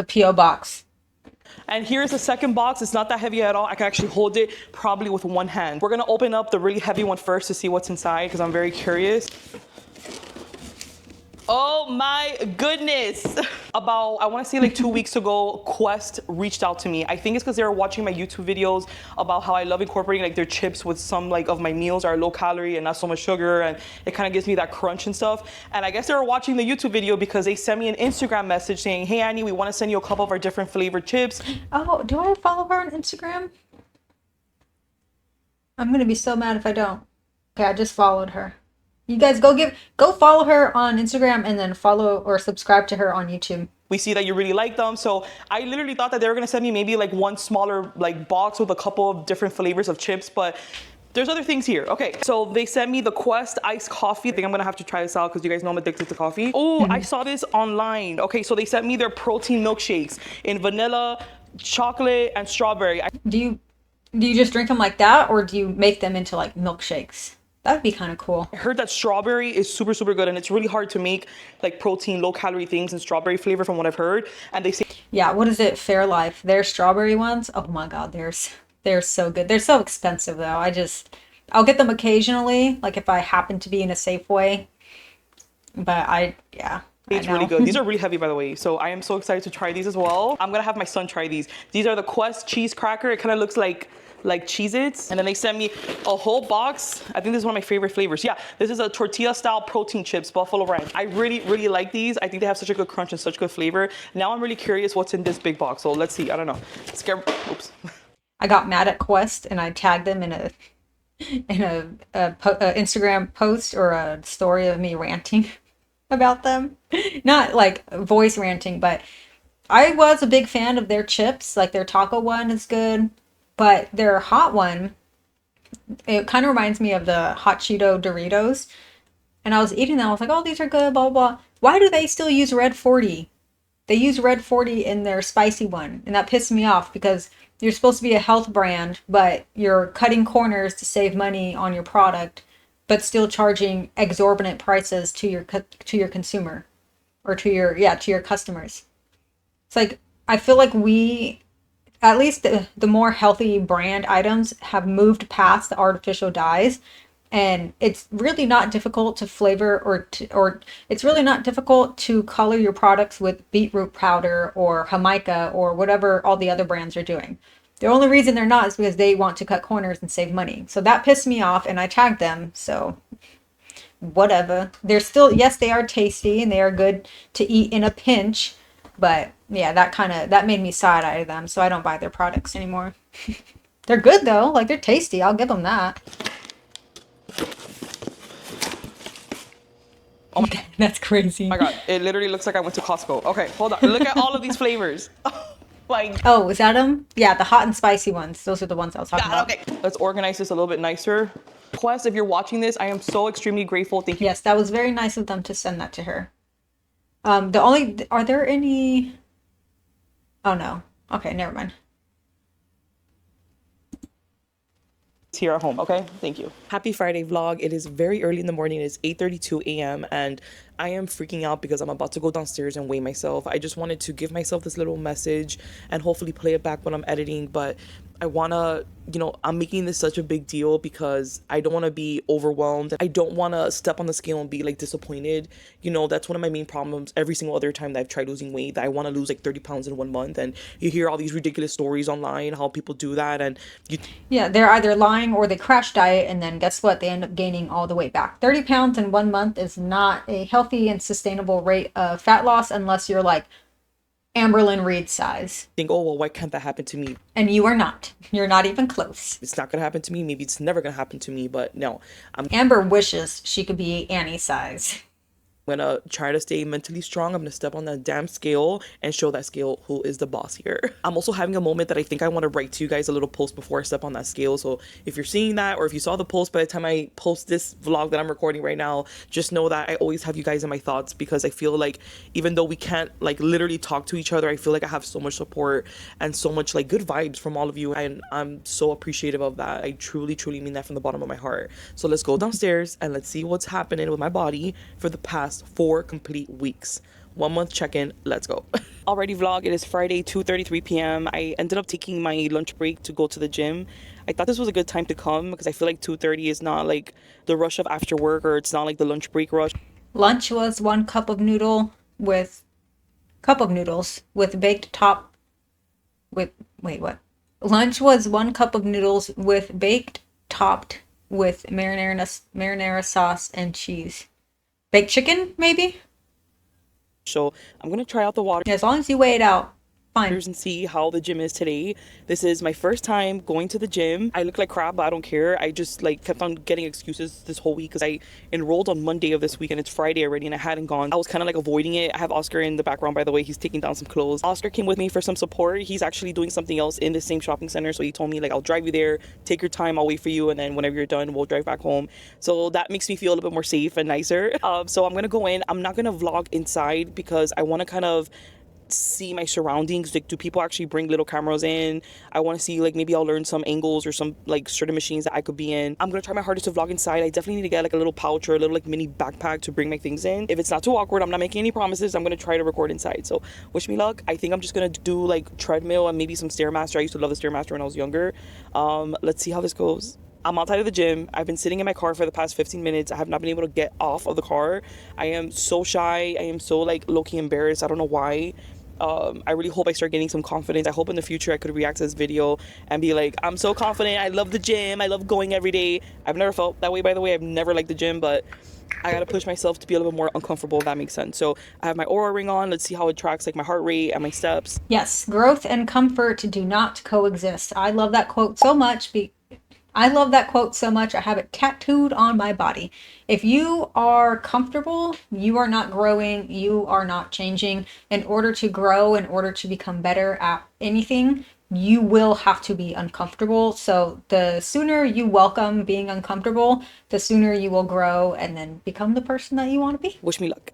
P.O. box. And here's the second box. It's not that heavy at all. I can actually hold it probably with one hand. We're gonna open up the really heavy one first to see what's inside because I'm very curious. Oh my goodness. About, I want to say like 2 weeks ago, Quest reached out to me. I think it's because they were watching my YouTube videos about how I love incorporating like their chips with some like of my meals are low calorie and not so much sugar, and it kind of gives me that crunch and stuff. And I guess they were watching the YouTube video because they sent me an Instagram message saying, hey Annie, we want to send you a couple of our different flavored chips. Oh, do I follow her on Instagram? I'm gonna be so mad if I don't. Okay, I just followed her. You guys go follow her on Instagram and then follow or subscribe to her on YouTube. We see that you really like them. So I literally thought that they were gonna send me maybe like one smaller like box with a couple of different flavors of chips, but there's other things here. Okay, so they sent me the Quest iced coffee. I think I'm gonna have to try this out because you guys know I'm addicted to coffee. Oh, I saw this online. Okay, so they sent me their protein milkshakes in vanilla, chocolate, and strawberry. Do you just drink them like that, or do you make them into like milkshakes? That would be kind of cool. I heard that strawberry is super, super good, and it's really hard to make like protein, low calorie things in strawberry flavor from what I've heard. And they say, Yeah, what is it? Fairlife. Their strawberry ones. Oh my God, they're so good. They're so expensive though. I'll get them occasionally, like if I happen to be in a Safeway. But it's really good. These are really heavy, by the way. So I am so excited to try these as well. I'm gonna have my son try these. These are the Quest cheese cracker. It kind of looks like Cheez-Its. And then they sent me a whole box. I think this is one of my favorite flavors. Yeah, this is a tortilla style protein chips, buffalo ranch. I really, really like these. I think they have such a good crunch and such good flavor. Now I'm really curious what's in this big box. So let's see. I don't know. Oops. I got mad at Quest and I tagged them in a Instagram post or a story of me ranting about them. Not like voice ranting, but I was a big fan of their chips. Like their taco one is good. But their hot one, it kind of reminds me of the hot Cheeto Doritos. And I was eating them. I was like, oh, these are good, blah, blah, blah. Why do they still use Red 40? They use Red 40 in their spicy one. And that pissed me off because you're supposed to be a health brand, but you're cutting corners to save money on your product, but still charging exorbitant prices to your consumer or to your customers. It's like, I feel like at least the more healthy brand items have moved past the artificial dyes, and it's really not difficult to flavor or it's really not difficult to color your products with beetroot powder or Jamaica or whatever all the other brands are doing. The only reason they're not is because they want to cut corners and save money. So that pissed me off and I tagged them. So whatever. They're still, yes, they are tasty and they are good to eat in a pinch. But yeah, that made me side-eye them, so I don't buy their products anymore. They're good though, like they're tasty. I'll give them that. Oh my, that's crazy. Oh my God, it literally looks like I went to Costco. Okay, hold on. Look at all of these flavors. Like, oh, is that them? Yeah, the hot and spicy ones. Those are the ones I was talking about. Okay, let's organize this a little bit nicer. Quest, if you're watching this, I am so extremely grateful. Thank you. Yes, that was very nice of them to send that to her. Are there any? Oh no. Okay, never mind. here at home. Okay, thank you. Happy Friday vlog. It is very early in the morning. It is 8:32 a.m. and I am freaking out because I'm about to go downstairs and weigh myself. I just wanted to give myself this little message and hopefully play it back when I'm editing, but I want to, I'm making this such a big deal because I don't want to be overwhelmed. I don't want to step on the scale and be like disappointed. That's one of my main problems every single other time that I've tried losing weight, that I want to lose like 30 pounds in 1 month. And you hear all these ridiculous stories online, how people do that. And yeah, they're either lying or they crash diet, and then guess what? They end up gaining all the weight back. 30 pounds in 1 month is not a healthy and sustainable rate of fat loss unless you're like Amberlyn Reed size. think, oh, well, why can't that happen to me? And you are not. You're not even close. It's not going to happen to me. Maybe it's never going to happen to me, but no. Amber wishes she could be Annie size. Gonna try to stay mentally strong. I'm gonna step on that damn scale and show that scale who is the boss here. I'm also having a moment that I think I want to write to you guys a little post before I step on that scale. So if you're seeing that, or if you saw the post by the time I post this vlog that I'm recording right now, just know that I always have you guys in my thoughts, because I feel like even though we can't like literally talk to each other, I feel like I have so much support and so much like good vibes from all of you, and I'm so appreciative of that. I truly mean that from the bottom of my heart. So let's go downstairs and let's see what's happening with my body for the past 4 complete weeks. 1 month check-in. Let's go. Alrighty vlog, it is Friday, 2:33 p.m. I ended up taking my lunch break to go to the gym. I thought this was a good time to come because I feel like 2:30 is not like the rush of after work, or it's not like the lunch break rush. Lunch was 1 cup of noodles with baked top with wait, what? Lunch was 1 cup of noodles with baked topped with marinara sauce and cheese. Baked chicken, maybe? So I'm gonna try out the water. Yeah, as long as you weigh it out, fine. And see how the gym is today. This is my first time going to the gym. I look like crap, but I don't care. I just like kept on getting excuses this whole week because I enrolled on Monday of this week and it's Friday already and I hadn't gone. I was kind of like avoiding it. I have Oscar in the background, by the way. He's taking down some clothes. Oscar came with me for some support. He's actually doing something else in the same shopping center, so he told me like, I'll drive you there, take your time, I'll wait for you, and then whenever you're done we'll drive back home. So that makes me feel a little bit more safe and nicer. So I'm gonna go in. I'm not gonna vlog inside because I want to kind of see my surroundings. Like, do people actually bring little cameras in? I want to see like maybe I'll learn some angles or some like certain machines that I could be in. I'm gonna try my hardest to vlog inside. I definitely need to get like a little pouch or a little like mini backpack to bring my things in. If it's not too awkward, I'm not making any promises. I'm gonna try to record inside, so wish me luck. I think I'm just gonna do like treadmill and maybe some Stairmaster. I used to love the Stairmaster when I was younger. Let's see how this goes. I'm outside of the gym. I've been sitting in my car for the past 15 minutes. I have not been able to get off of the car. I am so shy. I am so like low-key embarrassed. I don't know why. I really hope I start getting some confidence. I hope in the future I could react to this video and be like, I'm so confident. I love the gym. I love going every day. I've never felt that way, by the way. I've never liked the gym, but I gotta push myself to be a little bit more uncomfortable, if that makes sense. So I have my Aura ring on. Let's see how it tracks like my heart rate and my steps. Yes, growth and comfort do not coexist. I love that quote so much. I have it tattooed on my body. If you are comfortable, you are not growing, you are not changing. In order to grow, in order to become better at anything, you will have to be uncomfortable. So the sooner you welcome being uncomfortable, the sooner you will grow and then become the person that you want to be. Wish me luck.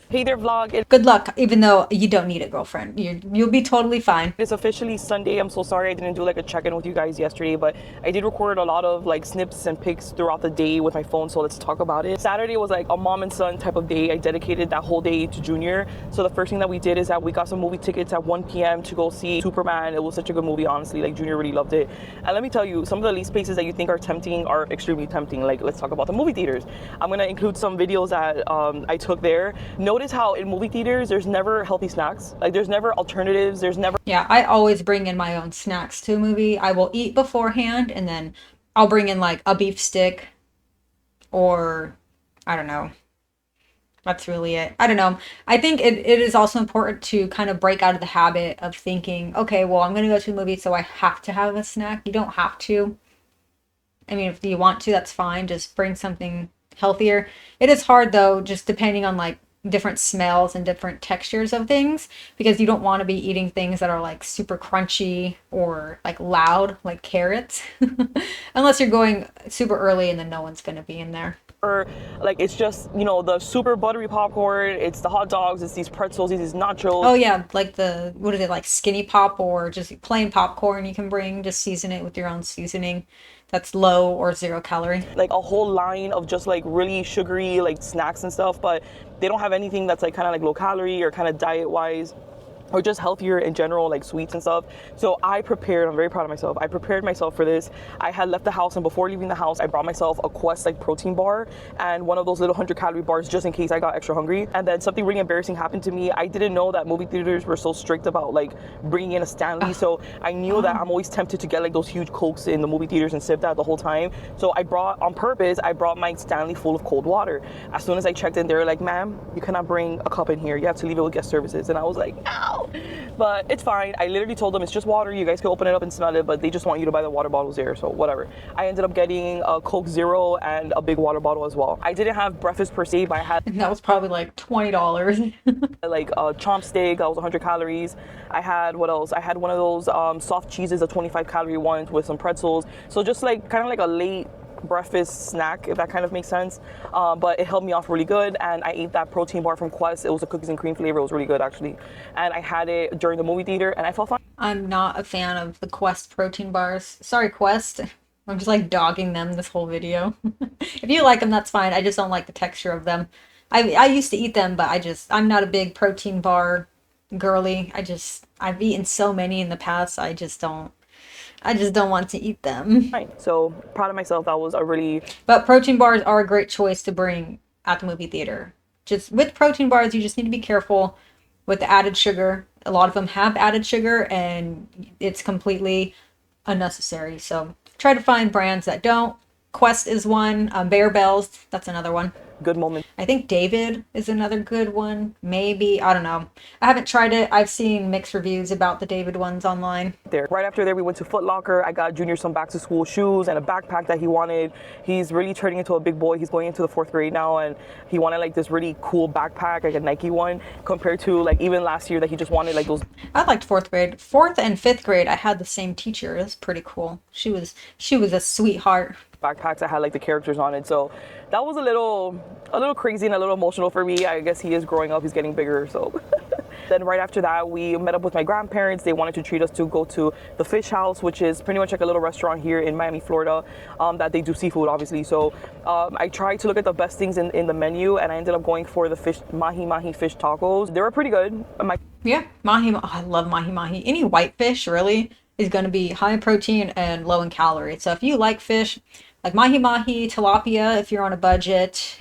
Hey there vlog. Good luck, even though you don't need a girlfriend. You'll be totally fine. It's officially Sunday. I'm so sorry I didn't do like a check-in with you guys yesterday, but I did record a lot of like snips and pics throughout the day with my phone, so let's talk about it. Saturday was like a mom and son type of day. I dedicated that whole day to Junior. So the first thing that we did is that we got some movie tickets at 1 p.m. to go see Superman. It was such a good movie, honestly. Like, Junior really loved it. And let me tell you, some of the least places that you think are tempting are extremely tempting. Like, let's talk about the movie theaters. I'm gonna include some videos that I took there. Notice how in movie theaters there's never healthy snacks. Like, there's never alternatives. There's never... Yeah, I always bring in my own snacks to a movie. I will eat beforehand and then I'll bring in like a beef stick or I don't know. That's really it. I don't know. I think it is also important to kind of break out of the habit of thinking, okay, well, I'm going to go to a movie, so I have to have a snack. You don't have to. I mean, if you want to, that's fine. Just bring something healthier. It is hard though, just depending on like different smells and different textures of things, because you don't want to be eating things that are like super crunchy or like loud, like carrots, unless you're going super early and then no one's going to be in there. Or like it's just, you know, the super buttery popcorn, it's the hot dogs, it's these pretzels, these nachos. Oh yeah, like the, what is it, like skinny pop or just plain popcorn you can bring, just season it with your own seasoning that's low or 0 calorie. Like a whole line of just like really sugary like snacks and stuff, but they don't have anything that's like kind of like low calorie or kind of diet wise, or just healthier in general, like sweets and stuff. So I prepared, I'm very proud of myself. I prepared myself for this. I had left the house, and before leaving the house, I brought myself a Quest like protein bar and one of those little 100-calorie bars just in case I got extra hungry. And then something really embarrassing happened to me. I didn't know that movie theaters were so strict about like bringing in a Stanley. So I knew that I'm always tempted to get like those huge Cokes in the movie theaters and sip that the whole time. So I brought, on purpose, I brought my Stanley full of cold water. As soon as I checked in, they were like, ma'am, you cannot bring a cup in here. You have to leave it with guest services. And I was like, no. But it's fine. I literally told them it's just water. You guys can open it up and smell it, but they just want you to buy the water bottles there, so whatever. I ended up getting a Coke Zero and a big water bottle as well. I didn't have breakfast per se, but I had That was probably like $20. like a chomp steak that was 100 calories. I had, what else? I had one of those soft cheeses, the 25-calorie ones with some pretzels. So just like kind of like a late breakfast snack, if that kind of makes sense. But it held me off really good, and I ate that protein bar from Quest. It was a cookies and cream flavor. It was really good actually, and I had it during the movie theater and I felt fine. I'm not a fan of the Quest protein bars. Sorry, Quest. I'm just like dogging them this whole video. If you like them, that's fine. I just don't like the texture of them. I used to eat them, but I'm not a big protein bar girly. I've eaten so many in the past. I just don't want to eat them. So proud of myself. That was a really But protein bars are a great choice to bring at the movie theater. Just with protein bars, you just need to be careful with the added sugar. A lot of them have added sugar, and it's completely unnecessary. So try to find brands that don't. Quest is one. Bear Bells, that's another one. good moment I think David is another good one. Maybe. I don't know. I haven't tried it. I've seen mixed reviews about the David ones online. there. Right after there, we went to Foot Locker. I got Junior some back to school shoes and a backpack that he wanted. He's really turning into a big boy. He's going into the 4th grade now, and he wanted like this really cool backpack, like a Nike one, compared to like even last year that he just wanted like those. I liked 4th grade. 4th and 5th grade, I had the same teacher. It was pretty cool. She was a sweetheart. Backpacks that had like the characters on it. So that was a little crazy and a little emotional for me. I guess he is growing up, he's getting bigger, so. Then right after that, we met up with my grandparents. They wanted to treat us to go to the Fish House, which is pretty much like a little restaurant here in Miami, Florida, that they do seafood, obviously. So I tried to look at the best things in the menu, and I ended up going for the fish mahi fish tacos. They were pretty good. Yeah, mahi. Oh, I love mahi. Any whitefish really is going to be high in protein and low in calories. So if you like fish, like mahi, tilapia, if you're on a budget,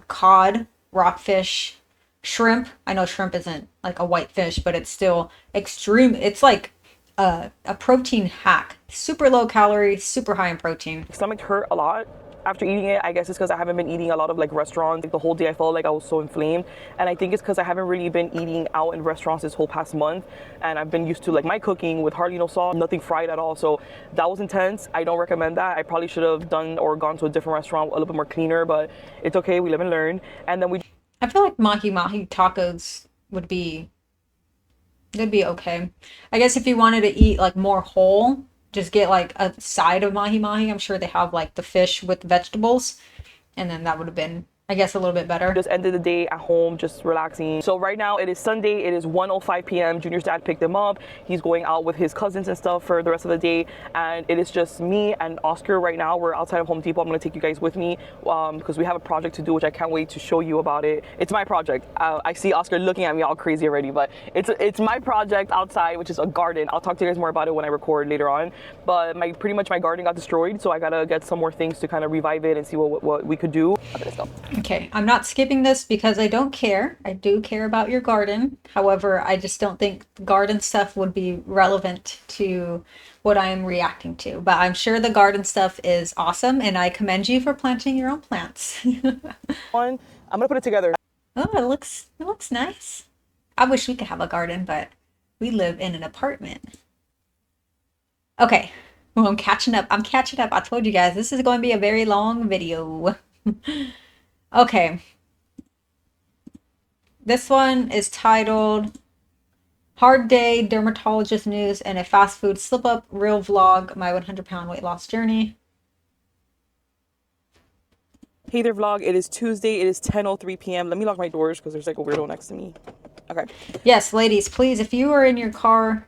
cod, rockfish, shrimp. I know shrimp isn't like a white fish, but it's still extreme. It's like a protein hack. Super low calorie, super high in protein. Stomach hurt a lot after eating it. I guess it's because I haven't been eating a lot of like restaurants. Like the whole day I felt like I was so inflamed, and I think it's because I haven't really been eating out in restaurants this whole past month, and I've been used to like my cooking with hardly no salt, nothing fried at all. So that was intense. I don't recommend that. I probably should have done or gone to a different restaurant a little bit more cleaner, but it's okay. We live and learn. And then I feel like mahi tacos they'd be okay. I guess if you wanted to eat like more whole, just get like a side of mahi. I'm sure they have like the fish with vegetables, and then that would have been, I guess, a little bit better. just ended the day at home, just relaxing. So right now it is Sunday. It is 1:05 p.m. Junior's dad picked him up. He's going out with his cousins and stuff for the rest of the day, and it is just me and Oscar right now. We're outside of Home Depot. I'm gonna take you guys with me because we have a project to do, which I can't wait to show you about it. It's my project. I see Oscar looking at me all crazy already, but it's my project outside, which is a garden. I'll talk to you guys more about it when I record later on. But pretty much my garden got destroyed, so I gotta get some more things to kind of revive it and see what we could do. Okay, let's go. Okay, I'm not skipping this because I don't care. I do care about your garden. However, I just don't think garden stuff would be relevant to what I am reacting to. But I'm sure the garden stuff is awesome, and I commend you for planting your own plants. I'm gonna put it together. Oh, it looks nice. I wish we could have a garden, but we live in an apartment. Okay, well, I'm catching up. I told you guys this is going to be a very long video. Okay. This one is titled Hard Day, Dermatologist News, and a Fast Food Slip Up Real Vlog, My 100-Pound Weight Loss Journey. Hey there vlog, it is Tuesday, it is 10:03 p.m. Let me lock my doors because there's like a weirdo next to me. Okay. Yes, ladies, please, if you are in your car,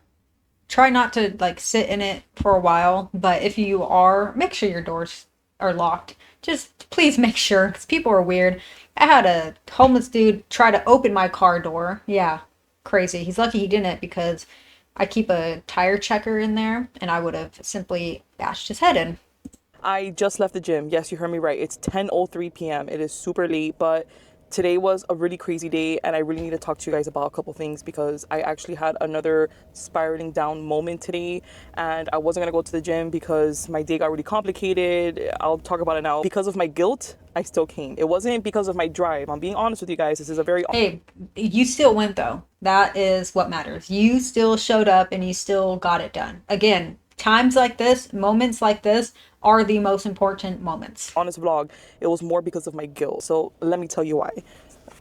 try not to like sit in it for a while, but if you are, make sure your doors are locked. Just please make sure, because people are weird. I had a homeless dude try to open my car door. Yeah, crazy. He's lucky he didn't, because I keep a tire checker in there and I would have simply bashed his head in. I just left the gym. Yes, you heard me right. It's 10:03 p.m. It is super late, but today was a really crazy day and I really need to talk to you guys about a couple things because I actually had another spiraling down moment today and I wasn't going to go to the gym because my day got really complicated. I'll talk about it now. Because of my guilt, I still came. It wasn't because of my drive. I'm being honest with you guys. This is a very... Hey, you still went though. That is what matters. You still showed up and you still got it done. Again, times like this, moments like this are the most important moments. Honest vlog, it was more because of my guilt. So let me tell you why.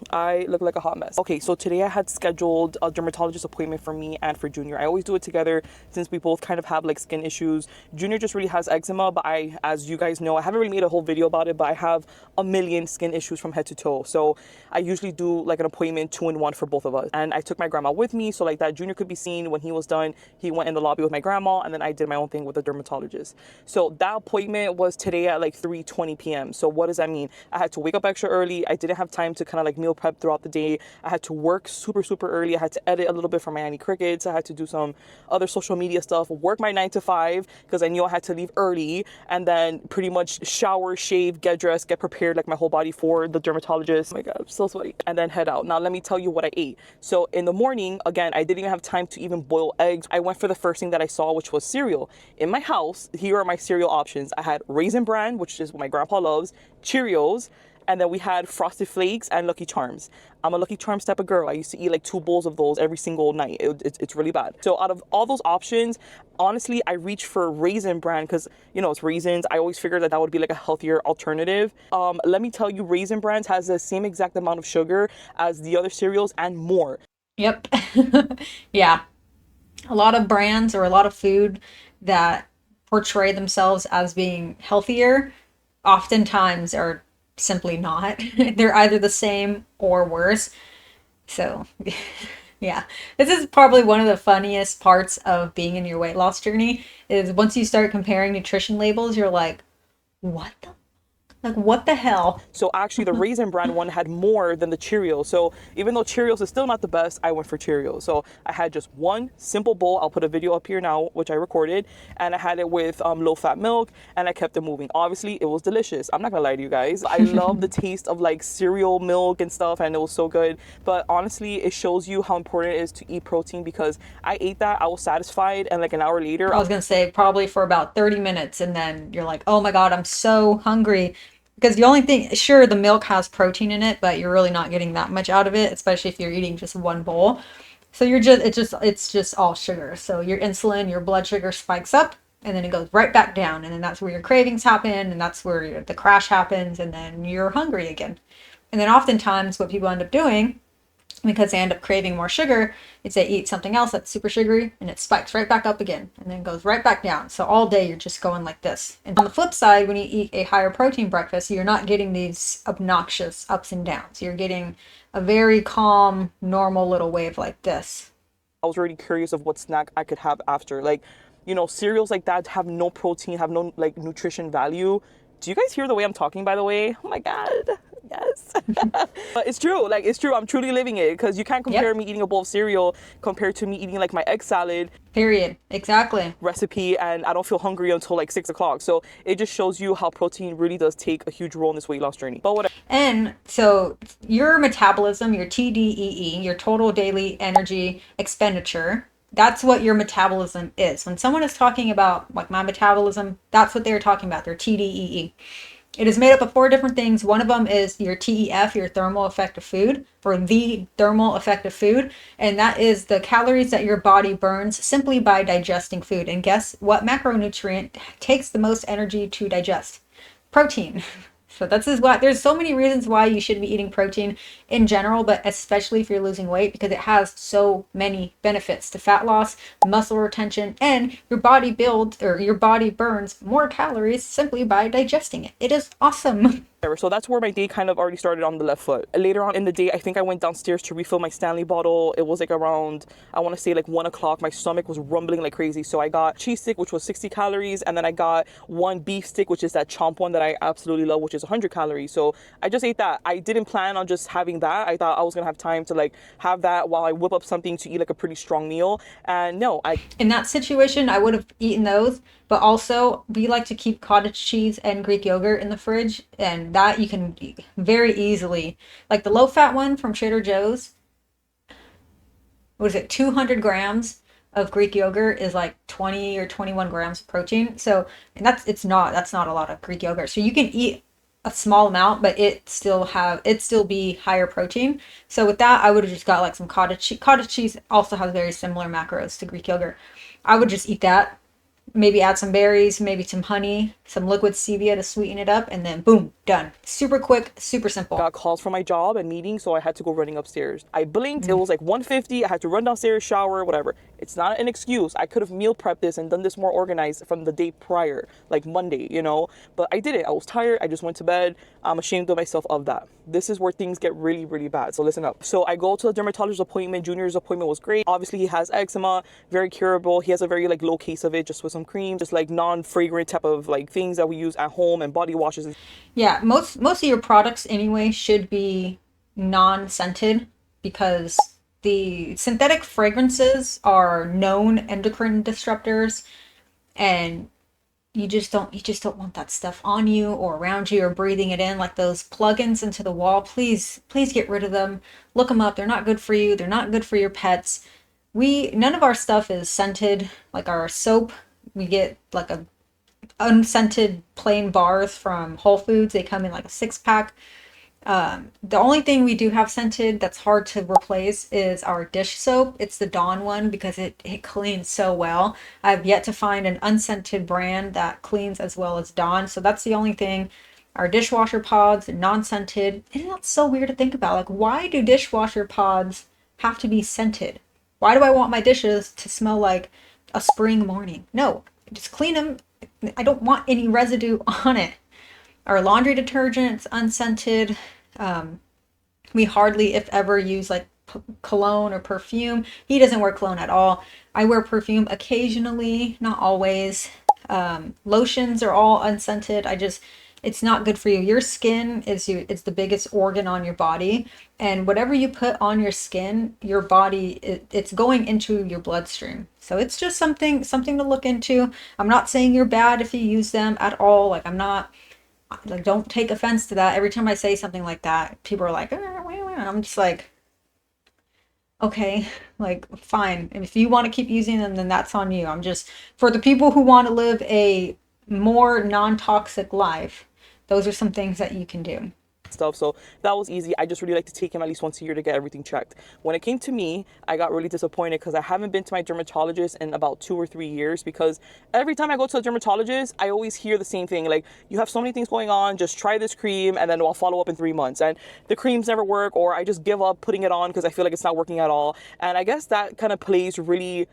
I look like a hot mess. Okay, so today I had scheduled a dermatologist appointment for me and for Junior. I always do it together since we both kind of have like skin issues. Junior just really has eczema, but as you guys know, I haven't really made a whole video about it, but I have a million skin issues from head to toe. So I usually do like an appointment 2-in-1 for both of us. And I took my grandma with me so like that Junior could be seen. When he was done, he went in the lobby with my grandma and then I did my own thing with the dermatologist. So that appointment was today at like 3:20 p.m. So what does that mean? I had to wake up extra early. I didn't have time to kind of like meal prep throughout the day. I had to work super early. I had to edit a little bit for my Anny crickets. I had to do some other social media stuff, work my 9 to 5 because I knew I had to leave early, and then pretty much shower, shave, get dressed, get prepared like my whole body for the dermatologist. Oh my god, I'm so sweaty. And then head out. Now let me tell you what I ate. So in the morning, again, I didn't even have time to even boil eggs. I went for the first thing that I saw, which was cereal. In my house, here are my cereal options. I had Raisin Bran, which is what my grandpa loves, Cheerios, and then we had Frosted Flakes and Lucky Charms. I'm a Lucky Charms type of girl. I used to eat like 2 bowls of those every single night. It's really bad. So out of all those options, honestly, I reached for Raisin Bran because, you know, it's raisins. I always figured that that would be like a healthier alternative. Let me tell you, Raisin Bran has the same exact amount of sugar as the other cereals and more. Yep. Yeah. A lot of brands or a lot of food that portray themselves as being healthier oftentimes are simply not. They're either the same or worse. So, yeah. This is probably one of the funniest parts of being in your weight loss journey is once you start comparing nutrition labels, you're like, what the hell? So actually the Raisin Bran one had more than the Cheerios. So even though Cheerios is still not the best, I went for Cheerios. So I had just one simple bowl. I'll put a video up here now, which I recorded. And I had it with low-fat milk and I kept it moving. Obviously, it was delicious. I'm not gonna lie to you guys. I love the taste of like cereal milk and stuff and it was so good. But honestly, it shows you how important it is to eat protein because I ate that, I was satisfied, and like an hour later, I was gonna say probably for about 30 minutes and then you're like, oh my god, I'm so hungry. Because the only thing, sure, the milk has protein in it, but you're really not getting that much out of it, especially if you're eating just one bowl. So it's just all sugar. So your insulin, your blood sugar spikes up, and then it goes right back down, and then that's where your cravings happen, and that's where the crash happens, and then you're hungry again. And then oftentimes what people end up doing, because they end up craving more sugar, is they eat something else that's super sugary and it spikes right back up again and then goes right back down. So all day you're just going like this. And on the flip side, when you eat a higher protein breakfast, you're not getting these obnoxious ups and downs. You're getting a very calm, normal little wave like this. I was already curious of what snack I could have after. Like, you know, cereals like that have no protein, have no like nutrition value. Do you guys hear the way I'm talking, by the way? Oh my god. Yes. But it's true. Like, it's true. I'm truly living it because you can't compare me eating a bowl of cereal compared to me eating like my egg salad. Period. Exactly. Recipe, and I don't feel hungry until like 6 o'clock. So it just shows you how protein really does take a huge role in this weight loss journey. But whatever. And so your metabolism, your TDEE, your total daily energy expenditure, that's what your metabolism is. When someone is talking about like my metabolism, that's what they're talking about, their TDEE. It is made up of 4 different things. One of them is your TEF, your thermal effective food, or the thermal effective food. And that is the calories that your body burns simply by digesting food. And guess what macronutrient takes the most energy to digest? Protein. So this is why there's so many reasons why you should be eating protein in general, but especially if you're losing weight, because it has so many benefits to fat loss, muscle retention, and your body burns more calories simply by digesting it. It is awesome. So that's where my day kind of already started on the left foot. Later on in the day, I think I went downstairs to refill my Stanley bottle. It was like around, I want to say like 1 o'clock. My stomach was rumbling like crazy. So I got cheese stick, which was 60 calories. And then I got one beef stick, which is that chomp one that I absolutely love, which is 100 calories. So I just ate that. I didn't plan on just having that. I thought I was going to have time to like have that while I whip up something to eat like a pretty strong meal. And no, in that situation, I would have eaten those. But also, we like to keep cottage cheese and Greek yogurt in the fridge, and that you can very easily, like the low-fat one from Trader Joe's, what is it, 200 grams of Greek yogurt is like 20 or 21 grams of protein. So, and that's not a lot of Greek yogurt. So you can eat a small amount, but it still be higher protein. So with that, I would have just got like some cottage cheese. Cottage cheese also has very similar macros to Greek yogurt. I would just eat that. Maybe add some berries, maybe some honey, some liquid stevia to sweeten it up, and then boom, done. Super quick, super simple. Got calls for my job and meetings, so I had to go running upstairs. I blinked, it was like 1:50, I had to run downstairs, shower, whatever. It's not an excuse. I could have meal prepped this and done this more organized from the day prior, like Monday, you know? But I did it. I was tired. I just went to bed. I'm ashamed of myself of that. This is where things get really, really bad. So listen up. So I go to the dermatologist appointment. Junior's appointment was great. Obviously, he has eczema, very curable. He has a very like low case of it, just with some cream, just like non-fragrant type of like things that we use at home and body washes. Yeah, most of your products anyway should be non-scented because the synthetic fragrances are known endocrine disruptors, and you just don't want that stuff on you or around you or breathing it in, like those plugins into the wall. Please get rid of them. Look them up. They're not good for you. They're not good for your pets. None of our stuff is scented. Like our soap, we get like a unscented plain bars from Whole Foods. They come in like a 6-pack. The only thing we do have scented that's hard to replace is our dish soap. It's the Dawn one because it cleans so well. I've yet to find an unscented brand that cleans as well as Dawn. So that's the only thing. Our dishwasher pods, non-scented. Isn't that so weird to think about? Like, why do dishwasher pods have to be scented? Why do I want my dishes to smell like a spring morning? No, just clean them. I don't want any residue on it. Our laundry detergent's unscented. We hardly, if ever, use like cologne or perfume. He doesn't wear cologne at all. I wear perfume occasionally, not always. Lotions are all unscented. It's not good for you. Your skin it's the biggest organ on your body, and whatever you put on your skin, your body, it's going into your bloodstream. So it's just something to look into. I'm not saying you're bad if you use them at all. Like, I'm not, like, don't take offense to that. Every time I say something like that, people are like, I'm just like, okay, like, fine. And if you want to keep using them, then that's on you. I'm just, for the people who want to live a more non-toxic life, those are some things that you can do. Stuff. So that was easy. I just really like to take him at least once a year to get everything checked. When it came to me, I got really disappointed because I haven't been to my dermatologist in about 2 or 3 years, because every time I go to a dermatologist, I always hear the same thing. Like, you have so many things going on, just try this cream and then I'll follow up in 3 months. And the creams never work, or I just give up putting it on because I feel like it's not working at all. And I guess that kind of plays really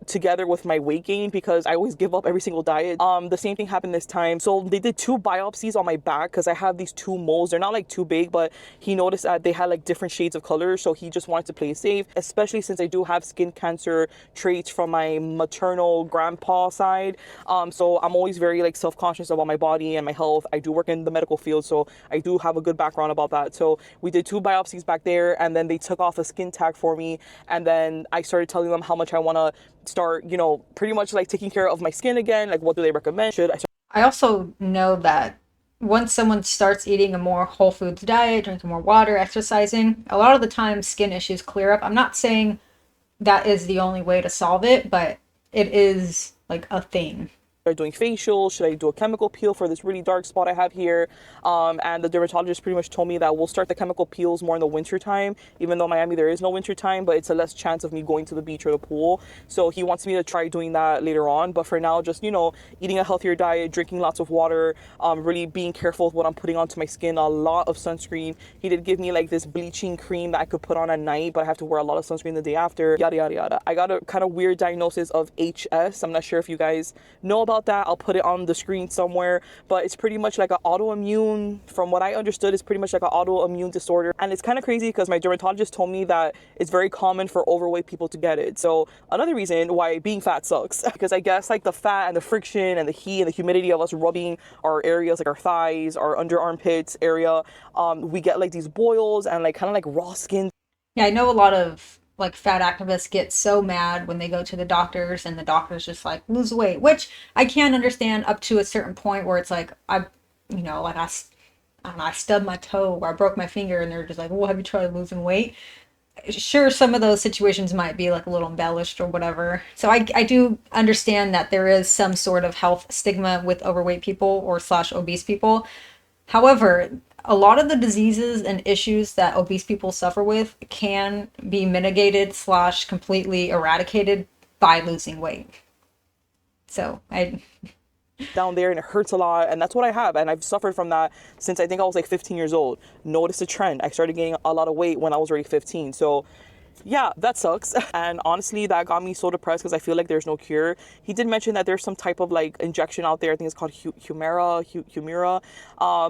together with my weight gain, because I always give up every single diet. The same thing happened this time. So they did 2 biopsies on my back because I have these 2 moles. They're not like too big, but he noticed that they had like different shades of color, so he just wanted to play safe, especially since I do have skin cancer traits from my maternal grandpa side. So I'm always very like self-conscious about my body and my health. I do work in the medical field, so I do have a good background about that. So we did 2 biopsies back there, and then they took off a skin tag for me, and then I started telling them how much I want to start, you know, pretty much like taking care of my skin again. Like, what do they recommend? I also know that once someone starts eating a more whole foods diet, drinking more water, exercising, a lot of the time skin issues clear up. I'm not saying that is the only way to solve it, but it is like a thing. Doing facial, should I do a chemical peel for this really dark spot I have here? And the dermatologist pretty much told me that we'll start the chemical peels more in the winter time, even though Miami there is no winter time, but it's a less chance of me going to the beach or the pool. So he wants me to try doing that later on. But for now, just, you know, eating a healthier diet, drinking lots of water, really being careful with what I'm putting onto my skin, a lot of sunscreen. He did give me like this bleaching cream that I could put on at night, but I have to wear a lot of sunscreen the day after, yada, yada, yada. I got a kind of weird diagnosis of HS. I'm not sure if you guys know about about that, I'll put it on the screen somewhere. But it's pretty much like an autoimmune, from what I understood, it's pretty much like an autoimmune disorder. And it's kind of crazy because my dermatologist told me that it's very common for overweight people to get it. So another reason why being fat sucks, because I guess like the fat and the friction and the heat and the humidity of us rubbing our areas like our thighs, our under armpits area, we get like these boils and like kind of like raw skin. Yeah, I know a lot of like fat activists get so mad when they go to the doctors and the doctor's just like, lose weight, which I can understand up to a certain point where it's like, like I don't know, I stubbed my toe or I broke my finger and they're just like, well, have you tried losing weight? Sure, some of those situations might be like a little embellished or whatever. So I do understand that there is some sort of health stigma with overweight people or / obese people. However, a lot of the diseases and issues that obese people suffer with can be mitigated / completely eradicated by losing weight. So down there and it hurts a lot, and that's what I have, and I've suffered from that since I think I was like 15 years old. Noticed a trend. I started gaining a lot of weight when I was already 15. So yeah, that sucks. And honestly, that got me so depressed because I feel like there's no cure. He did mention that there's some type of like injection out there. I think it's called Humira.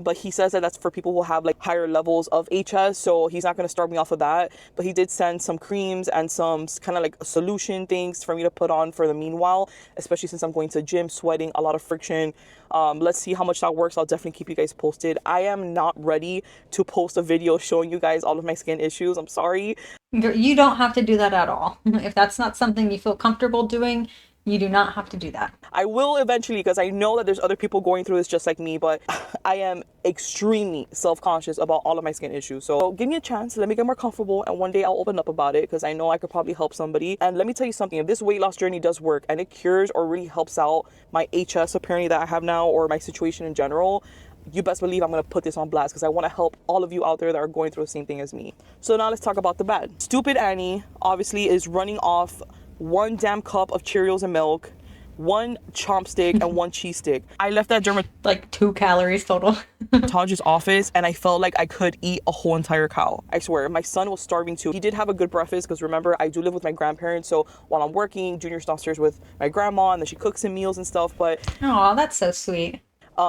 But he says that that's for people who have like higher levels of HS. So he's not going to start me off of that. But he did send some creams and some kind of like solution things for me to put on for the meanwhile, especially since I'm going to the gym, sweating, a lot of friction. Let's see how much that works. I'll definitely keep you guys posted. I am not ready to post a video showing you guys all of my skin issues. I'm sorry. You don't have to do that at all. If that's not something you feel comfortable doing, you do not have to do that. I will eventually, because I know that there's other people going through this just like me, but I am extremely self-conscious about all of my skin issues. So give me a chance, let me get more comfortable, and one day I'll open up about it because I know I could probably help somebody. And let me tell you something, if this weight loss journey does work and it cures or really helps out my HS apparently that I have now, or my situation in general, you best believe I'm going to put this on blast because I want to help all of you out there that are going through the same thing as me. So now let's talk about the bad. Stupid Annie obviously is running off 1 damn cup of Cheerios and milk, 1 chomp stick, and 1 cheese stick. I left that like 2 calories total. dermatologist's office and I felt like I could eat a whole entire cow. I swear, my son was starving too. He did have a good breakfast because remember, I do live with my grandparents, so while I'm working, Junior's downstairs with my grandma and then she cooks him meals and stuff. But Oh, that's so sweet.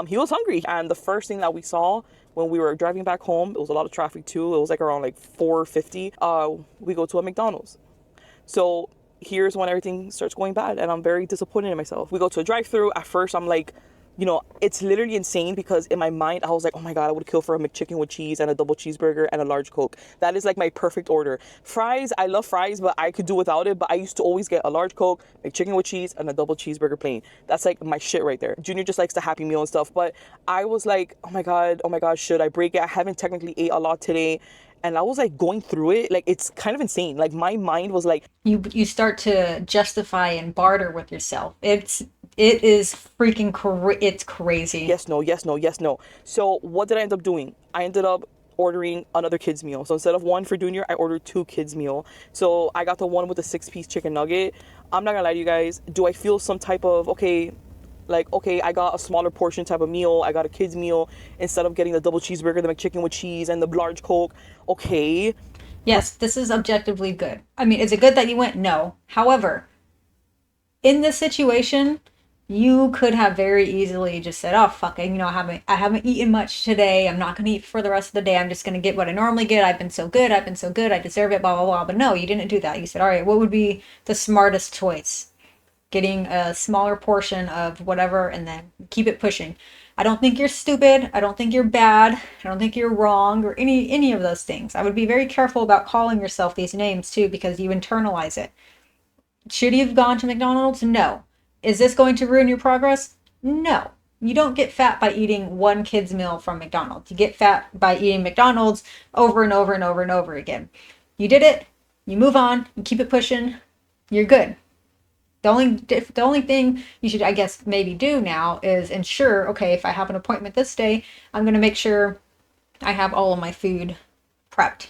he was hungry, and the first thing that we saw when we were driving back home, it was a lot of traffic too, it was like around like 4:50, we go to a McDonald's. So here's when everything starts going bad and I'm very disappointed in myself. We go to a drive-thru. At first I'm like, you know, it's literally insane because in my mind I was like, oh my god, I would kill for a McChicken with cheese and a double cheeseburger and a large Coke. That is like my perfect order. Fries, I love fries, but I could do without it. But I used to always get a large Coke, McChicken with cheese, and a double cheeseburger plain. That's like my shit right there. Junior just likes the Happy Meal and stuff. But I was like, oh my god, should I break it? I haven't technically ate a lot today. And I was like going through it, like it's kind of insane. Like my mind was like, You start to justify and barter with yourself. It is freaking it's crazy. yes, no, yes, no, yes, no. So what did I end up doing? I ended up ordering another kid's meal. So instead of 1 for Junior, I ordered 2 kids meal. So I got the one with the 6-piece chicken nugget. I'm not gonna lie to you guys. Do I feel some type of, okay, I got a smaller portion type of meal. I got a kid's meal instead of getting the double cheeseburger, the McChicken with cheese, and the large Coke. Okay. Yes, this is objectively good. I mean, is it good that you went? No. However, in this situation, you could have very easily just said, oh, fuck it, I haven't eaten much today. I'm not going to eat for the rest of the day. I'm just going to get what I normally get. I've been so good. I deserve it, blah, blah, blah. But no, you didn't do that. You said, all right, what would be the smartest choice? Getting a smaller portion of whatever and then keep it pushing. I don't think you're stupid. I don't think you're bad. I don't think you're wrong or any of those things. I would be very careful about calling yourself these names too because you internalize it. Should you have gone to McDonald's? No. Is this going to ruin your progress? No. You don't get fat by eating 1 kid's meal from McDonald's. You get fat by eating McDonald's over and over and over and over again. You did it. You move on. You keep it pushing. You're good. The only thing you should, I guess, maybe do now is ensure, okay, if I have an appointment this day, I'm going to make sure I have all of my food prepped.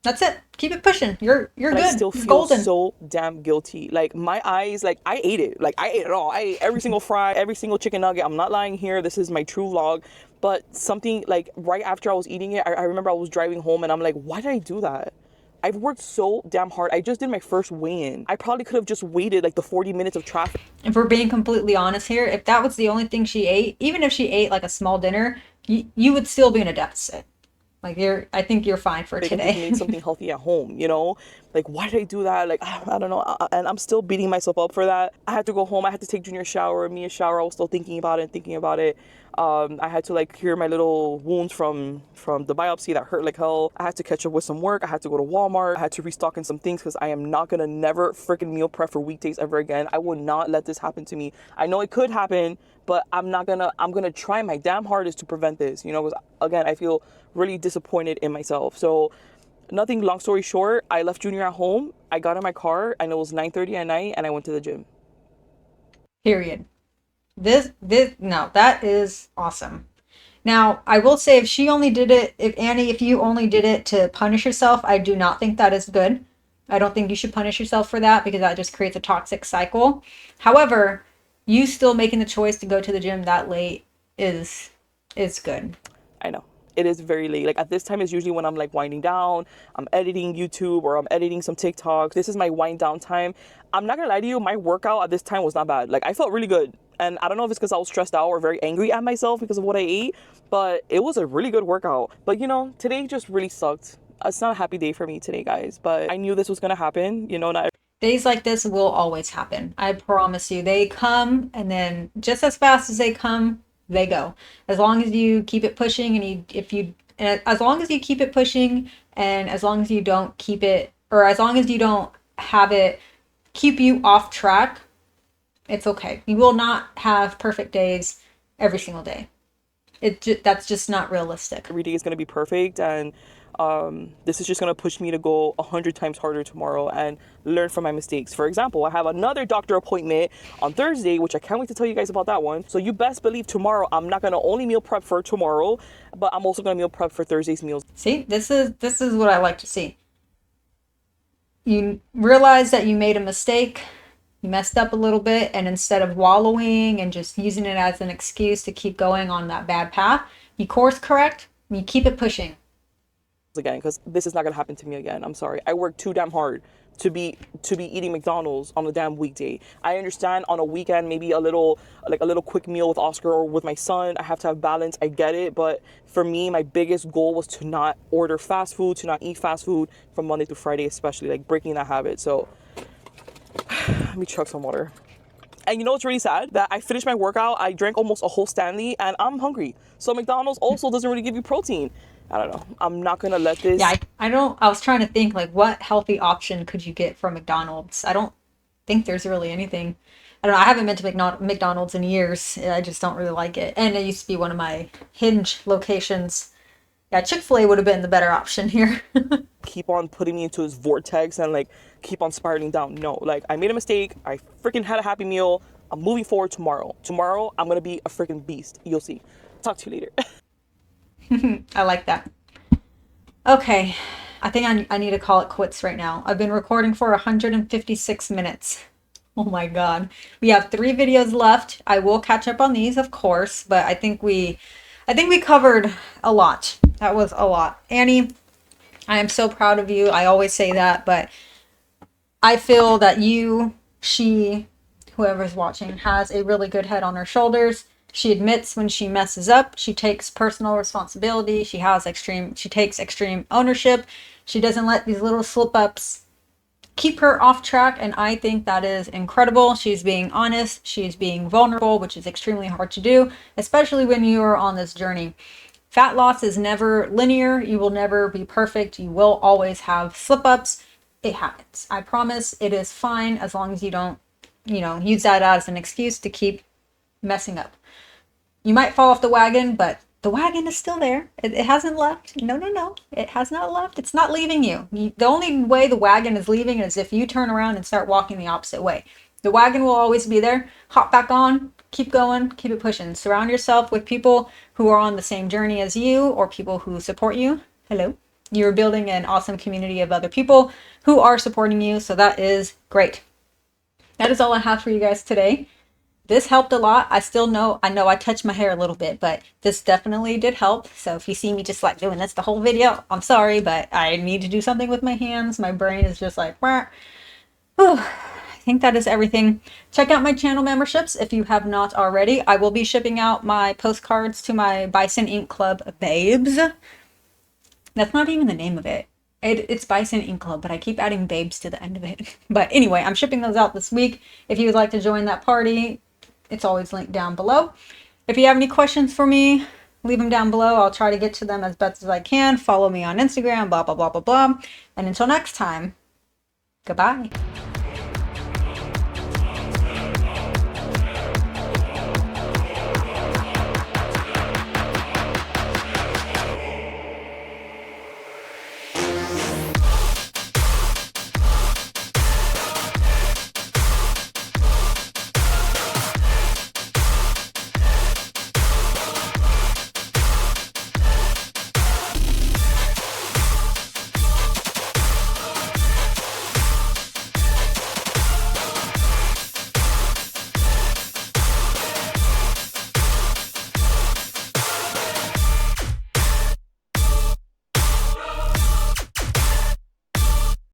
That's it. Keep it pushing. You're good. I still You're feel golden. so damn guilty. Like my eyes, like I ate it. Like I ate it all. I ate every single fry, every single chicken nugget. I'm not lying here. This is my true vlog. But something like right after I was eating it, I remember I was driving home and I'm like, why did I do that? I've worked so damn hard. I just did my first weigh-in. I probably could have just waited like the 40 minutes of traffic. If we're being completely honest here, if that was the only thing she ate, even if she ate like a small dinner, you would still be in a deficit. Like I think you're fine for And just today. made something healthy at home, you know? Like, why did I do that? Like, I don't know. And I'm still beating myself up for that. I had to go home. I had to take Junior a shower, me a shower. I was still thinking about it and thinking about it. I had to like cure my little wounds from the biopsy that hurt like hell. I had to catch up with some work. I had to go to Walmart. I had to restock in some things because I am not gonna never freaking meal prep for weekdays ever again. I will not let this happen to me. I know it could happen, but I'm gonna try my damn hardest to prevent this, you know, because again, I feel really disappointed in myself. So nothing, long story short, I left Junior at home. I got in my car and it was 9:30 at night and I went to the gym. Period. No, that is awesome. Now, I will say if Annie, if you only did it to punish yourself, I do not think that is good. I don't think you should punish yourself for that because that just creates a toxic cycle. However, you still making the choice to go to the gym that late is good. I know. It is very late. Like at this time is usually when I'm like winding down, I'm editing YouTube or I'm editing some TikToks. This is my wind down time. I'm not gonna lie to you, my workout at this time was not bad. Like I felt really good. And I don't know if it's because I was stressed out or very angry at myself because of what I ate, but it was a really good workout. But you know, today just really sucked. It's not a happy day for me today, guys, but I knew this was gonna happen. You know, not Days like this will always happen. I promise you. They come and then just as fast as they come, they go. As long as you keep it pushing as long as you keep it pushing and as long as you don't keep it, or as long as you don't have it keep you off track, it's okay. You will not have perfect days every single day. That's just not realistic. every day is gonna be perfect, and this is just gonna push me to go 100 times harder tomorrow and learn from my mistakes. For example, I have another doctor appointment on Thursday, which I can't wait to tell you guys about that one. So you best believe tomorrow I'm not gonna only meal prep for tomorrow, but I'm also gonna meal prep for Thursday's meals. See, this is what I like to see. You realize that you made a mistake, you messed up a little bit, and instead of wallowing and just using it as an excuse to keep going on that bad path, you course correct and you keep it pushing. Again, because this is not gonna happen to me again. I'm sorry. I worked too damn hard to be eating McDonald's on a damn weekday. I understand on a weekend maybe a little quick meal with Oscar or with my son. I have to have balance. I get it, but for me, my biggest goal was to not order fast food, to not eat fast food from Monday to Friday, especially like breaking that habit. So let me chug some water. And you know what's really sad? That I finished my workout, I drank almost a whole Stanley, and I'm hungry. So McDonald's also doesn't really give you protein. I don't know. I'm not gonna let this. Yeah, I was trying to think like what healthy option could you get from McDonald's? I don't think there's really anything. I don't know. I haven't been to McDonald's in years. I just don't really like it. And it used to be one of my hinge locations. Yeah, Chick-fil-A would have been the better option here. Keep on putting me into this vortex and like keep on spiraling down. No, like I made a mistake. I freaking had a happy meal. I'm moving forward tomorrow. Tomorrow, I'm gonna be a freaking beast. You'll see. Talk to you later. I like that. Okay, I think I need to call it quits right now. I've been recording for 156 minutes. Oh my god. We have 3 videos left. I will catch up on these, of course, but I think we covered a lot. That was a lot. Annie, I am so proud of you. I always say that, but I feel that whoever's watching, has a really good head on her shoulders. She admits when she messes up. She takes personal responsibility. She takes extreme ownership. She doesn't let these little slip-ups keep her off track, and I think that is incredible. She's being honest. She's being vulnerable, which is extremely hard to do, especially when you are on this journey. Fat loss is never linear. You will never be perfect. You will always have slip-ups. It happens. I promise it is fine as long as you don't, use that as an excuse to keep messing up. You might fall off the wagon, but the wagon is still there. It hasn't left. No. It has not left. It's not leaving you. The only way the wagon is leaving is if you turn around and start walking the opposite way. The wagon will always be there. Hop back on. Keep going. Keep it pushing. Surround yourself with people who are on the same journey as you or people who support you. Hello. You're building an awesome community of other people who are supporting you. So that is great. That is all I have for you guys today. this helped a lot. I know I touched my hair a little bit, but this definitely did help. So if you see me just like doing this the whole video, I'm sorry, but I need to do something with my hands. My brain is just like, wah. I think that is everything. Check out my channel memberships if you have not already. I will be shipping out my postcards to my Bison Ink Club babes. That's not even the name of it. It's Bison Ink Club, but I keep adding babes to the end of it. But anyway, I'm shipping those out this week. If you would like to join that party, it's always linked down below. If you have any questions for me, leave them down below. I'll try to get to them as best as I can. Follow me on Instagram, blah, blah, blah, blah, blah. And until next time, goodbye.